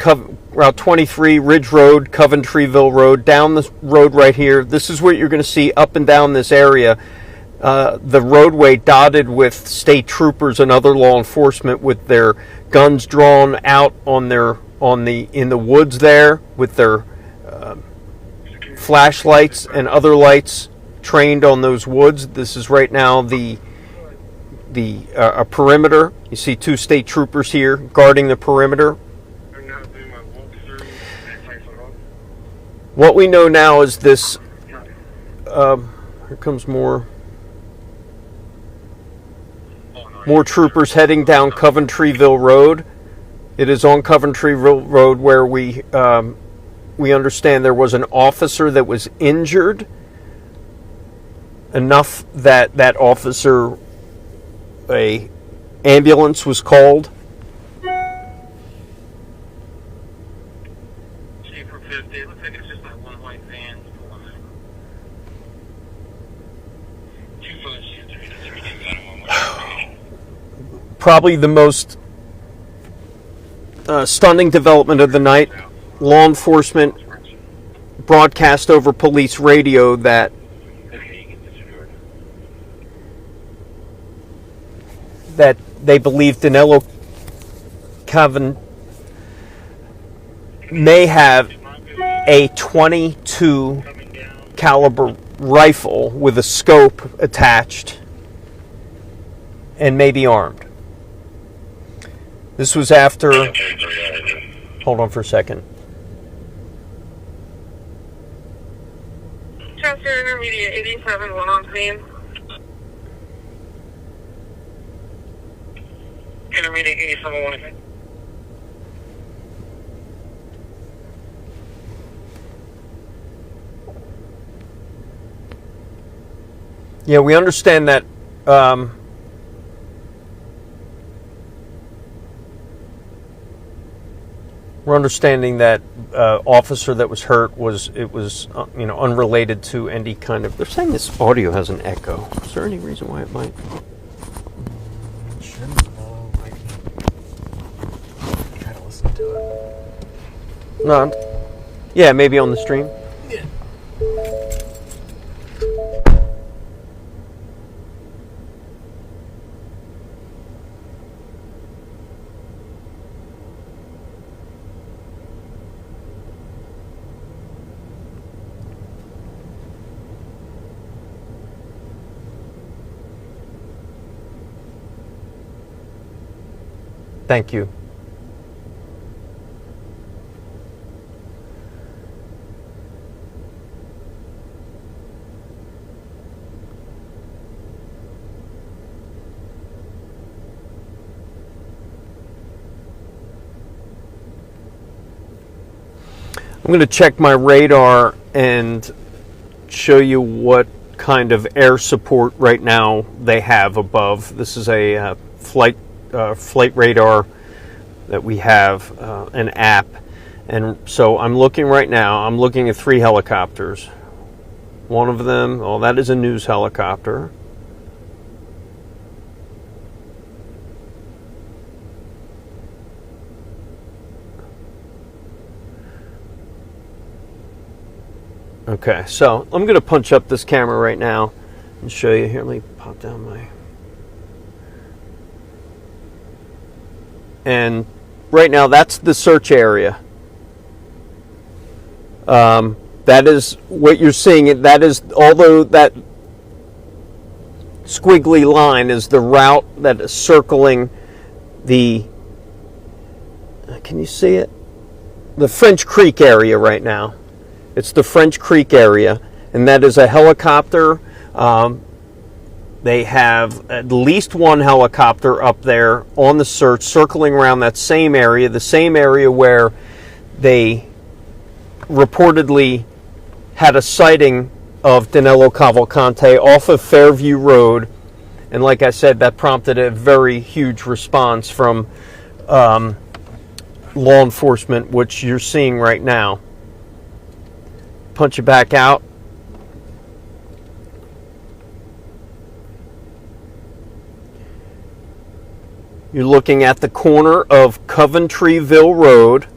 Route 23, Ridge Road, Coventryville Road, down the road right here. This is what you're going to see up and down this area. The roadway dotted with state troopers and other law enforcement with their guns drawn out in the woods there with their flashlights and other lights trained on those woods. This is right now the perimeter. You see two state troopers here guarding the perimeter. What we know now is this. Here comes more troopers heading down Coventryville Road. It is on Coventryville Road where we understand there was an officer that was injured enough that that officer, a ambulance was called. Probably the most stunning development of the night. Law enforcement broadcast over police radio that they believe Danelo Cavalcante may have a .22 caliber rifle with a scope attached and may be armed. This was after... Hold on for a second. Chester Intermediate 87, one on scene. Intermediate 87, one on scene. Yeah, we understand that we're understanding that officer that was hurt was unrelated to any kind of. They're saying this audio has an echo. Is there any reason why it might? Shouldn't. I can try to listen to it. No. Yeah, maybe on the stream. Yeah. Thank you. I'm going to check my radar and show you what kind of air support right now they have above. This is a flight radar that we have, an app. And so I'm looking right now, I'm looking at 3 helicopters. One of them, that is a news helicopter. Okay, so I'm going to punch up this camera right now and show you. Here, let me pop down my... And right now, that's the search area. That is what you're seeing. That is, although that squiggly line is the route that is circling the... Can you see it? The French Creek area right now. It's the French Creek area, and that is a helicopter. They have at least one helicopter up there on the search, circling around that same area, the same area where they reportedly had a sighting of Danelo Cavalcante off of Fairview Road. And like I said, that prompted a very huge response from law enforcement, which you're seeing right now. Punch it back out. You're looking at the corner of Coventryville Road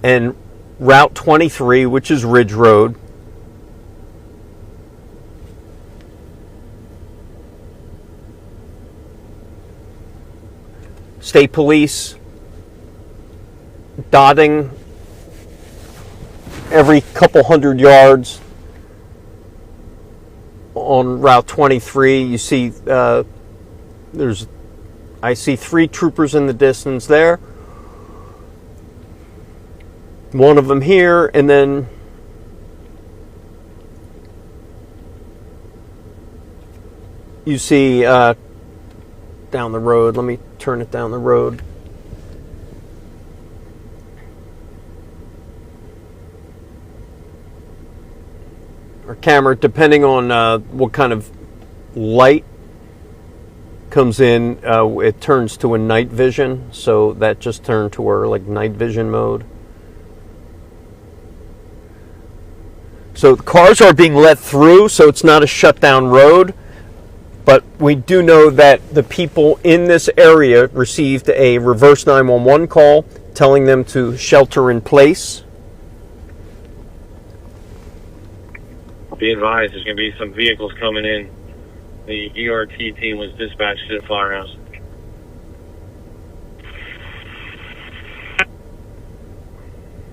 and Route 23, which is Ridge Road. State Police dotting every couple hundred yards on Route 23. You see I see 3 troopers in the distance there. One of them here, and then you see down the road. Let me turn it down the road. Our camera, depending on what kind of light comes in, it turns to a night vision. So that just turned to our night vision mode. So the cars are being let through, so it's not a shut down road. But we do know that the people in this area received a reverse 911 call telling them to shelter in place. Be advised, there's going to be some vehicles coming in. The ERT team was dispatched to the firehouse.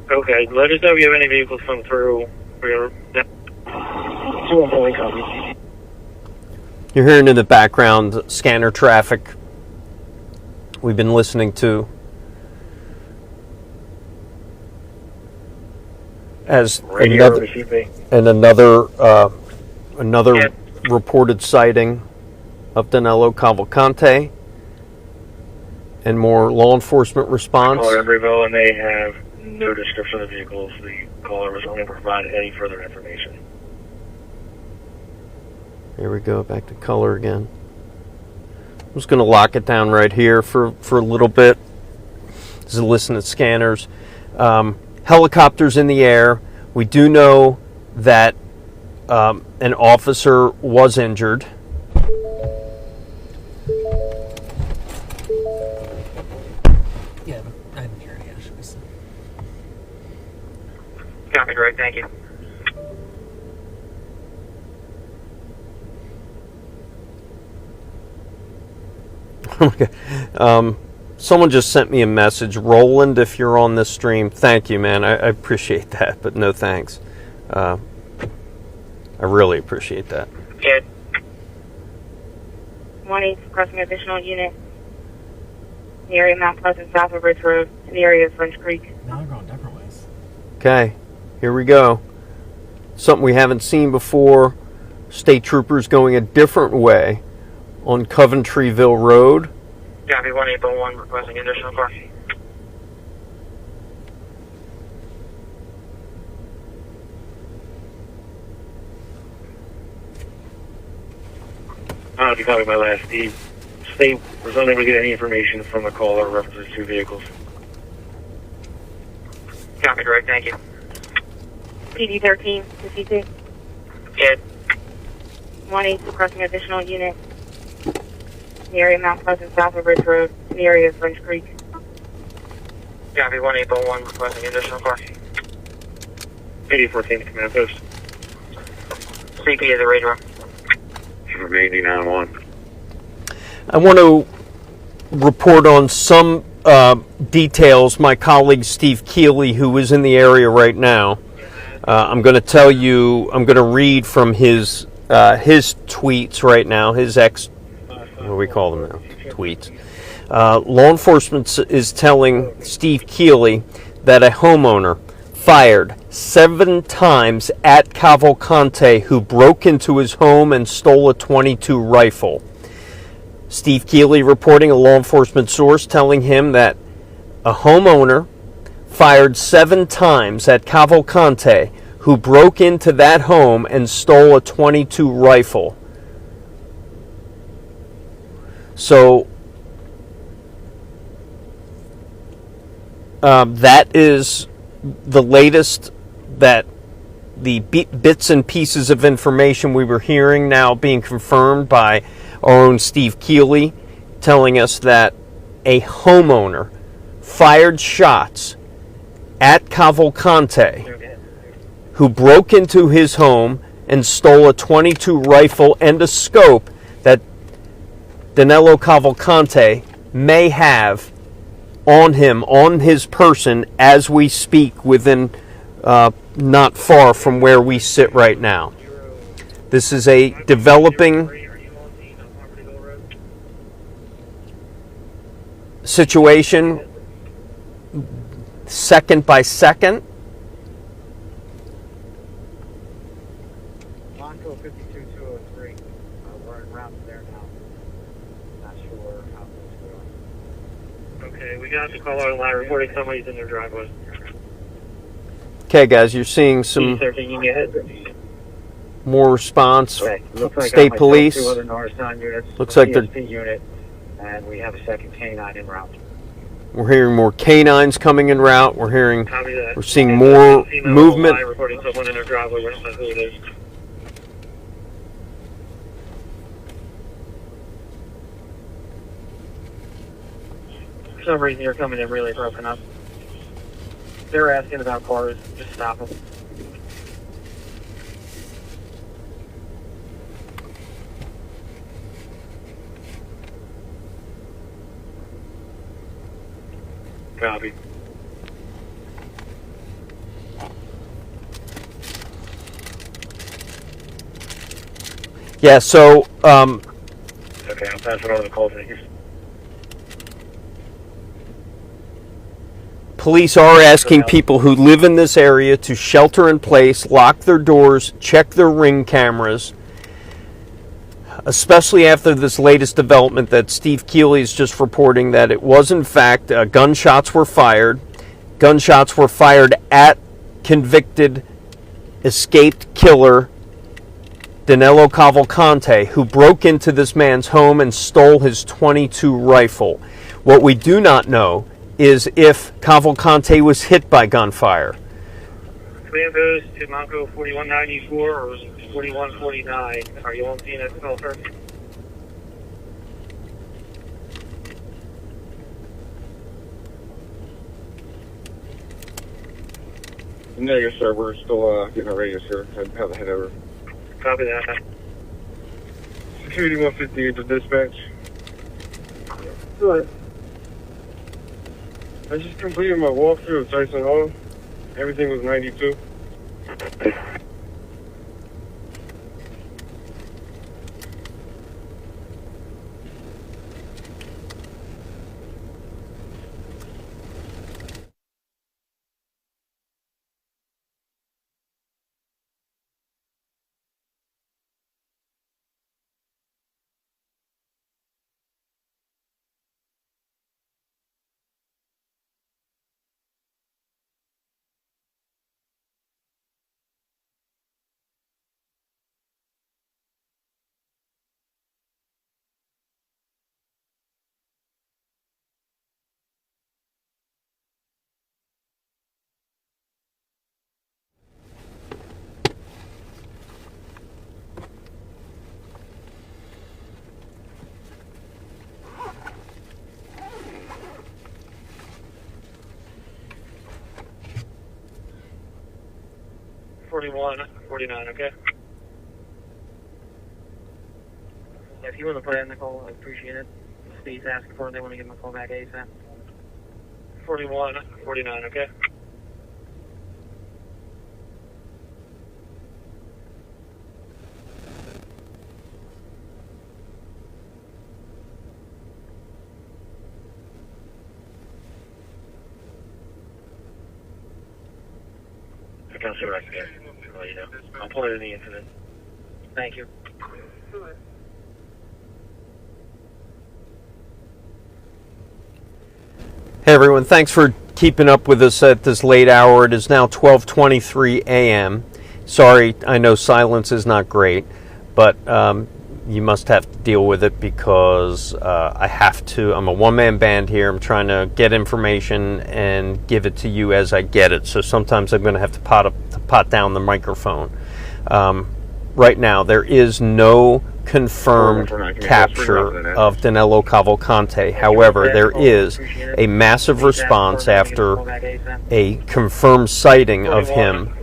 Okay, let us know if you have any vehicles come through. Copy. You're hearing in the background scanner traffic we've been listening to as another reported sighting of Danelo Cavalcante and more law enforcement response. Caller Embryville, and they have no description of the vehicles. The caller was only provided any further information. Here we go, back to color again. was going to lock it down right here for a little bit. This is a listen to scanners. Helicopters in the air. We do know that an officer was injured. Yeah, I didn't hear any issues. Copy, Greg. Thank you. Someone just sent me a message. Roland, if you're on this stream, thank you, man. I appreciate that, but no thanks. I really appreciate that. Yeah. 1-8 requesting additional unit in the area of Mount Pleasant, south of Ridge Road, in the area of French Creek. Now I'm going different ways. Okay, here we go. Something we haven't seen before. State troopers going a different way on Coventryville Road. Copy, 1-801 requesting additional car. If you copy my last, the state was unable to get any information from the caller reference to two vehicles. Copy, Greg. Thank you. PD-13 to C2. Yeah. 1-8 requesting additional unit in the area of Mount Pleasant, south of Ridge Road, in the area of French Creek. Copy, 1-801 requesting additional car. PD-14 command post. CP is a radar. From 89-1. I want to report on some details. My colleague Steve Keeley, who is in the area right now, I'm going to tell you, I'm going to read from his tweets right now, his what do we call them now? Tweets. Law enforcement is telling Steve Keeley that a homeowner fired 7 times at Cavalcante, who broke into his home and stole a .22 rifle. Steve Keeley reporting a law enforcement source telling him that a homeowner fired 7 times at Cavalcante, who broke into that home and stole a .22 rifle. So that is the latest, that the bits and pieces of information we were hearing now being confirmed by our own Steve Keeley, telling us that a homeowner fired shots at Cavalcante, who broke into his home and stole a .22 rifle and a scope that Danelo Cavalcante may have on him, on his person, as we speak, within not far from where we sit right now. This is a developing situation, second by second. Lonco 52203. We're en route there now. Not sure how things going. Okay, we got the caller on line reporting somebody's in their driveway. Okay, guys, you're seeing some more response. State police. Looks like they're. Unit, and we have a second canine en route. We're hearing more canines coming en route. We're seeing more movement. Reporting someone in their driveway. We don't know who it is. For some reason, you're coming in really broken up. They're asking about cars. Just stop them. Copy. Yeah, so Okay, I'll pass it on to the call takers. police are asking people who live in this area to shelter in place, lock their doors, check their Ring cameras, especially after this latest development that Steve Keeley is just reporting, that it was in fact gunshots were fired. Gunshots were fired at convicted escaped killer Danelo Cavalcante, who broke into this man's home and stole his .22 rifle. What we do not know is if Cavalcante was hit by gunfire. Command goes to Monco 4194 or 4149. Are you on scene at Smelter? Negative, sir. We're still getting our radius here. Have the head over. Copy that. Security 158 to dispatch. Good. I just completed my walkthrough of Tyson Hall. Everything was 92. $41.49, okay? Yeah, if you want to put in the call, I appreciate it. Steve's asking for it. They want to give him a call back ASAP. $41.49, okay? I can't see what I can get. Well, you know, I'll pull it in the incident. Thank you. Hey everyone, thanks for keeping up with us at this late hour. It is now 12:23 a.m. Sorry, I know silence is not great, but you must have to deal with it because I have to. I'm a one-man band here. I'm trying to get information and give it to you as I get it. So sometimes I'm going to have to pot down the microphone. Right now, there is no confirmed capture of Danelo Cavalcante. However, there is a massive response after a confirmed sighting of him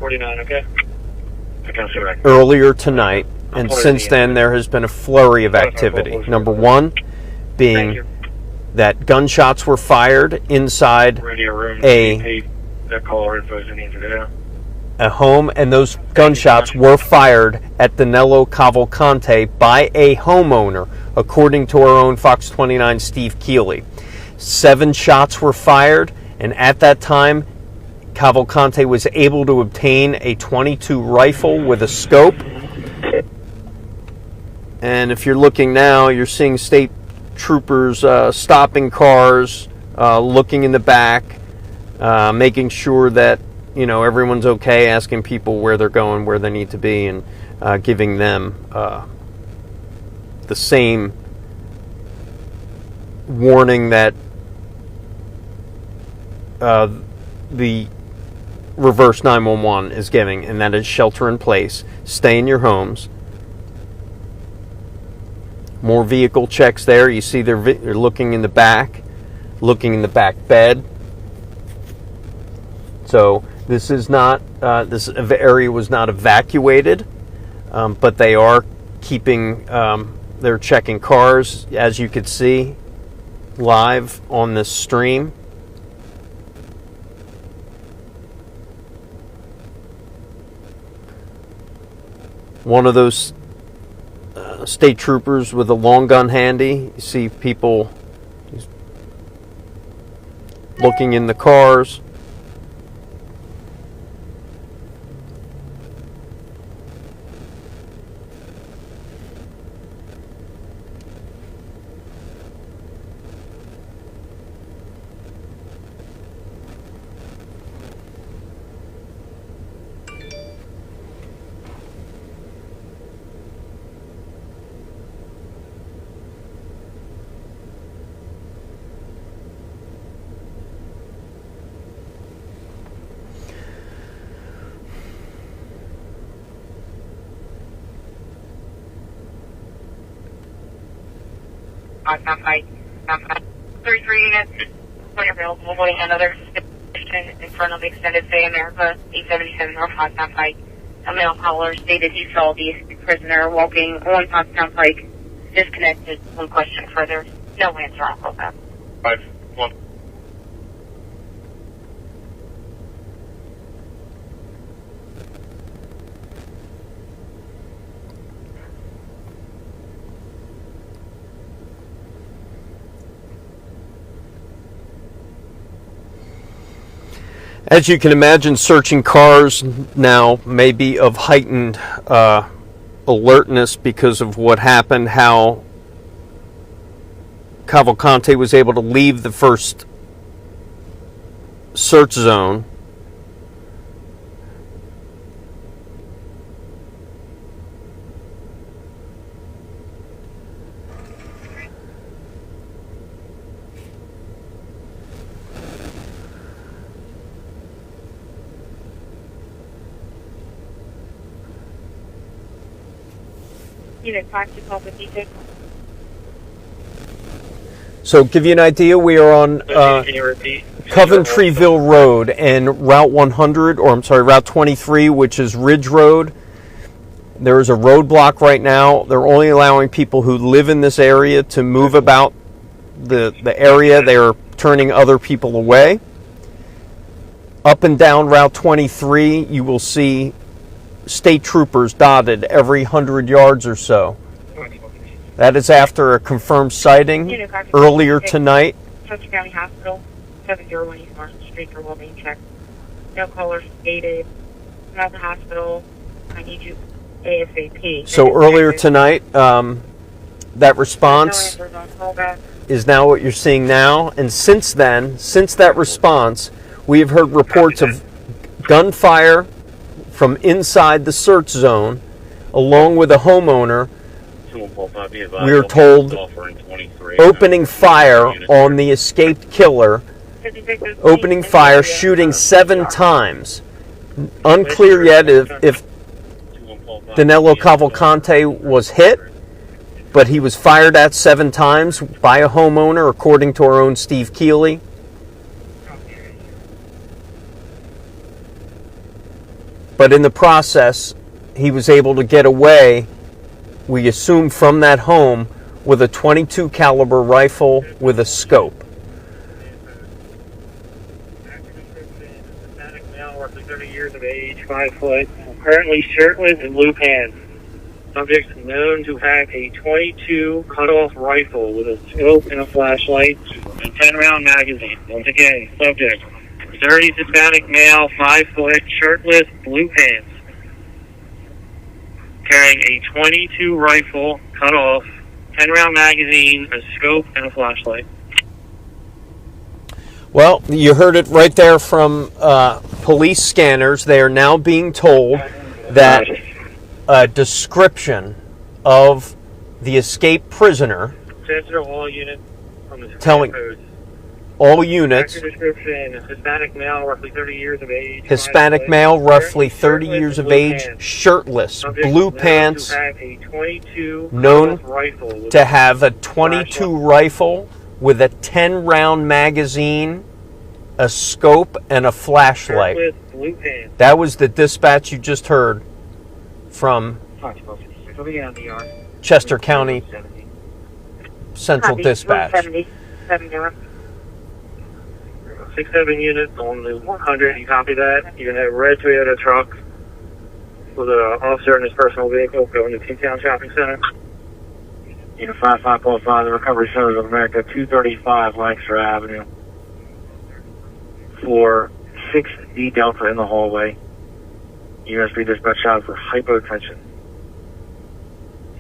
earlier tonight. And since then, there has been a flurry of activity. Number one being that gunshots were fired inside a home, and those gunshots were fired at Danelo Cavalcante by a homeowner, according to our own Fox 29 Steve Keeley. 7 shots were fired, and at that time, Cavalcante was able to obtain a .22 rifle with a scope. And if you're looking now, you're seeing state troopers stopping cars, looking in the back, making sure that everyone's okay, asking people where they're going, where they need to be, and giving them the same warning that the reverse 911 is giving, and that is shelter in place, stay in your homes. More vehicle checks there. You see they're looking in the back, looking in the back bed. So this is not, this area was not evacuated, but they are keeping, they're checking cars, as you could see live on this stream. One of those state troopers with a long gun handy. You see people looking in the cars. Fight. 33 units. When available, avoiding another station in front of Extended Stay America, 877 North Pottstown Pike. A male caller stated he saw the prisoner walking on Pottstown Pike, disconnected. One question further. No answer on call back. 5-1. As you can imagine, searching cars now may be of heightened alertness because of what happened, how Cavalcante was able to leave the first search zone. Unit 5-1256. So, give you an idea, we are on Can you repeat? Coventryville Road and Route 100, or I'm sorry, Route 23, which is Ridge Road. There is a roadblock right now. They're only allowing people who live in this area to move about the area. They are turning other people away. Up and down Route 23, you will see state troopers dotted every 100 yards or so. That is after a confirmed sighting earlier tonight. Chester County Hospital, 701 East Marshall Street for well-being check. No caller stated. I'm at the hospital. I need you ASAP. So earlier tonight, that response No answers on callback. is now what you're seeing now. And since then, since that response, we have heard reports of gunfire from inside the search zone, along with a homeowner, we are told, opening fire on the escaped killer, opening fire, shooting 7 times. Unclear yet if Danelo Cavalcante was hit, but he was fired at 7 times by a homeowner, according to our own Steve Keeley. But in the process, he was able to get away, we assume, from that home with a .22 caliber rifle with a scope. Male, roughly 30 years of age, 5 foot, currently shirtless and blue pants. Subject known to have a .22 cut-off rifle with a scope and a flashlight and 10-round magazine. Once again, subject 30s Hispanic male, 5 foot, shirtless, blue pants, carrying a .22 rifle, cut off, 10-round magazine, a scope, and a flashlight. Well, you heard it right there from police scanners. They are now being told that a description of the escaped prisoner, All units from the telling all units, description, Hispanic male, roughly 30 years of age. Hispanic male, roughly 30 years of age, shirtless, blue pants, known to have a .22 rifle with a 10-round magazine, a scope, and a flashlight. That was the dispatch you just heard from Chester County Central Dispatch. 6-7 units on the 100. You copy that? You're gonna have a red Toyota truck with an officer in his personal vehicle going to Kingstown Shopping Center. Unit 55.5, the Recovery Centers of America, 235 Lancaster Avenue. For 6D Delta in the hallway. USB dispatch shot for hypotension.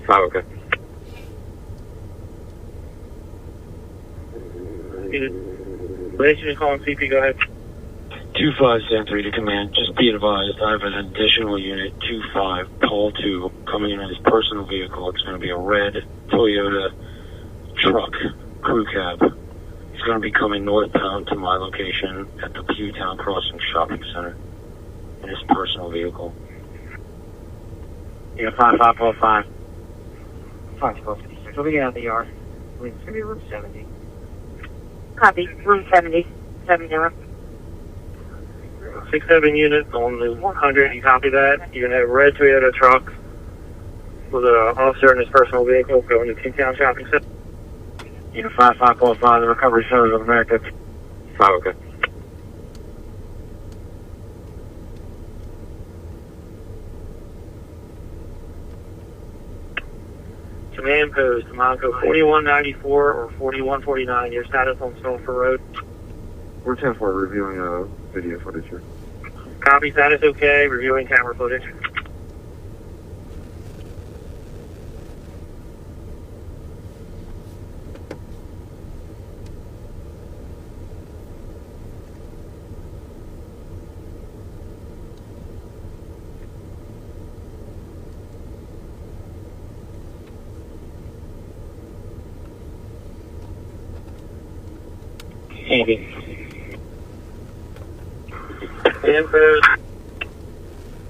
5, okay. Relation calling CP, go ahead. 2573 to command. Just be advised, I have an additional unit, 25, call 2, coming in his personal vehicle. It's going to be a red Toyota truck, crew cab. He's going to be coming northbound to my location at the Pewtown Crossing Shopping Center in his personal vehicle. Yeah, 5545. 51256. We'll be out in the yard. please. It's going to be room 70. Copy. Room 70. 70. 6-7 units on the 100. You copy that? You're going to have a red Toyota truck with an officer in his personal vehicle going to Kingstown Shopping Center. Unit 5545, the recovery center of America. 5, okay. Command post, Monaco 4194 or 4149. Your status on Sulphur Road. We're 10-4 reviewing video footage here. Copy, status okay. Reviewing camera footage.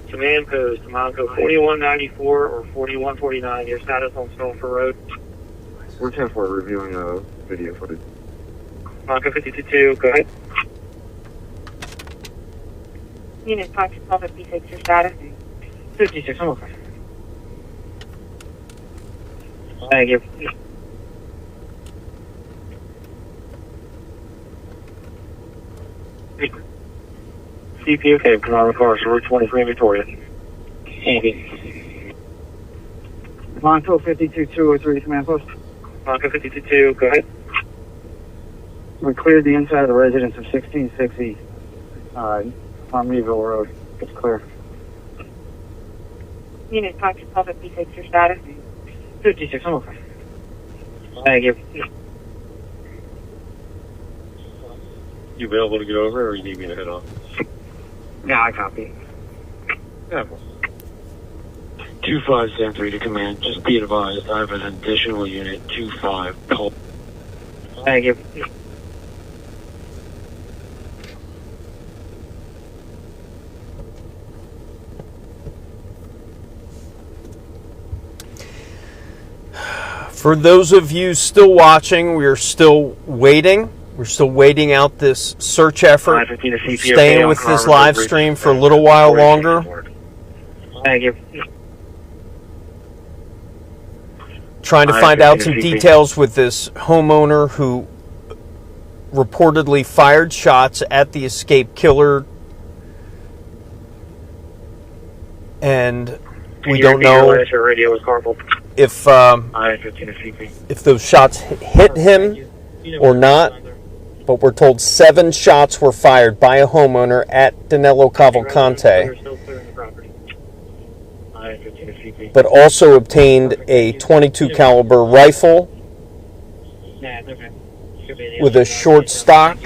Command post, Monaco 4194 or 4149. Your status on Sulphur Road. We're 10-4 reviewing video footage. Monaco 522, go ahead. Unit 556, your status. 56, I'm okay. Thank you. CP, okay, Canara Cars, Route 23 Victoria. Thank you. Monaco 52203, command post. Monaco 522, go ahead. We cleared the inside of the residence of 1660 Farmville Road. It's clear. Unit 556, your status. 56, I'm okay. Thank you. You available to get over, or you need me to head off? Yeah, I copy. Yeah. 2573 to command. Just be advised, I have an additional unit, 25. Thank you. For those of you still watching, we're still waiting. We're still waiting out this search effort. Staying with this live stream for a little while longer. Thank you. Trying to find out some details with this homeowner who reportedly fired shots at the escaped killer. And we don't know if those shots hit him or not, but we're told 7 shots were fired by a homeowner at Danelo Cavalcante, but also obtained a .22 caliber rifle with a short stock,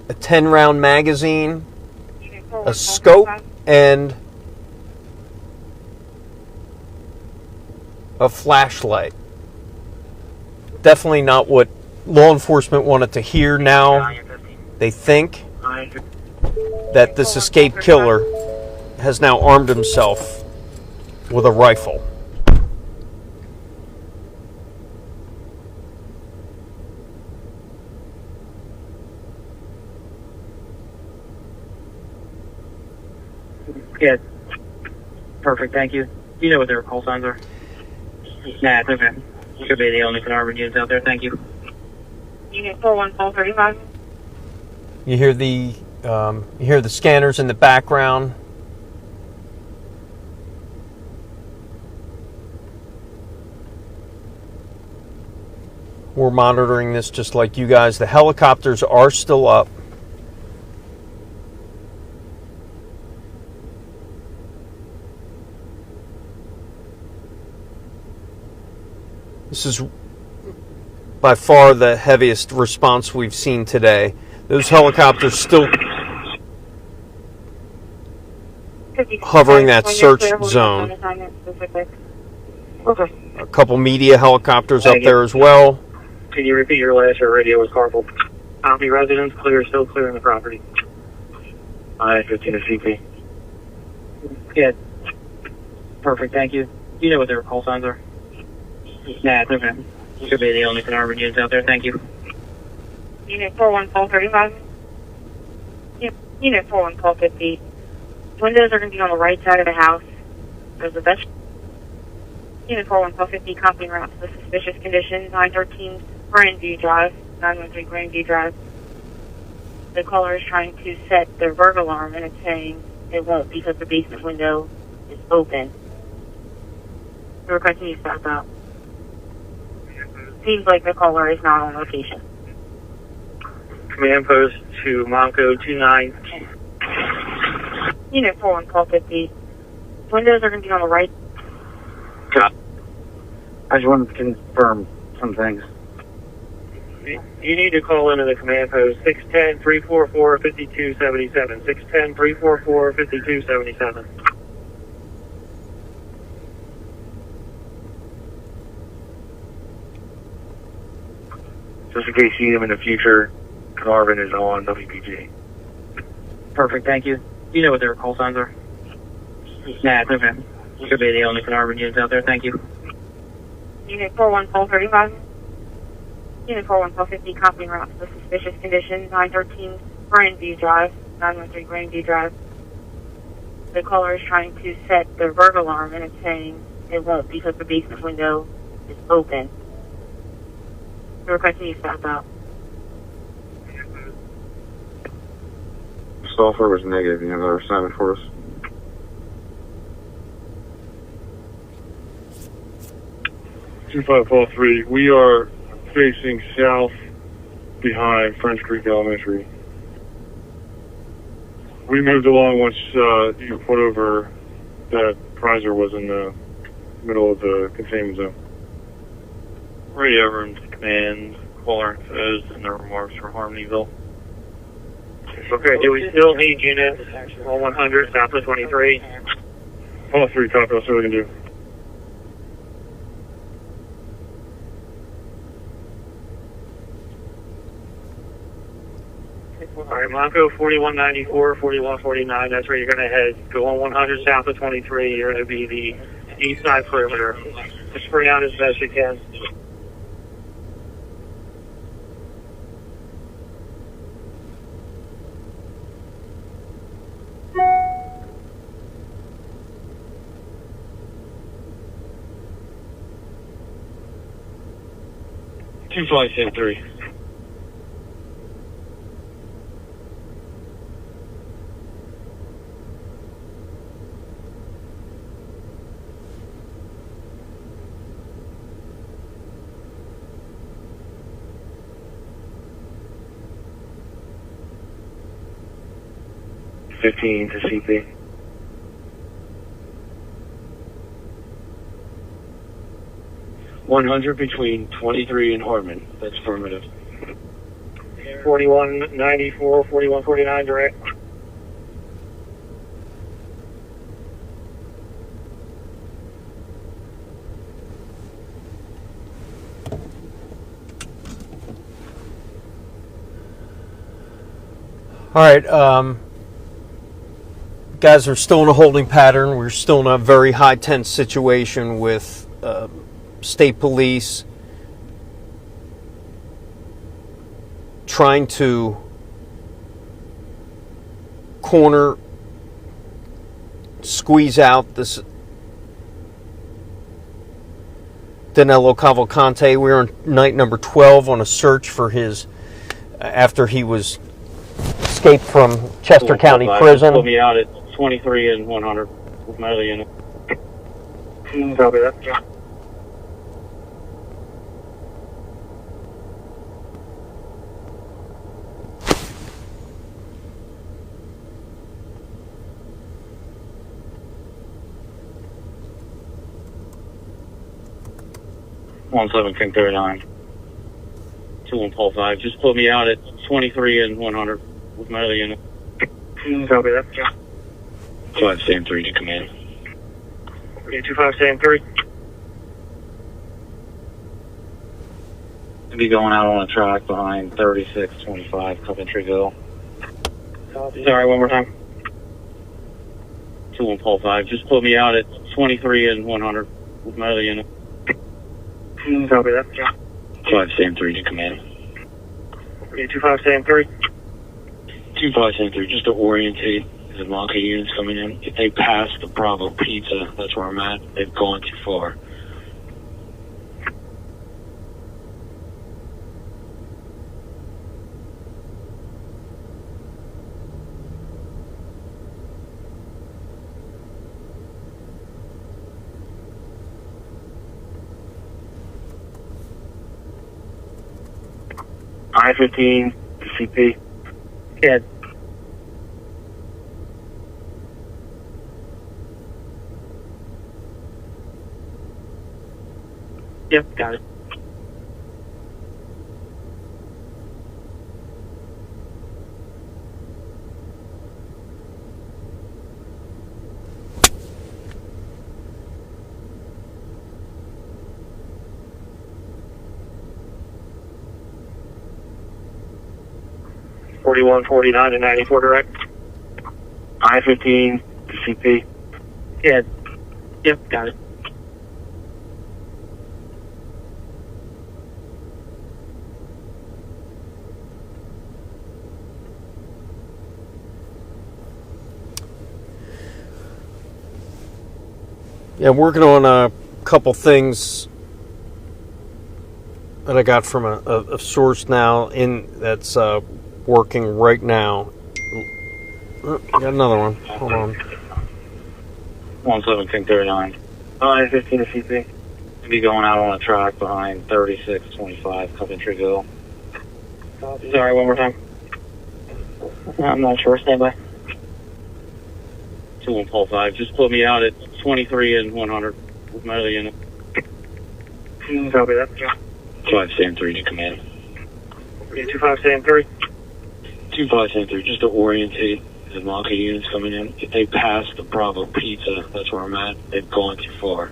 a 10-round magazine, a scope, and a flashlight. Definitely not what law enforcement wanted to hear now. They think that this escaped killer has now armed himself with a rifle. Yeah. Perfect, thank you. Do you know what their call signs are? Nah, it's okay. Should be the only Carnarvon units out there, thank you. Unit 41435. You hear the scanners in the background. We're monitoring this just like you guys. The helicopters are still up. This is by far the heaviest response we've seen today. Those helicopters still hovering that search zone. A couple media helicopters up there as well. Can you repeat your last radio with Carpal? Copy, residents clear, still clearing the property. I-15 to CP. Yeah. Perfect, thank you. Do you know what their call signs are? Nah, it's okay. You could be the only Carnarvon units out there. Thank you. Unit 41 call 35. Unit 41 call 50. Windows are going to be on the right side of the house. There's a vest. Unit 41 call 50, copying route to the suspicious condition, 913 Grandview Drive, 913 Grandview Drive. The caller is trying to set their burglar alarm, and it's saying it won't because the basement window is open. We're requesting you stop out. Seems like the caller is not on location. Command post to Monco 29. Unit 41 call 50. Windows are going to be on the right. I just wanted to confirm some things. You need to call into the command post 610-344-5277. 610-344-5277. Just in case you need him in the future, Carnarvon is on WPG. Perfect, thank you. You know what their call signs are? Nah, it's okay. You could be the only Carnarvon units out there. Thank you. Unit 41 call 35. Unit 41 call 50, copying route to the suspicious condition, 913 Grandview Drive, 913 Grandview Drive. The caller is trying to set their burglar alarm, and it's saying it won't because the basement window is open. We're requesting you stop out. Software was negative. You have another assignment for us? $25-3. We are facing south behind French Creek Elementary. We moved along once you put over that Prizer was in the middle of the containment zone. Radio room to command. Caller exposed in their remarks from Harmonyville. Okay, do we still need units? 100, south of 23. All 3, copy. That's what we can do. Alright, Monco 4194, 4149, that's where you're going to head. Go on 100 south of 23, you're going to be the east side perimeter. Just spring out as best you can. Two flights in 3. To CP. $100 between 23 and Harmon. That's affirmative. 4194, 4149 direct. All right, guys are still in a holding pattern. We're still in a very high tense situation with state police trying to corner, squeeze out this Danelo Cavalcante. We're on night number 12 on a search for his, after he was escaped from Chester County Prison. Put me out at 23 and 100 with my other unit. Copy that. Yeah. One 1739. 21 Paul 5. Just put me out at 23 and 100 with my other unit. Copy that. Yeah. 5 Sam 3 to command. Okay, 25 Sam 3. To be going out on a track behind 3625 Coventryville. Sorry, one more time. 21 Paul 5. Just put me out at 23 and 100 with my other unit. Copy that. 5 Sam 3 to command. 25 Sam 3. 25 Sam 3, just to orientate the Blanca units coming in. If they pass the Bravo Pizza, that's where I'm at, they've gone too far. I-15 to CP. Yeah. Yep, got it. '41, '49, and '94 direct. I-15 to CP. Yeah. Yep, got it. Yeah, I'm working on a couple things that I got from a source now that's working right now. Oh, got another one. Hold on. 17 King 39. I-15 to CP. Be going out on a track behind 3625 Coventry Hill. Sorry, one more time. I'm not sure. Stand by. 2145. Just put me out at 23 and 100 with my other unit. Copy that. 5 Sam 3 to command. 25 Sam 3. 25 Sam 3, just to orientate the Blanca units coming in. If they pass the Bravo Pizza, that's where I'm at, they've gone too far.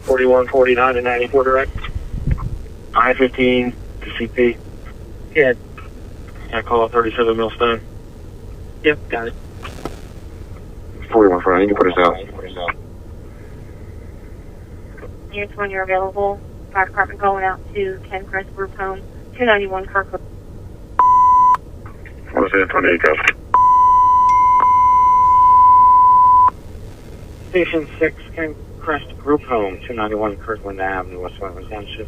41, 49, and 94 direct. I-15 to CP. Yeah. I call it 37 Millstone. Yep, got it. 41 Friday, you can put us out. Units when you're available. Fire department going out to Ken Crest Group Home, 291 Kirkwood. What is it, 28 guys? Station 6, Ken Crest Group Home, 291 Kirkland Avenue, West Weymouth Township.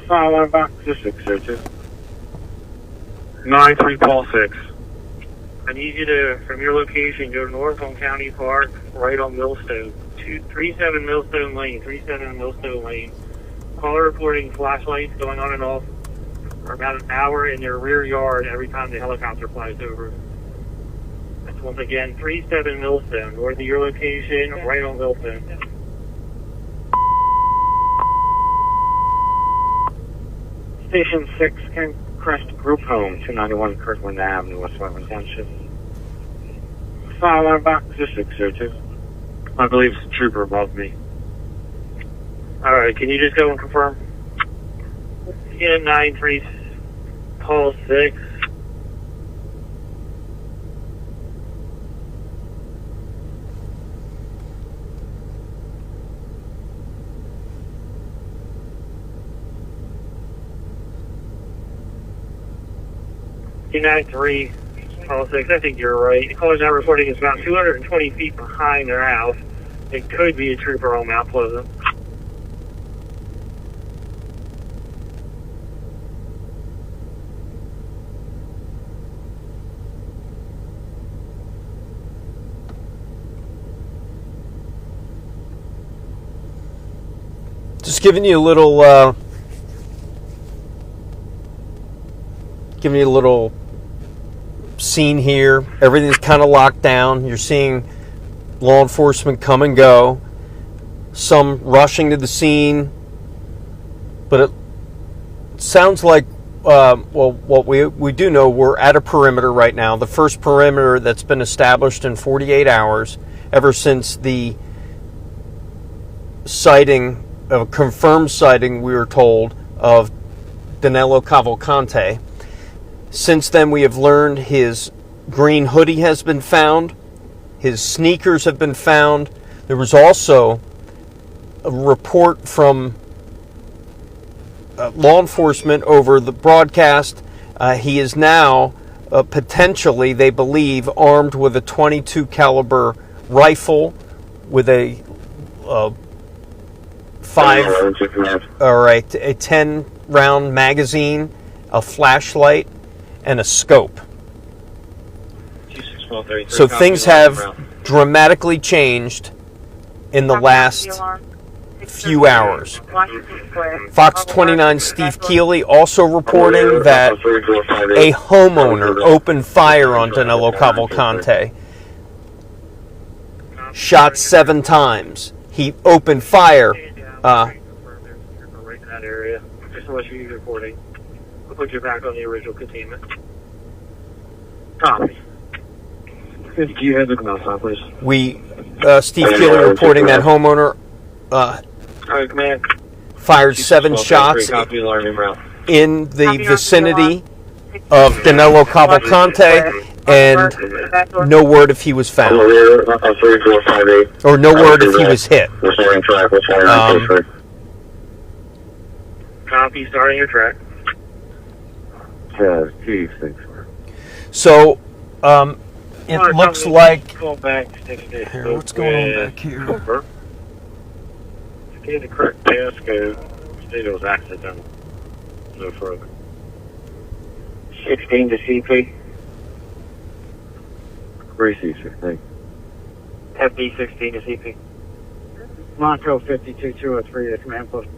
File box 602. 93 Paul 6. I need you to, from your location, go north on County Park, right on Millstone. 37 Millstone Lane, 37 Millstone Lane. Caller reporting flashlights going on and off for about an hour in their rear yard every time the helicopter flies over. That's once again 37 Millstone, north of your location, right on Millstone. Station 6, Ken Crest Group Home, 291 Kirkland Avenue, West Weymouth Township. File box 602. I believe it's a trooper above me. Alright, can you just go and confirm? Yeah, 93 Paul 6. Three, Paul 6, I think you're right. The caller's now reporting is about 220 feet behind their house. It could be a trooper on Mount Pleasant. Just giving you a little scene here. Everything's kind of locked down. You're seeing law enforcement come and go, some rushing to the scene, but it sounds like what we do know, we're at a perimeter right now, the first perimeter that's been established in 48 hours ever since the sighting, a confirmed sighting, we were told, of Danelo Cavalcante. Since then, we have learned his green hoodie has been found. His sneakers have been found. There was also a report from law enforcement over the broadcast. He is now potentially, they believe, armed with a .22 caliber rifle with a 10 round magazine, a flashlight, and a scope. So things have dramatically changed in the last few hours. Fox 29 Steve Keeley also reporting that a homeowner opened fire on Danelo Cavalcante. Shot 7 times. He opened fire. Right in that area. Just unless you're reporting. We'll put you back on the original containment. Copy. Do you have the mouse on, please? Steve Keeley reporting that homeowner Command. fired 7 shots in the vicinity of Danelo Cavalcante, and no word if he was found. Or no word if he was hit. Copy, starting your track. So, it looks like... Here, what's going on back here? Get the correct passcode. State it was accidental. No further. 16 to CP. Gracie, sir. Thanks. FD16 to CP. Montreux 52203 to command post.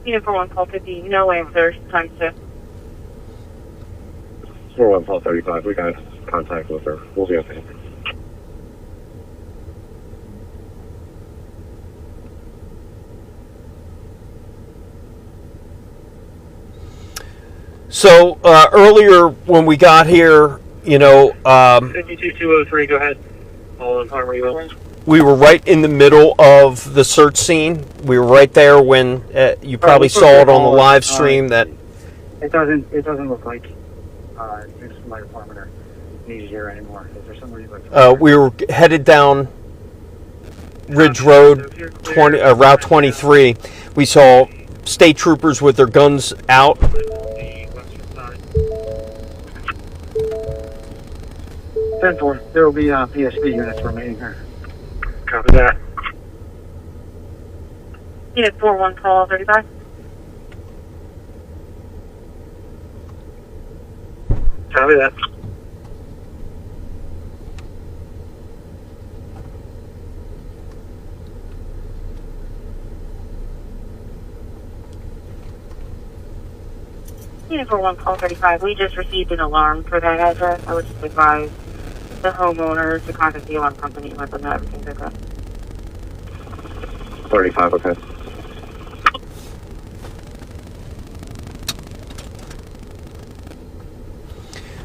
Unit 41 call 50, no answers, times 2. 41 Paul 35, we got contact with her. We'll be up there. So, earlier when we got here, 52203, go ahead. All in where you will. we were right in the middle of the search scene. We were right there when you probably saw it on the live stream that... It doesn't look like this is my department or needs here anymore. Is there somewhere you'd like to... we were headed down Ridge Road, Route 23. We saw state troopers with their guns out. 10-4, there will be PSP units remaining here. Copy that. Unit 41 call 35. Copy that. Unit 41 call 35. We just received an alarm for that address. I would just advise the homeowner to contact the alarm company and let them know everything's okay. 35, okay.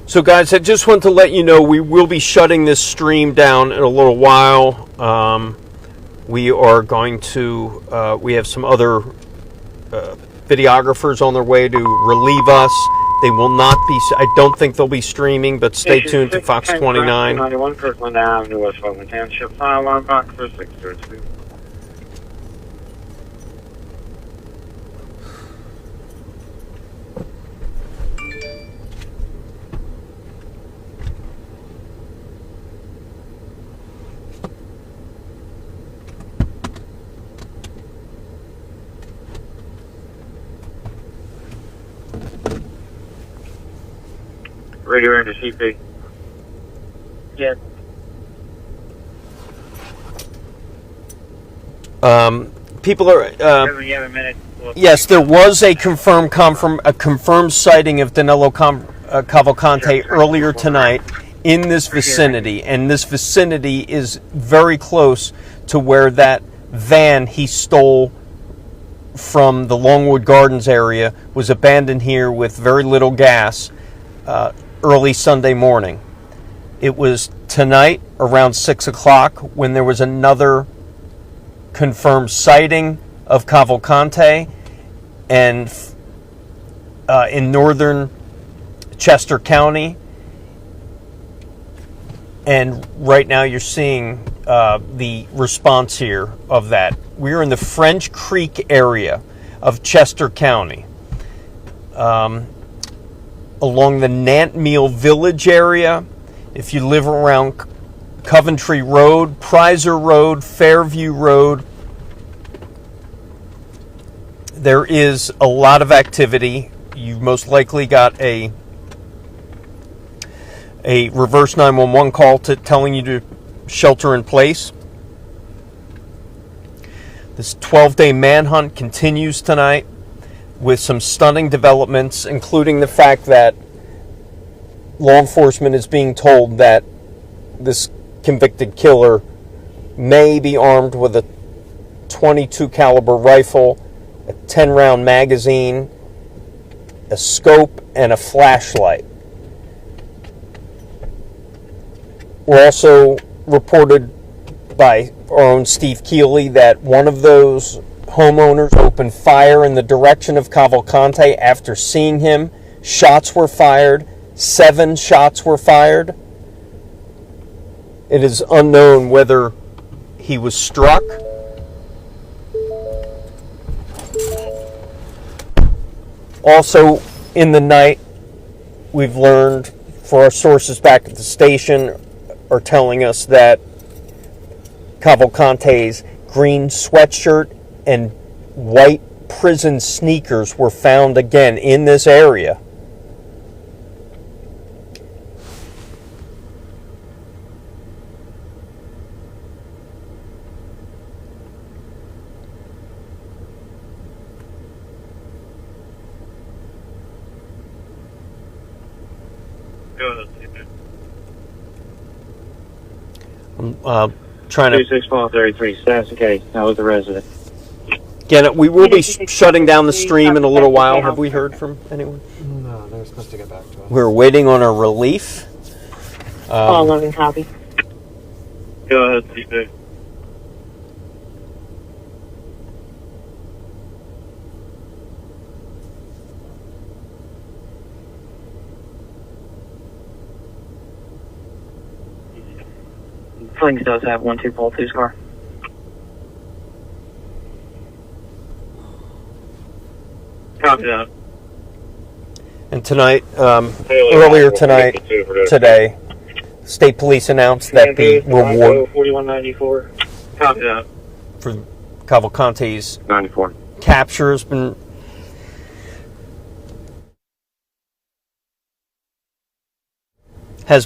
So guys, I just want to let you know we will be shutting this stream down in a little while. We are going to, we have some other videographers on their way to relieve us. They will not be, I don't think they'll be streaming, but stay tuned to Fox 29. 91 Kirkland Avenue, West Fulton Township, file alarm box for 632. Radio into CP. Yeah. People are. You have a minute. Yes, there was a confirmed sighting of Danelo Cavalcante earlier tonight in this vicinity, and this vicinity is very close to where that van he stole from the Longwood Gardens area was abandoned here with very little gas early Sunday morning. It was tonight around 6 o'clock when there was another confirmed sighting of Cavalcante, and in northern Chester County. And right now you're seeing the response here of that. We're in the French Creek area of Chester County. Along the Nantmeal Village area, if you live around Coventry Road, Prizer Road, Fairview Road, there is a lot of activity. You've most likely got a reverse 911 call telling you to shelter in place. This 12-day manhunt continues tonight with some stunning developments, including the fact that law enforcement is being told that this convicted killer may be armed with a .22 caliber rifle, a 10-round magazine, a scope, and a flashlight. We're also reported by our own Steve Keeley that one of those homeowners opened fire in the direction of Cavalcante after seeing him. Shots were fired. 7 shots were fired. It is unknown whether he was struck. Also, in the night, we've learned, for our sources back at the station are telling us that Cavalcante's green sweatshirt and white prison sneakers were found again in this area. Go ahead. Trying to 26-33, status the case. Now with the resident. Again, we will be shutting down the stream in a little while. Have we heard from anyone? No, they're supposed to get back to us. We're waiting on a relief. 11 copy. Go ahead, CP. Flings does have 1-2 Paul 2's car. Copy that. And tonight, earlier today, State Police announced that the reward 4194. Copy that. for Cavalcante's 94. capture has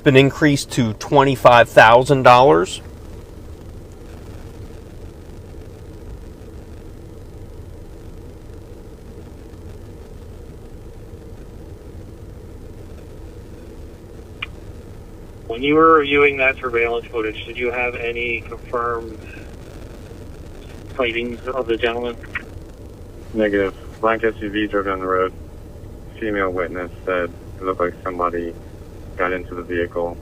been increased to $25,000. When you were reviewing that surveillance footage, did you have any confirmed sightings of the gentleman? Negative. Black SUV drove down the road. Female witness said it looked like somebody got into the vehicle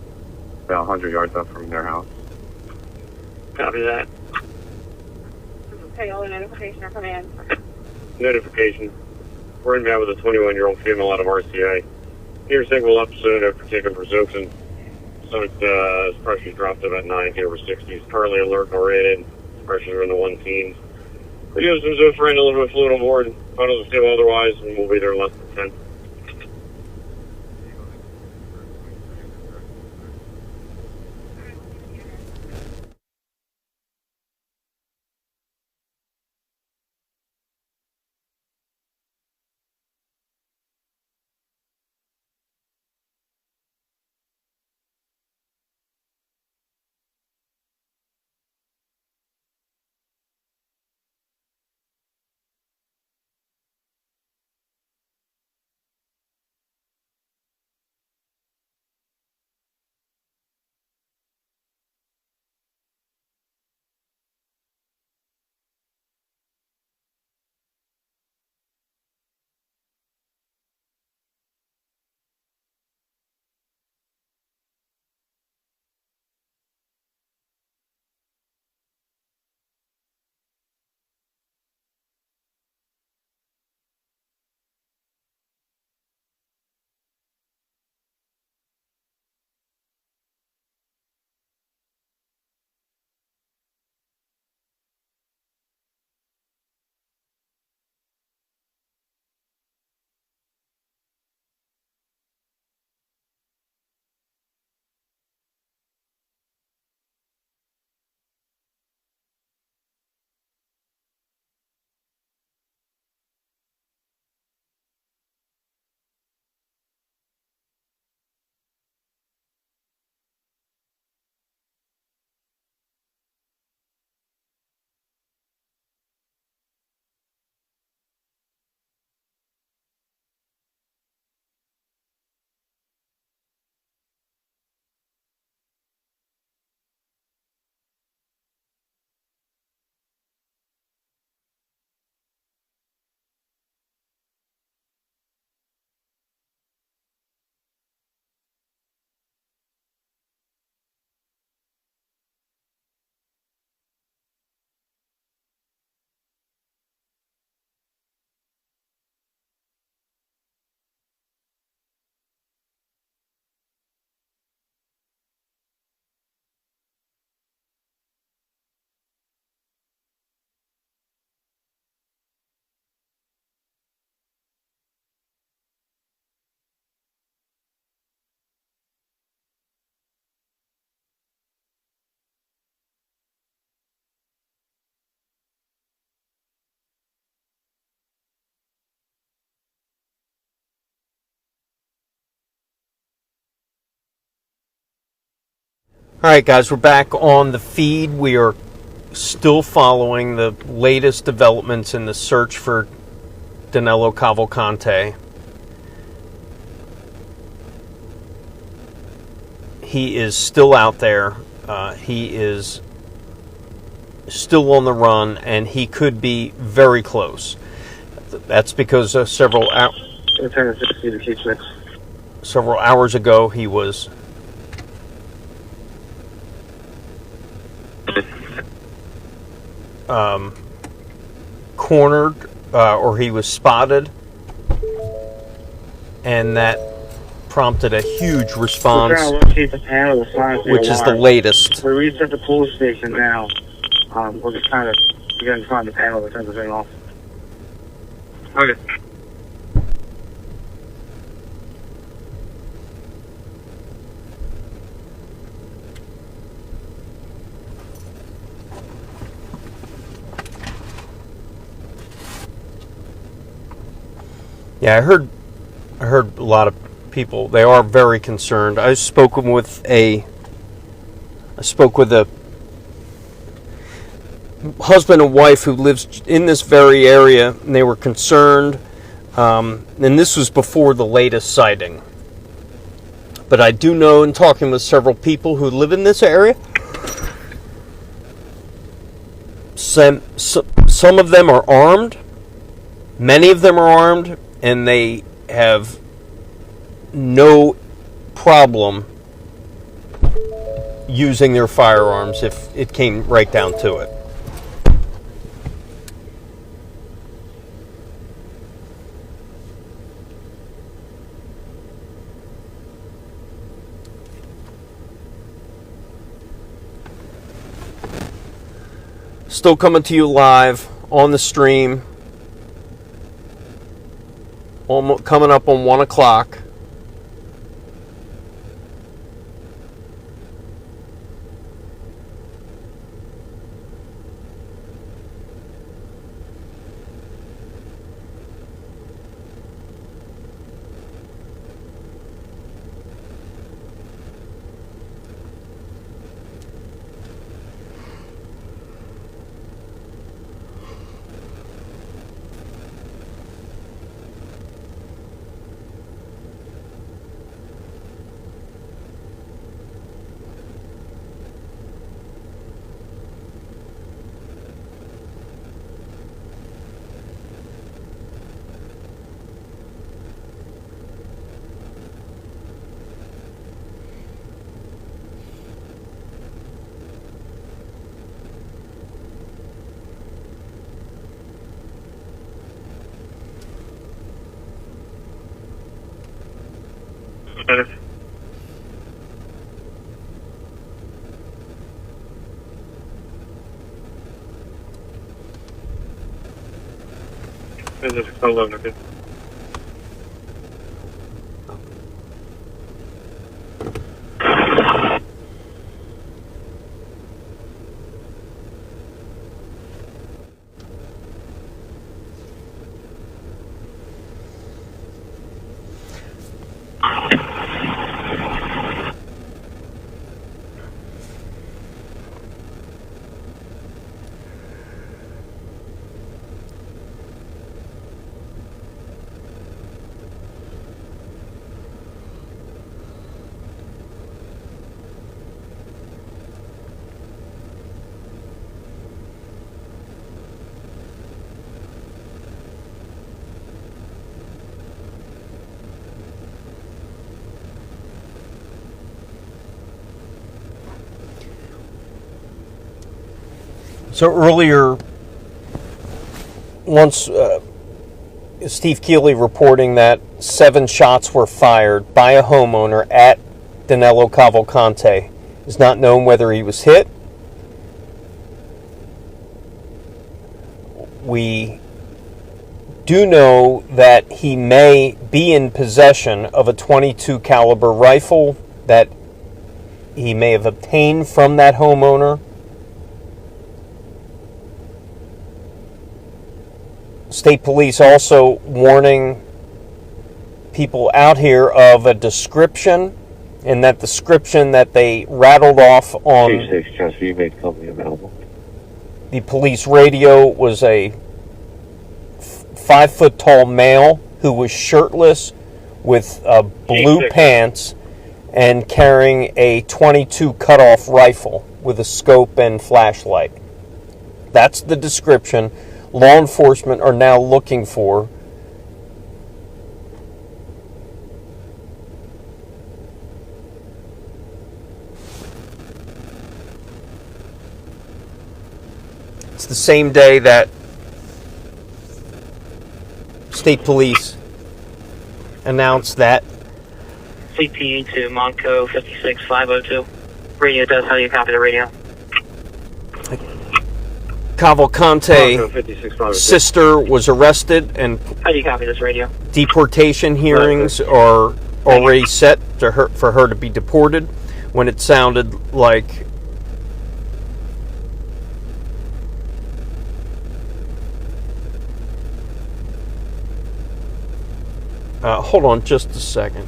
about 100 yards up from their house. Copy that. Okay, all the notification are coming in. Notification. We're inbound with a 21-year-old female out of RCA. Here, single episode after taking Brazopin. So his pressure dropped to about 90/60s. Currently alert and rated. Pressures are in the 1 teens. We use some Zofran, a little bit of fluid on board. Vitals are stable otherwise, and we'll be there in less than 10. All right, guys, we're back on the feed. We are still following the latest developments in the search for Danelo Cavalcante. He is still out there. He is still on the run, and he could be very close. That's because several hours ago he was cornered, or he was spotted, and that prompted a huge response, which is the latest. We reached at the police station now. We're just kind of getting to find the panel that turns the thing off. Okay. Yeah, I heard a lot of people. They are very concerned. I spoke with a husband and wife who lives in this very area, and they were concerned. And this was before the latest sighting. But I do know, in talking with several people who live in this area, some of them are armed. Many of them are armed, and they have no problem using their firearms if it came right down to it. Still coming to you live on the stream. Coming up on 1 o'clock. Okay. So earlier, once Steve Keeley reporting that 7 shots were fired by a homeowner at Danelo Cavalcante. It's not known whether he was hit. We do know that he may be in possession of a .22 caliber rifle that he may have obtained from that homeowner. State police also warning people out here of a description in that description that they rattled off on the police radio was a 5-foot-tall male who was shirtless with blue pants and carrying a .22 cut-off rifle with a scope and flashlight. That's the description law enforcement are now looking for. It's the same day that state police announced that CP to Monco 56502. Radio does how you copy the radio. Cavalcante's sister was arrested, and How do you copy this radio? deportation hearings are already set to her, for her to be deported. When it sounded like hold on just a second.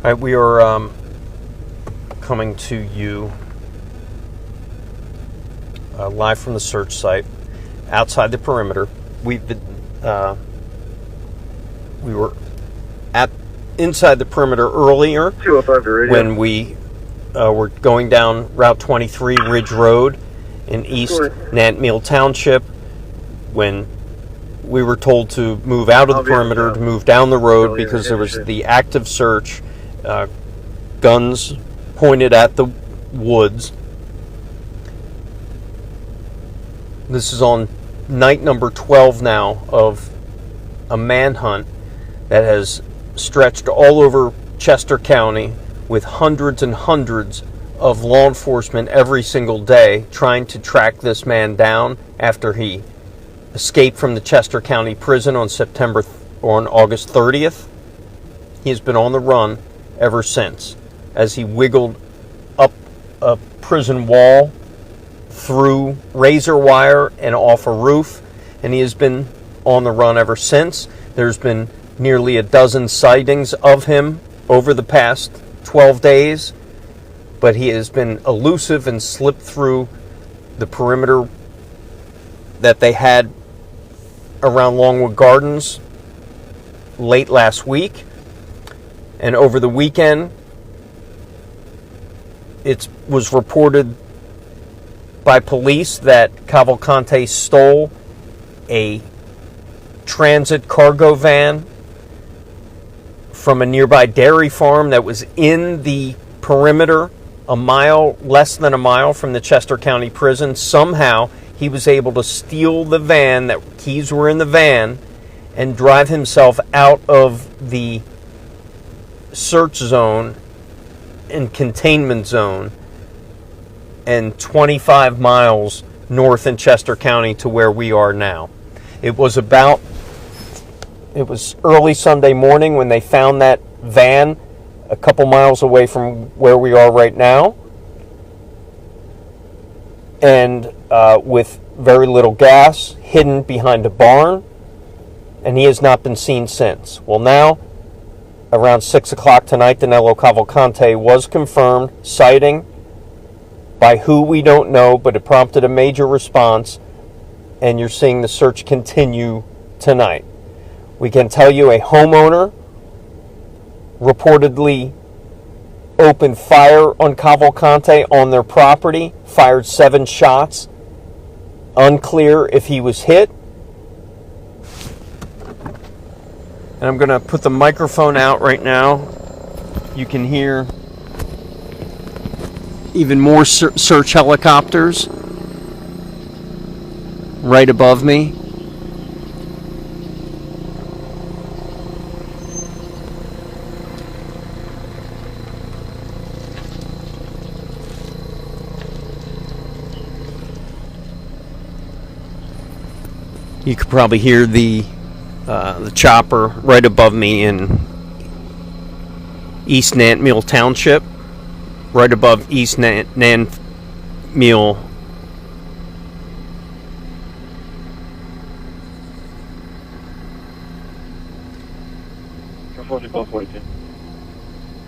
All right, we are coming to you live from the search site outside the perimeter. We've been we were inside the perimeter earlier when we were going down Route 23 Ridge Road in East Nantmeal Township when we were told to move out of the perimeter, to move down the road because there was the active search. Guns pointed at the woods. This is on night number 12 now of a manhunt that has stretched all over Chester County with hundreds and hundreds of law enforcement every single day trying to track this man down after he escaped from the Chester County prison on August 30th. He has been on the run ever since, as he wiggled up a prison wall, through razor wire and off a roof, and he has been on the run ever since. There's been nearly a dozen sightings of him over the past 12 days, but he has been elusive and slipped through the perimeter that they had around Longwood Gardens late last week. And over the weekend, it was reported by police that Cavalcante stole a transit cargo van from a nearby dairy farm that was in the perimeter, less than a mile from the Chester County prison. Somehow, he was able to steal the van, that keys were in the van, and drive himself out of the search zone and containment zone and 25 miles north in Chester County to where we are now. It was early Sunday morning when they found that van a couple miles away from where we are right now, and with very little gas, hidden behind a barn, and he has not been seen since. Well, now around 6 o'clock tonight, Danelo Cavalcante was confirmed sighting by who we don't know, but it prompted a major response, and you're seeing the search continue tonight. We can tell you a homeowner reportedly opened fire on Cavalcante on their property, fired 7 shots. Unclear if he was hit. And I'm going to put the microphone out right now. You can hear even more search helicopters right above me. You could probably hear the chopper right above me in East Nantmeal Township, right above East Nantmeal.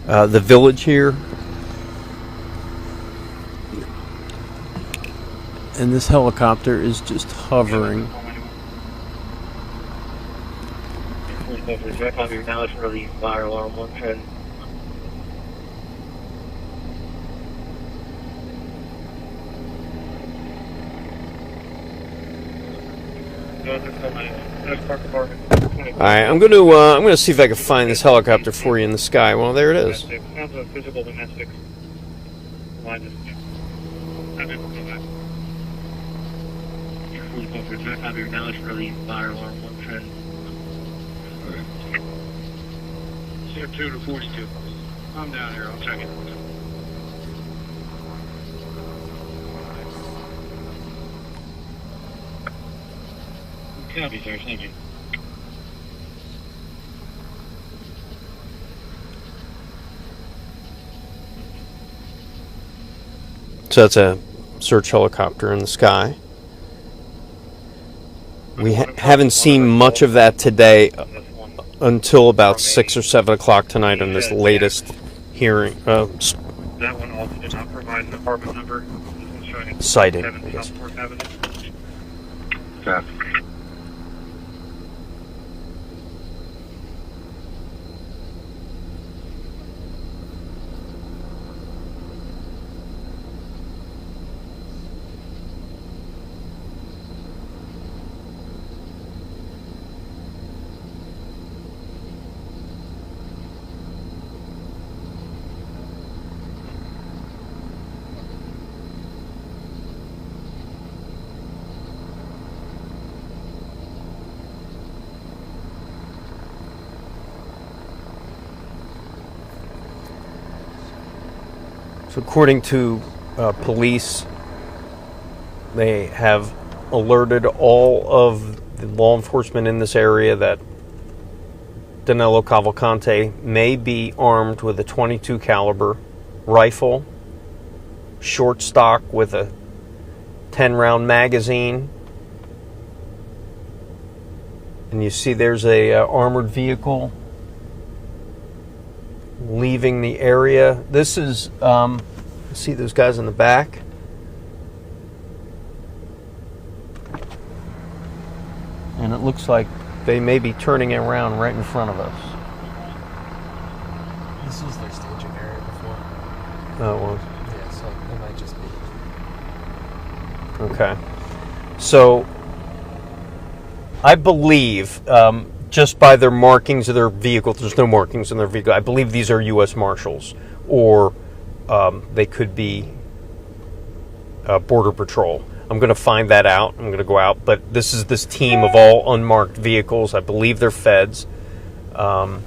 The village here. And this helicopter is just hovering. Alright, I'm gonna see if I can find this helicopter for you in the sky. Well, there it is. CO2 to 42. I'm down here, I'll check it. Copy, sir, thank you. So that's a search helicopter in the sky. We haven't seen much of that today until about 6 or 7 o'clock tonight on this latest hearing. That one also did not provide an apartment number. Sighting, I guess. Copy. So according to police, they have alerted all of the law enforcement in this area that Danelo Cavalcante may be armed with a .22 caliber rifle, short stock with a 10-round magazine. And you see there's a armored vehicle leaving the area. This is, see those guys in the back? And it looks like they may be turning around right in front of us. This was their staging area before. Oh, it was? Yeah, so it might just be. Okay. So, I believe, just by their markings of their vehicle, there's no markings in their vehicle. I believe these are U.S. Marshals, or they could be Border Patrol. I'm going to find that out. I'm going to go out. But this is this team of all unmarked vehicles. I believe they're feds. I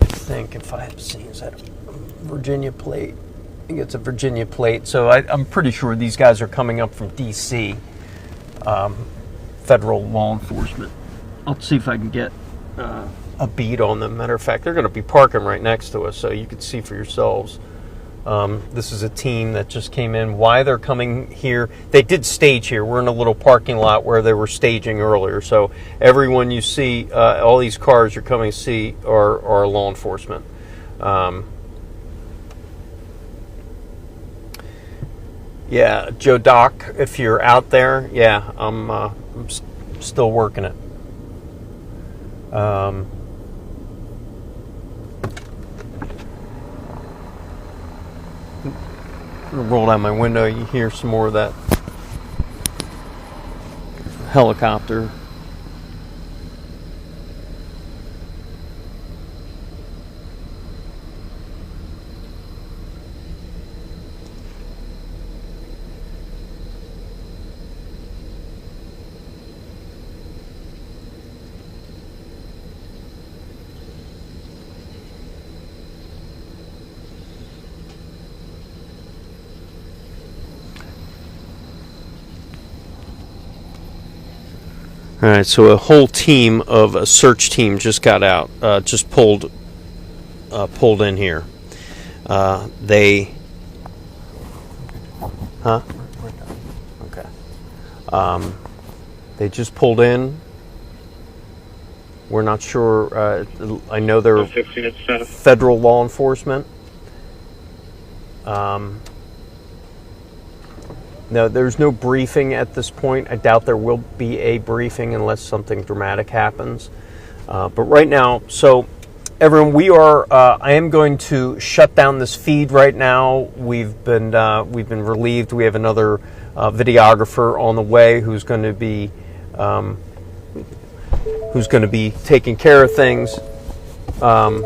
think if I've seen, is that a Virginia plate? I think it's a Virginia plate. So I'm pretty sure these guys are coming up from D.C., federal law enforcement. I'll see if I can get a beat on them. Matter of fact, they're going to be parking right next to us, so you can see for yourselves. This is a team that just came in. Why they're coming here? They did stage here. We're in a little parking lot where they were staging earlier. So everyone you see, all these cars you're coming to see are law enforcement. Yeah, Joe Doc, if you're out there, yeah, I'm still working it. Roll down my window, you hear some more of that helicopter. All right, so a whole team of a search team just got out, just pulled in here. They, huh? Okay. They just pulled in. We're not sure. I know they're federal law enforcement. No, there's no briefing at this point. I doubt there will be a briefing unless something dramatic happens. But right now, so everyone, I am going to shut down this feed right now. We've been relieved. We have another videographer on the way who's going to be taking care of things. Are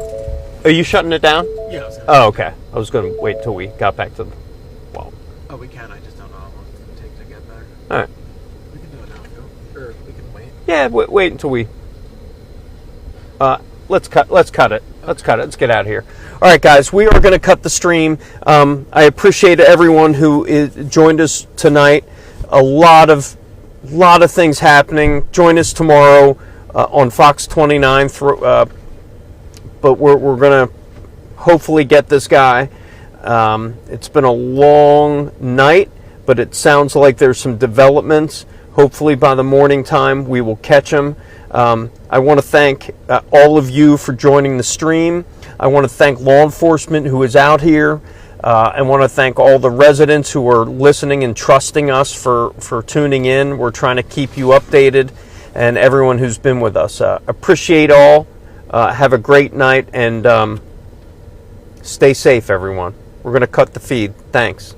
you shutting it down? Yeah. Oh, okay. I was going to wait till we got back to the. Well. Oh, we can. I just don't know how long it's going to take to get back. All right. We can do it now, Phil. Or we can wait. Yeah, wait until we. Let's cut it. Let's cut it. Let's get out of here. All right, guys. We are going to cut the stream. I appreciate everyone who joined us tonight. A lot of things happening. Join us tomorrow on Fox 29. But we're going to hopefully get this guy. It's been a long night, but it sounds like there's some developments. Hopefully by the morning time we will catch him. I want to thank all of you for joining the stream. I want to thank law enforcement who is out here. I want to thank all the residents who are listening and trusting us for tuning in. We're trying to keep you updated, and everyone who's been with us. Appreciate all. Have a great night, and stay safe, everyone. We're going to cut the feed. Thanks.